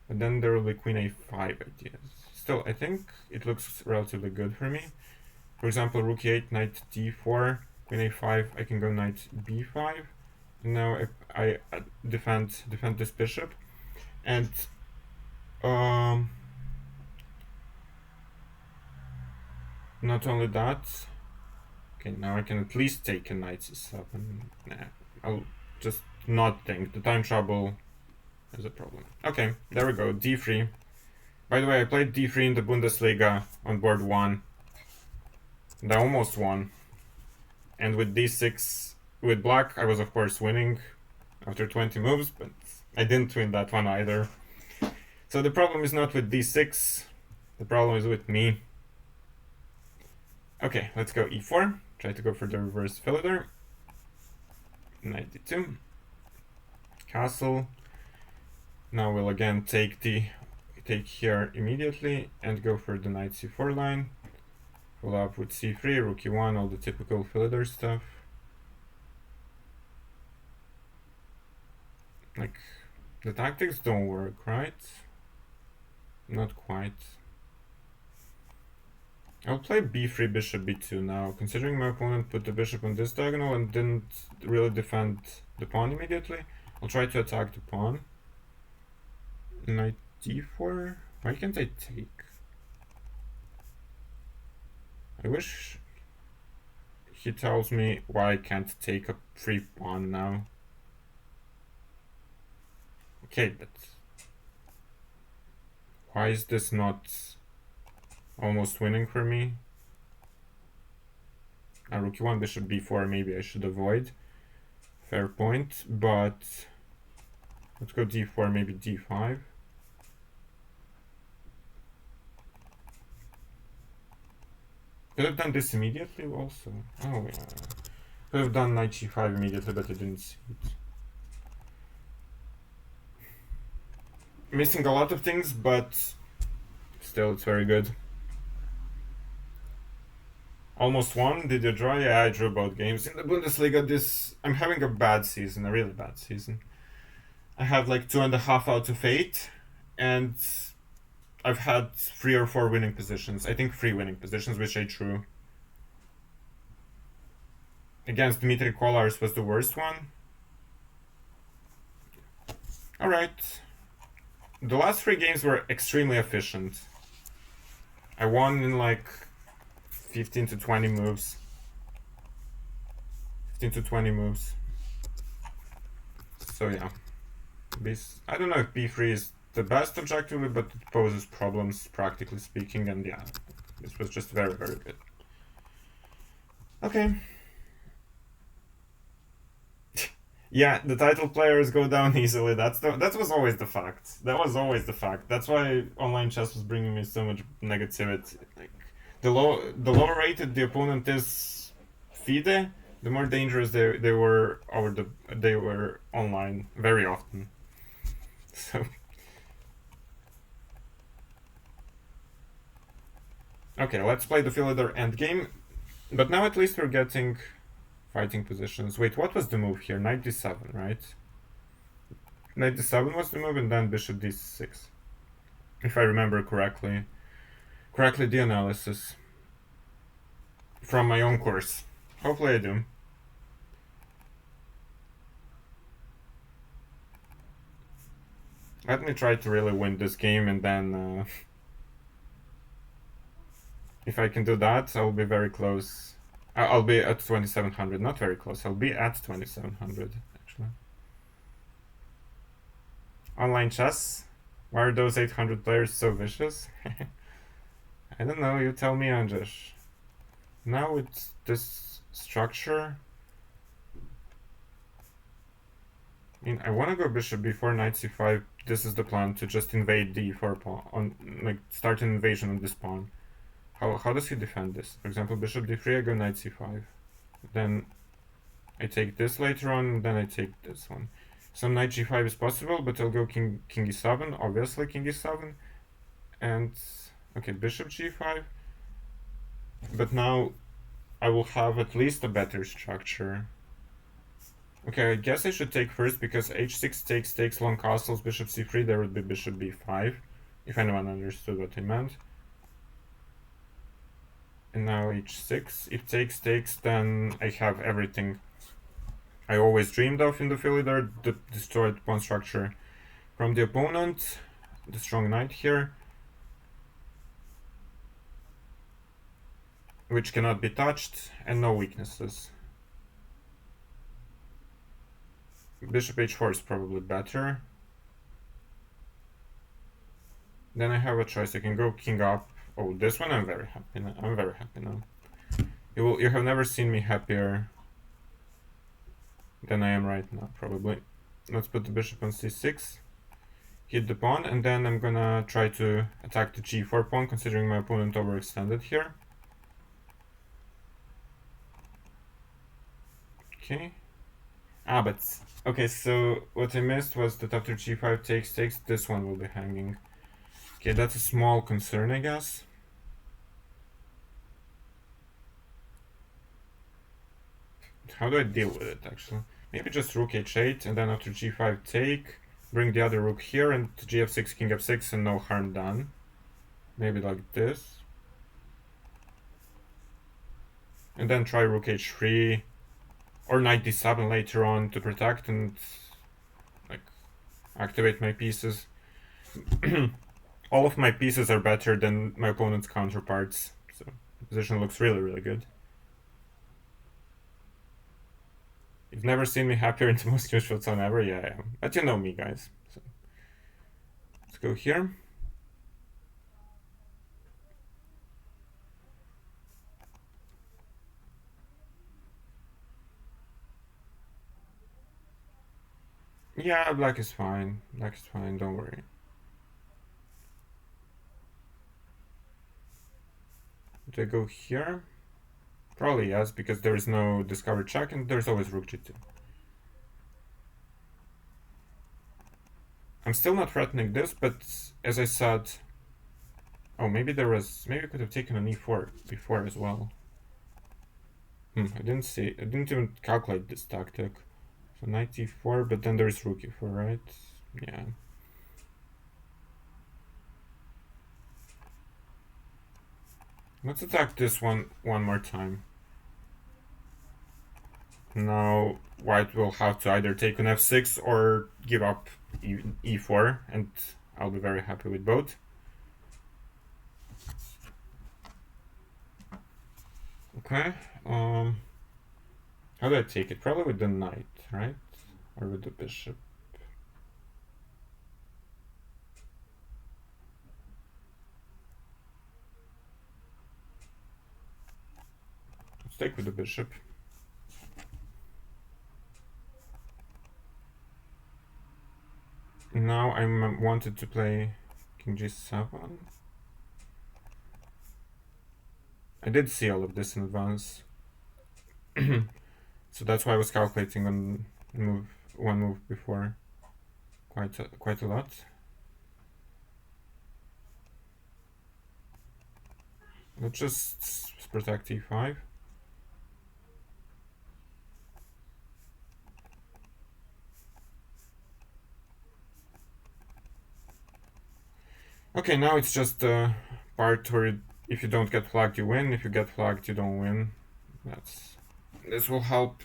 Speaker 1: But then there will be queen a5 ideas. Still, I think it looks relatively good for me. For example, rook e8, knight d4, queen a5, I can go knight b5. And now I defend this bishop. And not only that, okay, now I can at least take a knight c7. Nah, I'll just not think. The time trouble is a problem. Okay, there we go, d3. By the way, I played d3 in the Bundesliga on board 1. And I almost won. And with d6, with black, I was of course winning after 20 moves, but I didn't win that one either. So the problem is not with d6, the problem is with me. Okay, let's go e4. Try to go for the reverse fiddler. Knight d2. Castle. Now we'll again take here immediately and go for the knight c4 line. Follow up with c3, rook e1, all the typical fiddler stuff. Like, the tactics don't work, right? Not quite. I'll play b3, bishop b2 now, considering my opponent put the bishop on this diagonal and didn't really defend the pawn immediately. I'll try to attack the pawn. Knight d4? Why can't I take? I wish he tells me why I can't take a free pawn now. Okay, but why is this not almost winning for me? Rook e1, bishop b4, maybe I should avoid. Fair point, but let's go d4, maybe d5. Could have done this immediately also. Oh yeah. Could have done knight g5 immediately, but I didn't see it. Missing a lot of things, but still it's very good. Almost won. Did you draw? Yeah, I drew both games. In the Bundesliga, I'm having a bad season, a really bad season. I have like 2.5 out of 8, and I've had 3 or 4 winning positions. I think 3 winning positions, which I drew. Against Dmitry Kolar's was the worst one. Alright. The last 3 games were extremely efficient. I won in like 15 to 20 moves. 15 to 20 moves. So yeah. I don't know if b3 is the best objectively, but it poses problems practically speaking, and yeah, this was just very, very good. Okay. Yeah, the title players go down easily. That was always the fact. That was always the fact. That's why online chess was bringing me so much negativity. Like, the lower rated the opponent is FIDE, the more dangerous they were online very often. So okay, let's play the fiddler endgame. But now at least we're getting fighting positions. Wait, what was the move here? Knight d7, right? Knight d7 was the move, and then bishop d6. If I remember correctly the analysis from my own course. Hopefully I do. Let me try to really win this game, and then if I can do that, I'll be very close. I'll be at 2700, not very close. I'll be at 2700, actually. Online chess? Why are those 800 players so vicious? I don't know, you tell me, Andrzej. Now with this structure, I mean, I want to go bishop before knight c5. This is the plan, to just invade d4 pawn, like start an invasion on this pawn. How does he defend this? For example, bishop d3, I go knight c5. Then I take this later on, then I take this one. Some knight g5 is possible, but I'll go king e7, obviously king e7. And, okay, bishop g5. But now I will have at least a better structure. Okay, I guess I should take first, because h6 takes long castles, bishop c3, there would be bishop b5, if anyone understood what I meant. And now h6, if takes, then I have everything I always dreamed of in the fiddler, the destroyed pawn structure from the opponent, the strong knight here, which cannot be touched, and no weaknesses. Bishop h4 is probably better. Then I have a choice. I can go king up. Oh, this one I'm very happy now. I'm very happy now. You have never seen me happier than I am right now, probably. Let's put the bishop on c6. Hit the pawn, and then I'm gonna try to attack the g4 pawn, considering my opponent overextended here. Okay. Ah, but... Okay, so what I missed was that after g5 takes, this one will be hanging. Okay, that's a small concern, I guess. How do I deal with it, actually? Maybe just rook h8, and then after g5 take, bring the other rook here, and g f6, king f6, and no harm done. Maybe like this. And then try rook h3, or knight d7 later on to protect and like activate my pieces. All of my pieces are better than my opponent's counterparts, so the position looks really, really good. You've never seen me happier in the most useful zone ever? Yeah, I am. But you know me, guys. So let's go here. Yeah, black is fine. Black is fine, don't worry. Do I go here? Probably yes, because there is no discover check and there's always rook g2. I'm still not threatening this, but as I said... Oh, maybe I could have taken an e4 before as well. I didn't even calculate this tactic. So knight e4, but then there's rook e4, right? Yeah. Let's attack this one more time. Now white will have to either take on f6 or give up e4, and I'll be very happy with both. Okay, how do I take it? Probably with the knight, right? Or with the bishop. Let's take with the bishop. Now I'm wanted to play king g7. I did see all of this in advance. So that's why I was calculating on one move before quite a lot. Let's just protect e5. Okay, now it's just the part where if you don't get flagged, you win. If you get flagged, you don't win. This will help.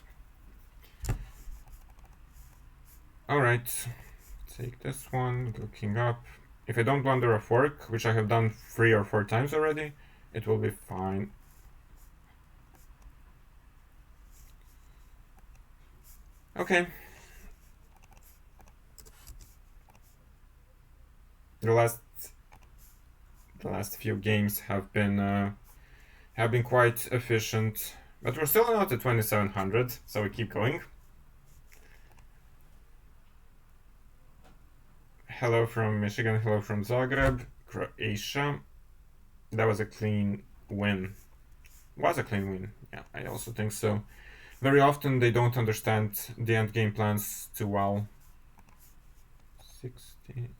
Speaker 1: Alright, take this one, go king up. If I don't blunder a fork, which I have done 3 or 4 times already, it will be fine. Okay. The last few games have been quite efficient, but we're still not at 2700, so we keep going. Hello from Michigan, hello from Zagreb, Croatia. That was a clean win. Was a clean win, yeah, I also think so. Very often they don't understand the endgame plans too well. 60.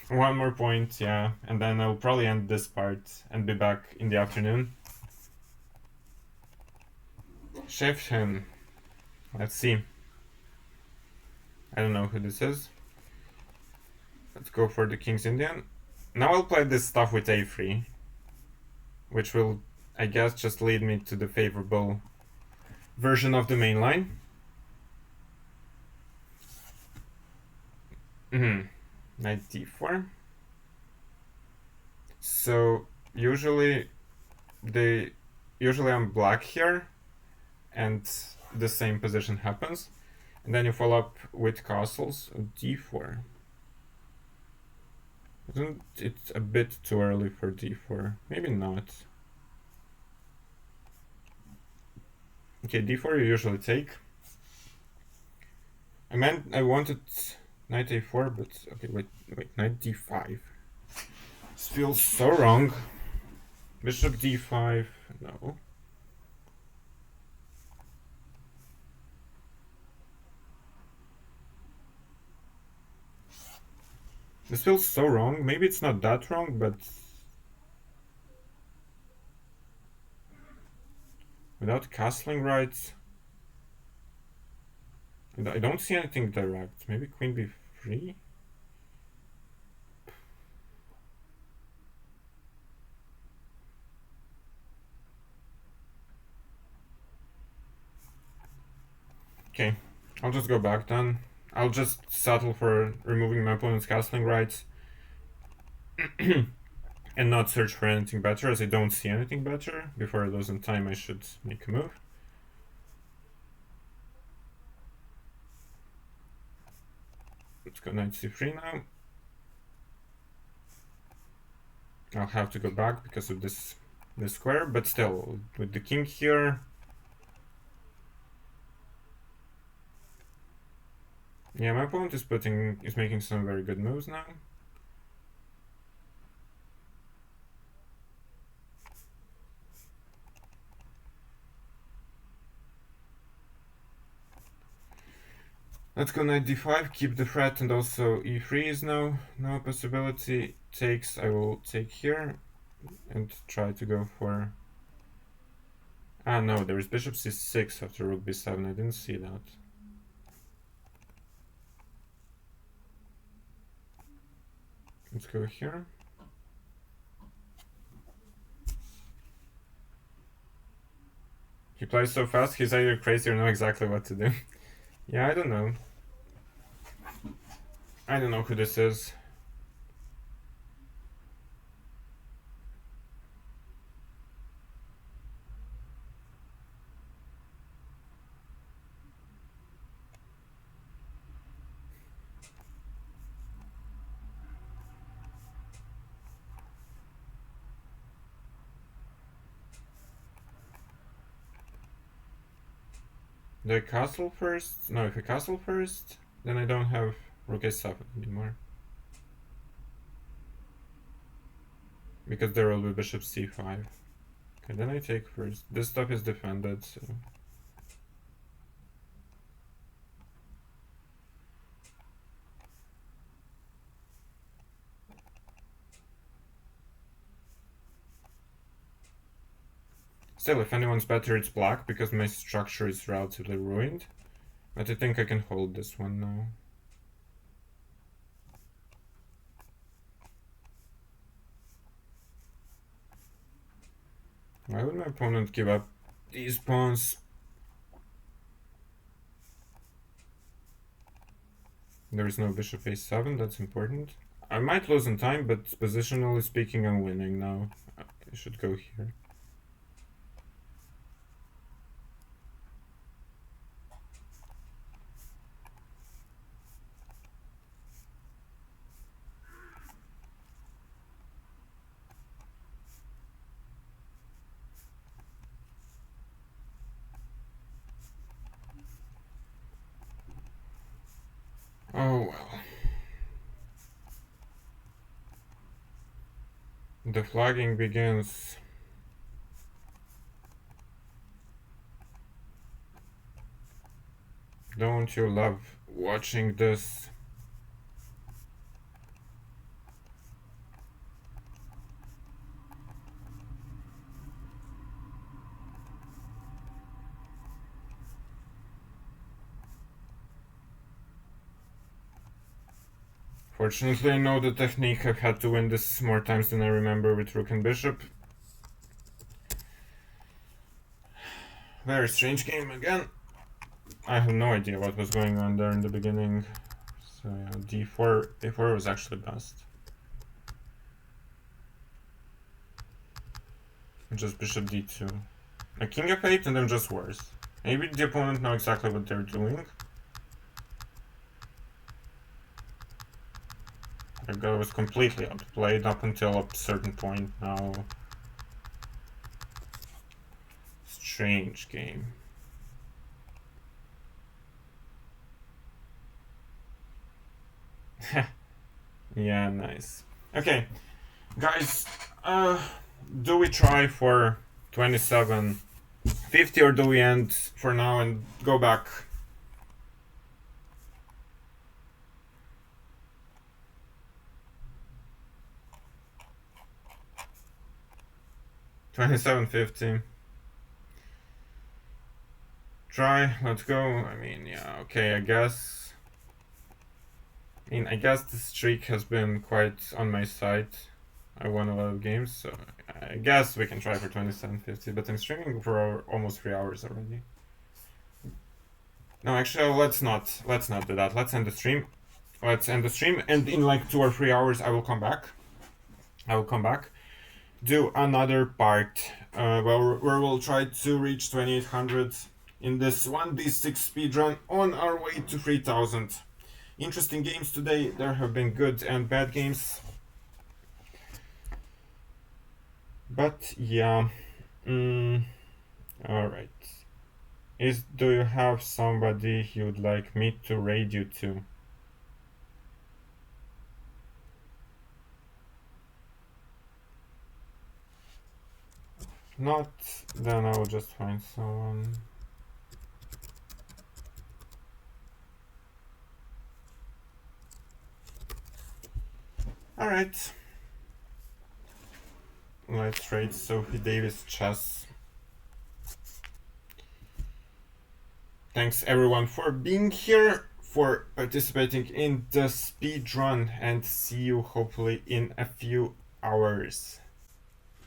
Speaker 1: One more point, yeah, and then I'll probably end this part and be back in the afternoon. Shevchen. Let's see. I don't know who this is. Let's go for the King's Indian. Now I'll play this stuff with a3, which will, I guess, just lead me to the favorable version of the main line. Knight d4. So usually I'm black here, and the same position happens. And then you follow up with castles. D4. Isn't it a bit too early for D4? Maybe not. Okay, D4 you usually take. I wanted knight A4, but okay, wait, knight D5. This feels so wrong. Bishop D5, no. This feels so wrong. Maybe it's not that wrong, but without castling right, I don't see anything direct. Maybe queen b3? Okay, I'll just go back then. I'll just settle for removing my opponent's castling rights and not search for anything better, as I don't see anything better. Before I lose in time, I should make a move. Let's go knight c3 now. I'll have to go back because of this square, but still, with the king here. Yeah, my opponent is making some very good moves now. Let's go knight d5, keep the threat, and also e3 is no possibility. Takes, I will take here and try to go for... Ah no, there is bishop c6 after rook b7, I didn't see that. Let's go here. He plays so fast, he's either crazy or know exactly what to do. Yeah, I don't know. I don't know who this is. Do I castle first? No, if I castle first, then I don't have rook a7 anymore. Because there will be bishop c5. Okay, then I take first. This stuff is defended, so... Still, if anyone's better, it's black, because my structure is relatively ruined. But I think I can hold this one now. Why would my opponent give up these pawns? There is no bishop a7, that's important. I might lose in time, but positionally speaking, I'm winning now. I should go here. Oh well. The flagging begins. Don't you love watching this? Fortunately, I know the technique. I've had to win this more times than I remember with rook and bishop. Very strange game again. I have no idea what was going on there in the beginning. So yeah, d4 was actually best. Just bishop d2. A king f8 and then just worse. Maybe the opponent know exactly what they're doing. That guy was completely outplayed up until a certain point. Now, strange game. Yeah, nice. Okay, guys, do we try for 27.50 or do we end for now and go back? $27.50. Try, let's go. I mean, yeah, okay, I guess. I guess the streak has been quite on my side. I won a lot of games, so I guess we can try for 27.50, but I'm streaming for almost 3 hours already. No, actually, let's not do that. Let's end the stream. Let's end the stream, and in like 2 or 3 hours, I will come back. Do another part where we'll try to reach 2800 in this 1v6 speedrun on our way to 3000. Interesting games today. There have been good and bad games. But yeah. Alright. Do you have somebody you'd like me to raid you to? Not, then I will just find someone. Alright. Let's raid Sophie Davis chess. Thanks everyone for being here, for participating in the speed run, and see you hopefully in a few hours.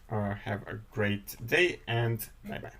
Speaker 1: Have a great day and bye bye.